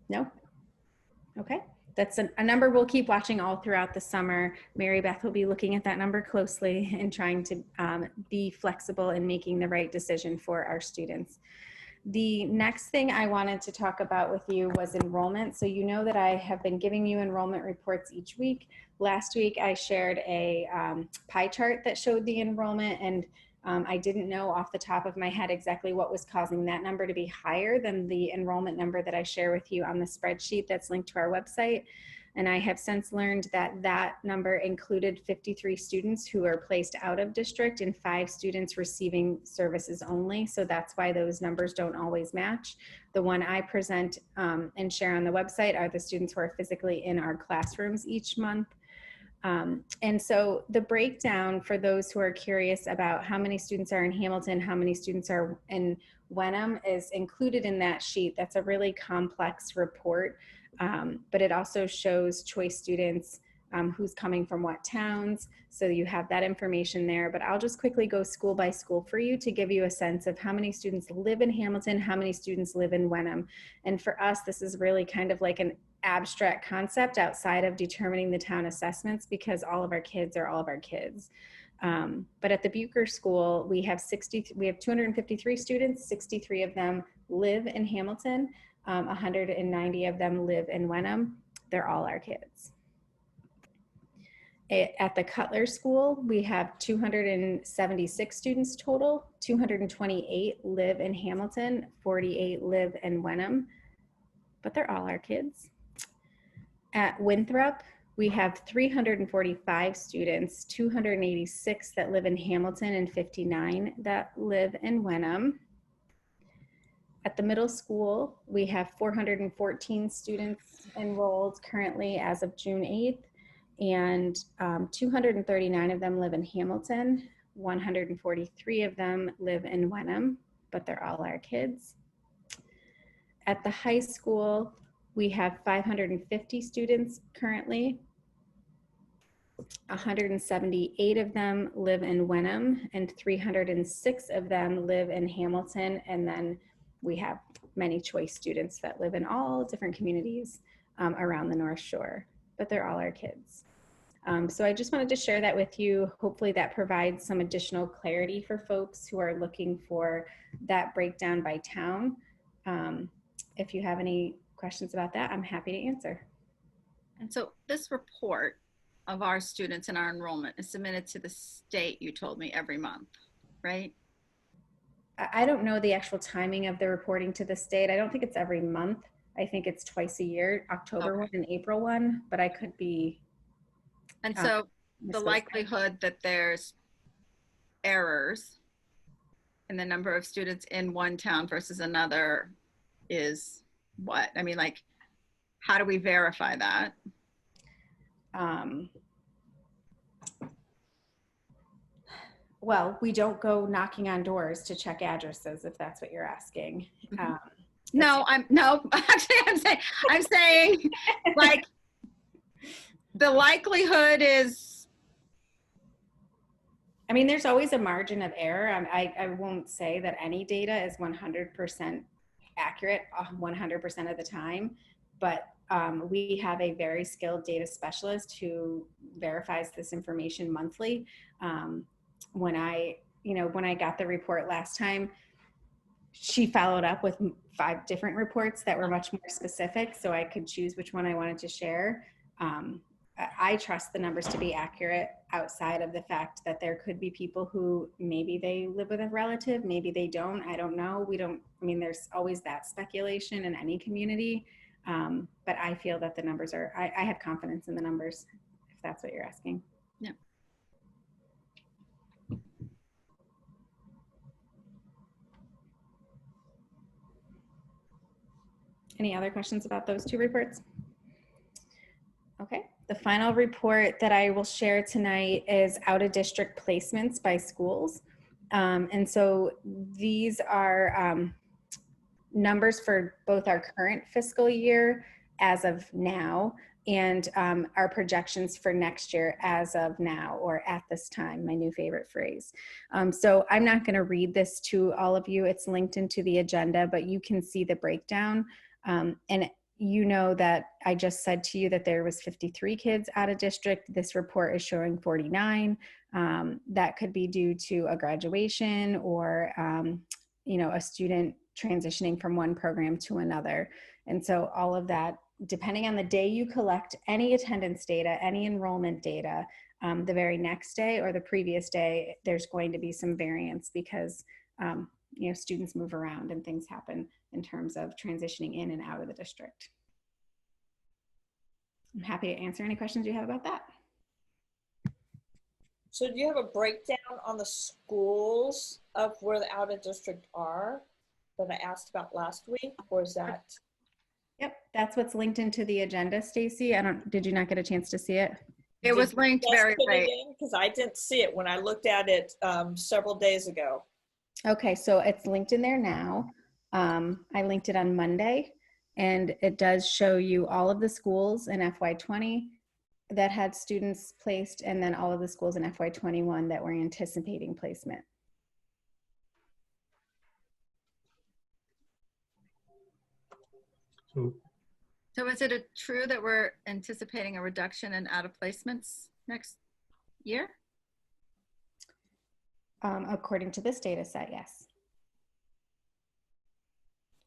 No? Okay. That's a number we'll keep watching all throughout the summer. Mary Beth will be looking at that number closely and trying to be flexible in making the right decision for our students. The next thing I wanted to talk about with you was enrollment. So you know that I have been giving you enrollment reports each week. Last week I shared a pie chart that showed the enrollment, and I didn't know off the top of my head exactly what was causing that number to be higher than the enrollment number that I share with you on the spreadsheet that's linked to our website. And I have since learned that that number included 53 students who are placed out of district and 5 students receiving services only. So that's why those numbers don't always match. The one I present and share on the website are the students who are physically in our classrooms each month. And so the breakdown for those who are curious about how many students are in Hamilton, how many students are in Wenham is included in that sheet. That's a really complex report, but it also shows choice students, who's coming from what towns. So you have that information there, but I'll just quickly go school by school for you to give you a sense of how many students live in Hamilton, how many students live in Wenham. And for us, this is really kind of like an abstract concept outside of determining the town assessments, because all of our kids are all of our kids. But at the Bucher School, we have 253 students, 63 of them live in Hamilton, 190 of them live in Wenham. They're all our kids. At the Cutler School, we have 276 students total, 228 live in Hamilton, 48 live in Wenham, but they're all our kids. At Winthrop, we have 345 students, 286 that live in Hamilton and 59 that live in Wenham. At the middle school, we have 414 students enrolled currently as of June 8th, and 239 of them live in Hamilton, 143 of them live in Wenham, but they're all our kids. At the high school, we have 550 students currently. 178 of them live in Wenham and 306 of them live in Hamilton. And then we have many choice students that live in all different communities around the North Shore, but they're all our kids. So I just wanted to share that with you. Hopefully that provides some additional clarity for folks who are looking for that breakdown by town. If you have any questions about that, I'm happy to answer. And so this report of our students and our enrollment is submitted to the state, you told me, every month, right? I don't know the actual timing of the reporting to the state. I don't think it's every month. I think it's twice a year, October one and April one, but I could be. And so the likelihood that there's errors in the number of students in one town versus another is what? I mean, like, how do we verify that? Well, we don't go knocking on doors to check addresses, if that's what you're asking. No, actually, I'm saying like the likelihood is. I mean, there's always a margin of error. I won't say that any data is 100% accurate 100% of the time, but we have a very skilled data specialist who verifies this information monthly. When I got the report last time, she followed up with 5 different reports that were much more specific, so I could choose which one I wanted to share. I trust the numbers to be accurate outside of the fact that there could be people who maybe they live with a relative, maybe they don't, I don't know. There's always that speculation in any community, but I feel that the numbers are, I have confidence in the numbers, if that's what you're asking. Yeah. Any other questions about those 2 reports? Okay, the final report that I will share tonight is out of district placements by schools. And so these are numbers for both our current fiscal year as of now and our projections for next year as of now, or at this time, my new favorite phrase. So I'm not going to read this to all of you. It's linked into the agenda, but you can see the breakdown. And you know that I just said to you that there was 53 kids out of district. This report is showing 49. That could be due to a graduation or, you know, a student transitioning from one program to another. And so all of that, depending on the day you collect any attendance data, any enrollment data, the very next day or the previous day, there's going to be some variance because, you know, students move around and things happen in terms of transitioning in and out of the district. I'm happy to answer any questions you have about that. So do you have a breakdown on the schools of where the out of district are that I asked about last week, or is that? Yep, that's what's linked into the agenda, Stacy. Did you not get a chance to see it? It was linked very late. Because I didn't see it when I looked at it several days ago. Okay, so it's linked in there now. I linked it on Monday, and it does show you all of the schools in FY20 that had students placed, and then all of the schools in FY21 that were anticipating placement. So is it true that we're anticipating a reduction in out of placements next year? According to this data set, yes.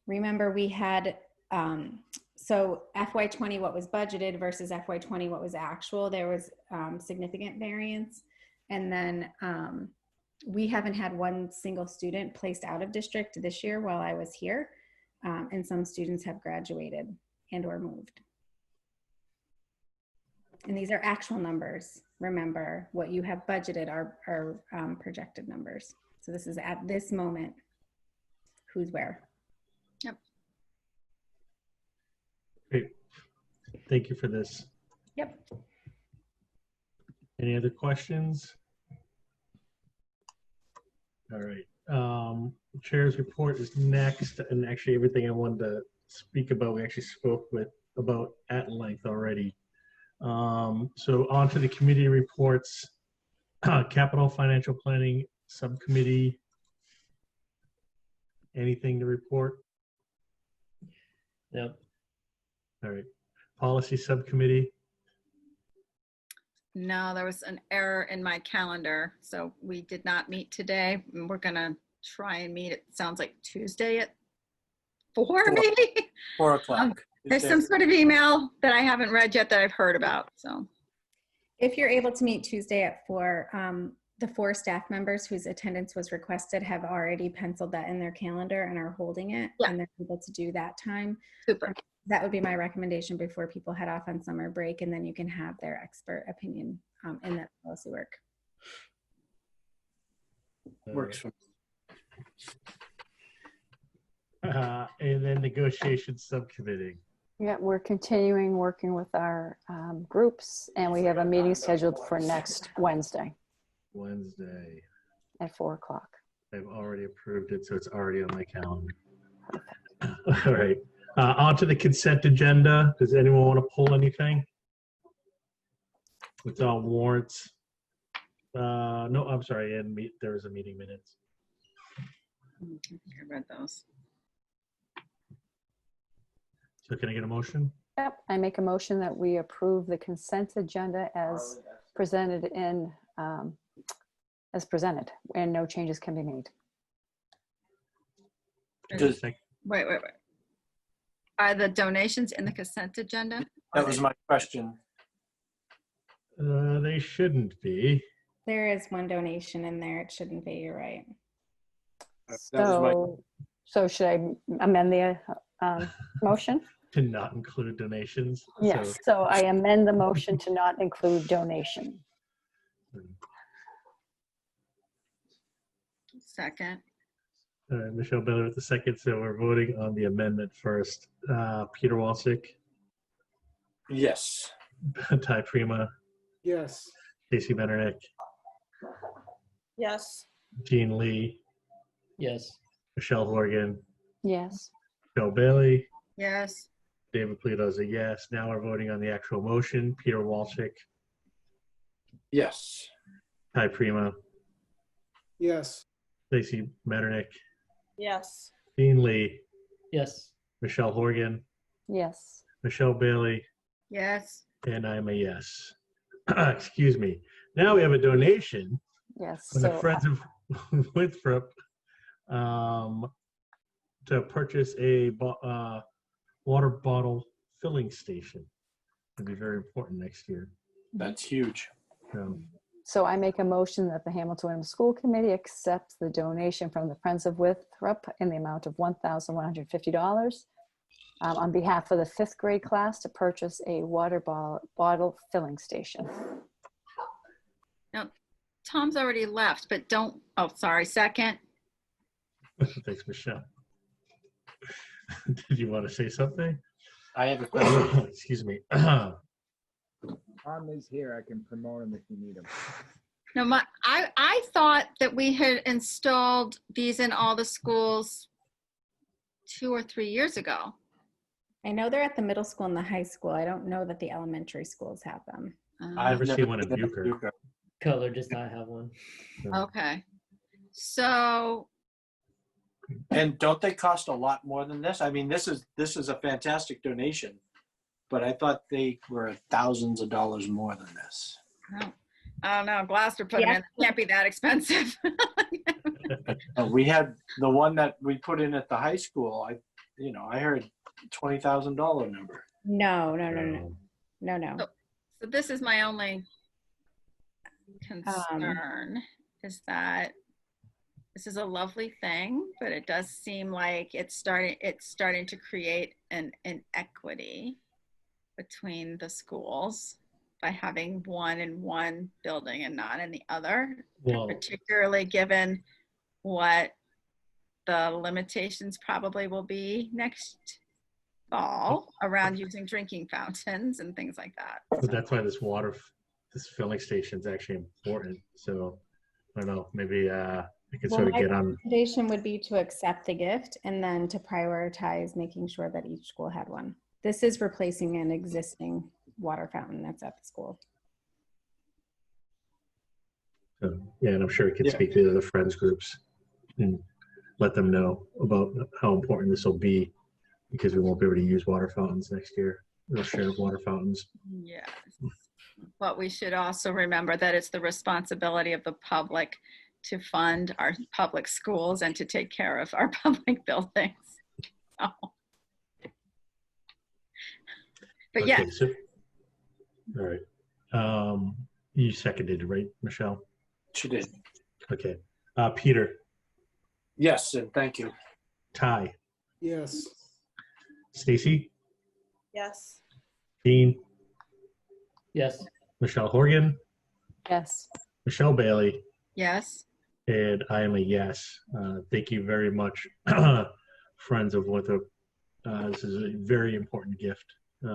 Remember, we had, so FY20 what was budgeted versus FY20 what was actual, there was significant variance. And then we haven't had one single student placed out of district this year while I was here. And some students have graduated and or moved. And these are actual numbers. Remember, what you have budgeted are projected numbers. So this is at this moment, who's where. Yep. Great. Thank you for this. Yep. Any other questions? All right. Chair's report is next, and actually everything I wanted to speak about, we actually spoke about at length already. So on to the committee reports. Capital Financial Planning Subcommittee. Anything to report? Yep. All right. Policy Subcommittee. No, there was an error in my calendar, so we did not meet today. We're gonna try and meet, it sounds like Tuesday at 4 maybe? 4 o'clock. There's some sort of email that I haven't read yet that I've heard about, so. If you're able to meet Tuesday at 4, the 4 staff members whose attendance was requested have already penciled that in their calendar and are holding it, yeah, and they're able to do that time. Super. That would be my recommendation before people head off on summer break, and then you can have their expert opinion in that policy work. Works for me. And then Negotiations Subcommittee. Yeah, we're continuing working with our groups, and we have a meeting scheduled for next Wednesday Wednesday. at 4 o'clock. I've already approved it, so it's already on my calendar. All right. On to the consent agenda. Does anyone want to pull anything? It's all warrants. No, I'm sorry. And there was a meeting minutes. I read those. So can I get a motion? Yep, I make a motion that we approve the consent agenda as presented and no changes can be made. Wait. Are the donations in the consent agenda? That was my question. They shouldn't be. There is one donation in there. It shouldn't be. You're right. So should I amend the motion? To not include donations. Yes, so I amend the motion to not include donation. Second. All right, Michelle Beller with the second. So we're voting on the amendment first. Peter Walczyk, Yes. Ty Prima, Yes. Stacy Metternich, Yes. Jean Lee, Yes. Michelle Horgan, Yes. Joe Bailey, Yes. David Polito is a yes. Now we're voting on the actual motion. Peter Walczyk, Yes. Ty Prima, Yes. Stacy Metternich, Yes. Jean Lee, Yes. Michelle Horgan, Yes. Michelle Bailey, Yes. and I'm a yes. Excuse me. Now we have a donation Yes. from the So Friends of Winthrop to purchase a water bottle filling station. It'll be very important next year. That's huge. So I make a motion that the Hamilton Wenham School Committee accepts the donation from the Friends of Winthrop in the amount of $1,150 on behalf of the 5th grade class to purchase a water bottle filling station. Now, Tom's already left, but don't, oh, sorry, second. Thanks, Michelle. Did you want to say something? I have a question. Excuse me. Tom is here. I can promote him if you need him. No, I thought that we had installed these in all the schools 2 or 3 years ago. I know they're at the middle school and the high school. I don't know that the elementary schools have them. I've never seen one in Bucher. Cutler does not have one. Okay. So, And don't they cost a lot more than this? I mean, this is a fantastic donation, but I thought they were thousands of dollars more than this. I don't know, Gloucester put them in, it can't be that expensive. We had the one that we put in at the high school. I heard $20,000 number. No. So this is my only concern, is that this is a lovely thing, but it does seem like it's starting to create an inequity between the schools by having one in one building and not in the other, Well, particularly given what the limitations probably will be next fall around using drinking fountains and things like that. but that's why this filling station is actually important. So I don't know, maybe I could sort of get on. My recommendation would be to accept the gift and then to prioritize making sure that each school had one. This is replacing an existing water fountain that's at the school. So, yeah, and I'm sure we could speak to the other friends groups and let them know about how important this will be, because we won't be able to use water fountains next year. We'll share water fountains. Yes. But we should also remember that it's the responsibility of the public to fund our public schools and to take care of our public buildings. So. But Okay, yeah. so, all right. You seconded it, right, Michelle? She did. Okay. Peter. Yes, and thank you. Ty. Yes. Stacy. Yes. Dean. Yes. Michelle Horgan. Yes. Michelle Bailey. Yes. And I am a yes. Thank you very much, Friends of Winthrop. This is a very important gift.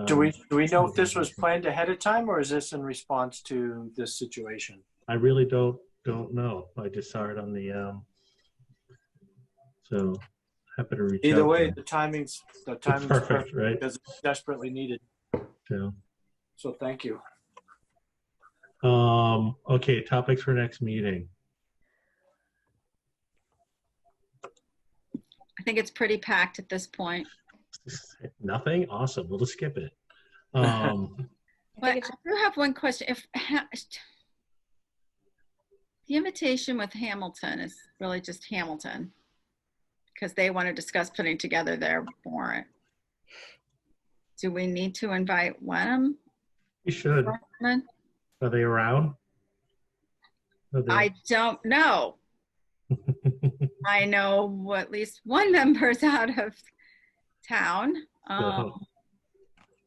Do we know if this was planned ahead of time, or is this in response to this situation? I really don't know. I just saw it on the so happy to reach Either out way, to the timing's perfect, right? Because it's desperately needed. Yeah. So thank you. Okay, topics for next meeting. I think it's pretty packed at this point. Nothing? Awesome. We'll just skip it. But I do have one question. If the invitation with Hamilton is really just Hamilton, because they want to discuss putting together their warrant, do we need to invite Wenham? You should. Are they around? I don't know. I know at least one member's out of town.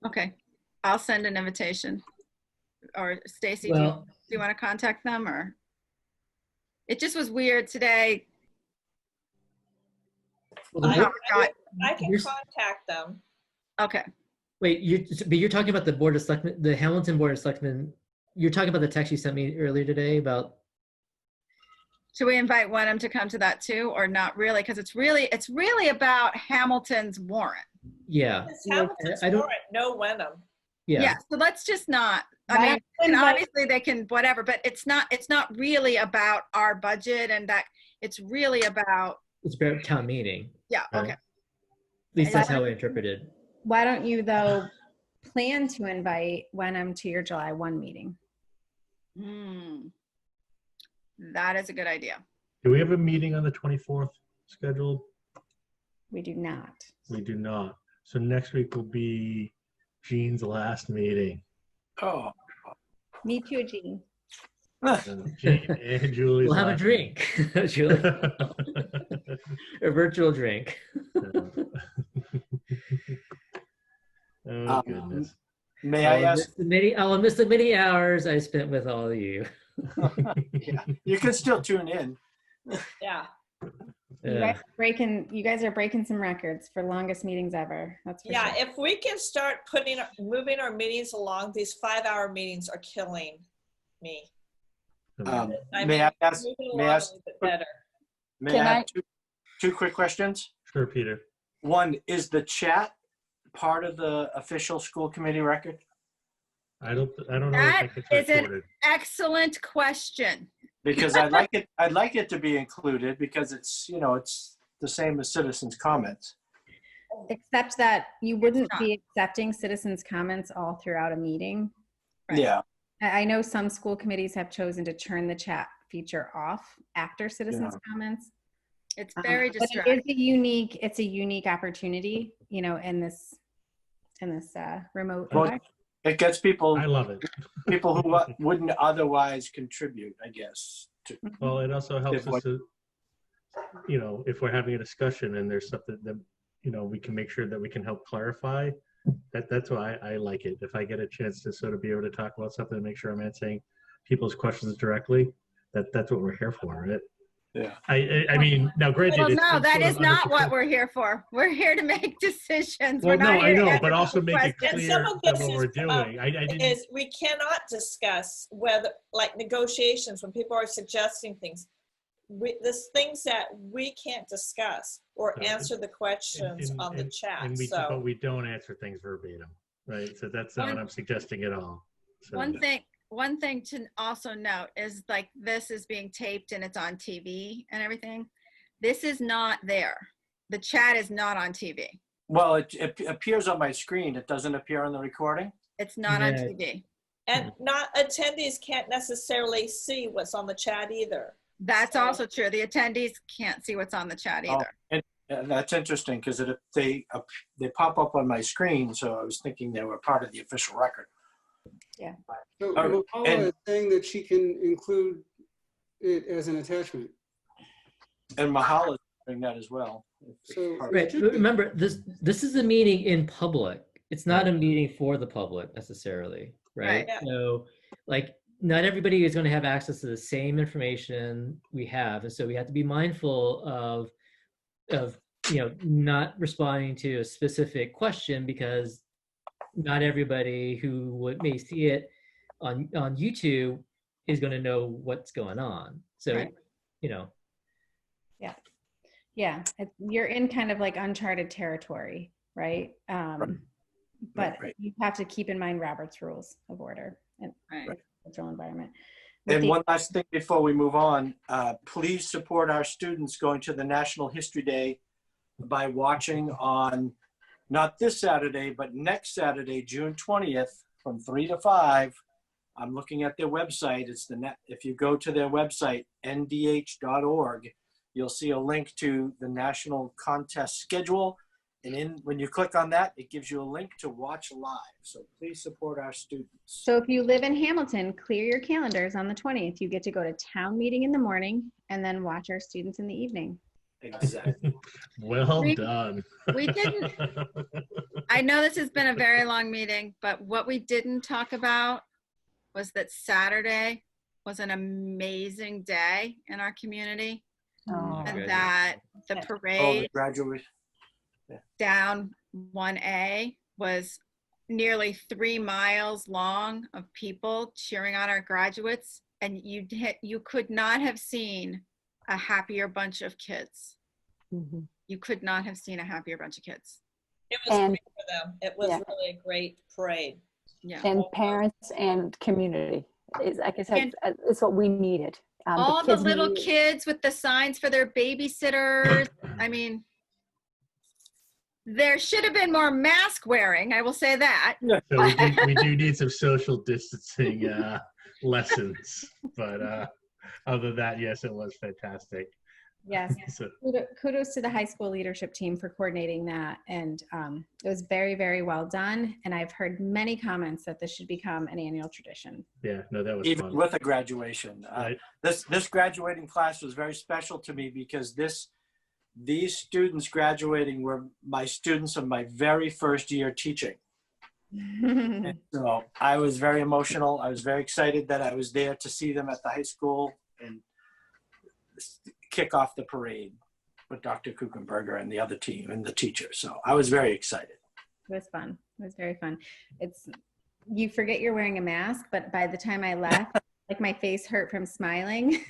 Okay, I'll send an invitation. Or Stacy, do you want to contact them, or? It just was weird today. I can contact them. Okay. Wait, but you're talking about the Board of Selectmen, the Hamilton Board of Selectmen. You're talking about the text you sent me earlier today about. Should we invite Wenham to come to that too, or not really? Because it's really about Hamilton's warrant. Yeah. It's Hamilton's I don't. warrant, no Wenham. Yeah. So let's just not. I Why mean, don't we and invite- obviously they can whatever, but it's not really about our budget and that. It's really about. It's about town meeting. Yeah. Right? Okay. At least that's how I interpreted. Why don't you, though, plan to invite Wenham to your July 1 meeting? That is a good idea. Do we have a meeting on the 24th scheduled? We do not. We do not. So next week will be Jean's last meeting. Oh. Me too, Jean. Jean and Julie's We'll have a last drink, Julie. A virtual drink. Oh, goodness. May I ask? I'll miss the many hours I spent with all of you. Yeah, you can still tune in. Yeah. You guys are breaking some records for longest meetings ever. That's for Yeah, sure. if we can start moving our meetings along, these 5-hour meetings are killing me. May I ask? moving May along I a ask? little bit better. May I have two quick questions? Sure, Peter. One, is the chat part of the official school committee record? I don't know That if it's is an recorded. excellent question. Because I'd like it to be included because it's, you know, it's the same as citizens' comments. Except that you wouldn't be accepting citizens' comments all throughout a meeting. Yeah. I know some school committees have chosen to turn the chat feature off after citizens' comments. It's very But distracting. it's a unique opportunity, you know, in this remote Well, environment. it gets people. I love it. People who wouldn't otherwise contribute, I guess. Well, it also helps us to, you know, if we're having a discussion and there's something that, you know, we can make sure that we can help clarify. That's why I like it. If I get a chance to sort of be able to talk about something and make sure I'm answering people's questions directly, that's what we're here for, right? Yeah. I mean, now granted, Well, it's no, that sort of is not under what control. we're here for. We're here to make decisions. Well, We're not no, I here to know, answer but also make it questions. clear And some of that this what we're doing. I didn't. is we cannot discuss whether, like negotiations, when people are suggesting things, there's things that we can't discuss or answer the questions on the chat. But we don't answer things verbatim, right? So that's not what I'm suggesting at all. So. One thing to also note is like this is being taped and it's on TV and everything. This is not there. The chat is not on TV. Well, it appears on my screen. It doesn't appear on the recording. It's not on TV. And not attendees can't necessarily see what's on the chat either. That's also true. The attendees can't see what's on the chat either. And that's interesting because they pop up on my screen. So I was thinking they were part of the official record. Yeah. So Oh, Mahala is saying that she can include it as an attachment. And Mahala is doing that as well. So Right. Remember, this is a meeting in public. It's not a meeting for the public necessarily, right? Right. So, like, not everybody is going to have access to the same information we have, and so we have to be mindful of you know, not responding to a specific question because not everybody who may see it on YouTube is going to know what's going on. So, Right. you know. Yeah, you're in kind of like uncharted territory, right? But you have to keep in mind Robert's rules of order and cultural environment. And one last thing before we move on, please support our students going to the National History Day by watching on not this Saturday, but next Saturday, June 20th from 3 to 5. I'm looking at their website. If you go to their website, ndh.org, you'll see a link to the national contest schedule. And when you click on that, it gives you a link to watch live. So please support our students. So if you live in Hamilton, clear your calendars on the 20th. You get to go to town meeting in the morning and then watch our students in the evening. Exactly. Well done. We didn't. I know this has been a very long meeting, but what we didn't talk about was that Saturday was an amazing day in our community. And that the parade graduate down 1A was nearly 3 miles long of people cheering on our graduates, and you could not have seen a happier bunch of kids. Mhm. You could not have seen a happier bunch of kids. It was And- great for them. It was Yeah. really a great parade. Yeah. And parents and community. Is, like I said, And it's what we needed. all the kids little needed it. kids with the signs for their babysitters. I mean, there should have been more mask wearing. I will say that. So we do need some social distancing lessons, but other than that, yes, it was fantastic. Yes. So, Kudos to the high school leadership team for coordinating that. And it was very, very well done. And I've heard many comments that this should become an annual tradition. yeah, no, that was Even fun. with a graduation. Right. This graduating class was very special to me because these students graduating were my students of my very first year teaching. And so I was very emotional. I was very excited that I was there to see them at the high school and kick off the parade with Dr. Kuchenberger and the other team and the teachers. So I was very excited. It was fun. It was very fun. You forget you're wearing a mask, but by the time I left, like my face hurt from smiling.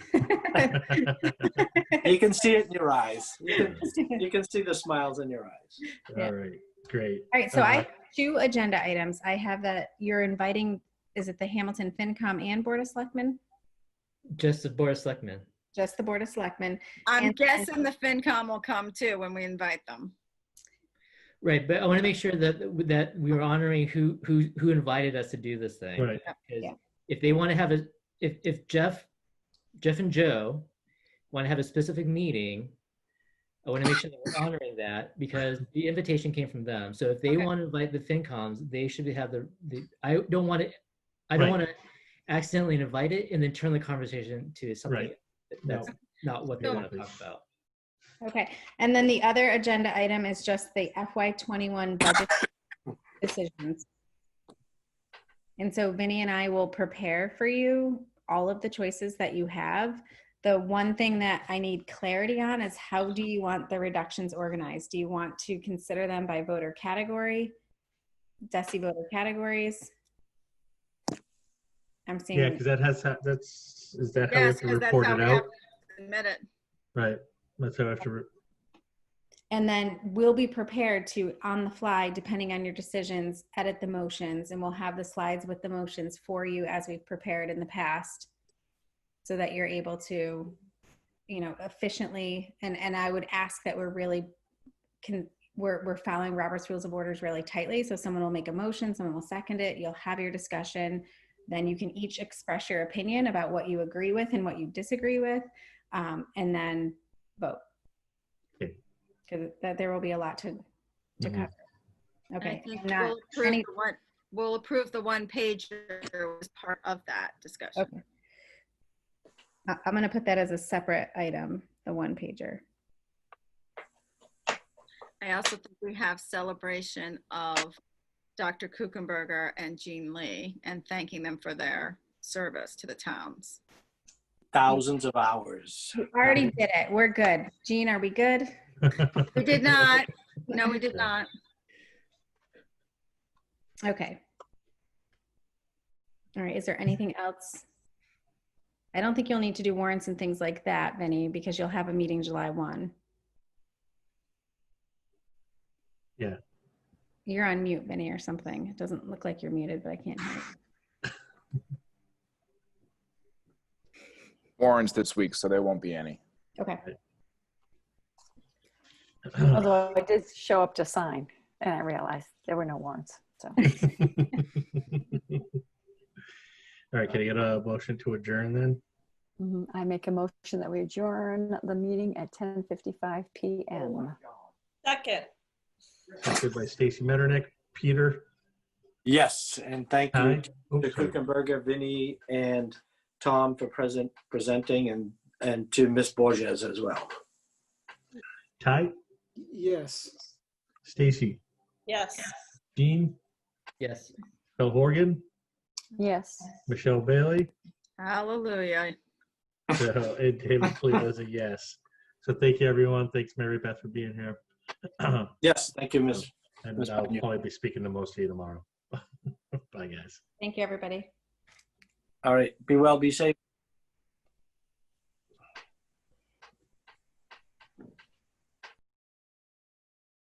You can see it in your eyes. You can see the smiles in your eyes. Yeah. All right, great. All right, so I have 2 agenda items. I have that you're inviting, is it the Hamilton FinCom and Board of Selectmen? Just the Board of Selectmen. Just the Board of Selectmen. I'm And- guessing the FinCom will come too when we invite them. Right, but I want to make sure that we are honoring who invited us to do this thing. Right. Because Yeah. if they want to have if Jeff and Joe want to have a specific meeting, I want to make sure that we're honoring that because the invitation came from them. So if they Okay. want to invite the FinComs, they should have the I don't want to Right. accidentally invite it and then turn the conversation to something Right. that's not what they So- want to talk about. Okay, and then the other agenda item is just the FY21 budget decisions. And so Vinny and I will prepare for you all of the choices that you have. The one thing that I need clarity on is how do you want the reductions organized? Do you want to consider them by voter category, DESI voter categories? I'm seeing. Yeah, because is that how we have Yes, to because that's report how it we out? have to submit it. Right, that's how I have to. And then we'll be prepared to, on the fly, depending on your decisions, edit the motions, and we'll have the slides with the motions for you as we've prepared in the past so that you're able to, efficiently, and I would ask that we're following Robert's Rules of Orders really tightly. So someone will make a motion, someone will second it, you'll have your discussion, then you can each express your opinion about what you agree with and what you disagree with, and then vote. Because there will be a lot to Mhm. cover. I Okay. think I'm not- we'll approve the one page as part of that discussion. Okay. I'm going to put that as a separate item, the one pager. I also think we have celebration of Dr. Kuchenberger and Jean Lee and thanking them for their service to the towns. Thousands of hours. We already did it. We're good. Jean, are we good? We did not. No, we did not. Okay. All right. Is there anything else? I don't think you'll need to do warrants and things like that, Vinny, because you'll have a meeting July 1. Yeah. You're on mute, Vinny, or something. It doesn't look like you're muted, but I can't hear you. Warrants this week, so there won't be any. Okay. Although I did show up to sign and I realized there were no warrants. So All right, can I get a motion to adjourn then? I make a motion that we adjourn the meeting at 10:55 p.m. Second. Seconded by Stacy Metternich. Peter? Yes, and thank you Aye. to Oops, sorry. Kuchenberger, Vinny, and Tom for presenting, and to Miss Borges as well. Ty? Yes. Stacy? Yes. Jean? Yes. Phil Horgan? Yes. Michelle Bailey? Hallelujah. So it hopefully was a yes. So thank you, everyone. Thanks, Mary Beth, for being here. Yes, thank you, Miss. And Ms. I'll Pena. probably be speaking to most of you tomorrow. Bye, guys. Thank you, everybody. All right. Be well, be safe.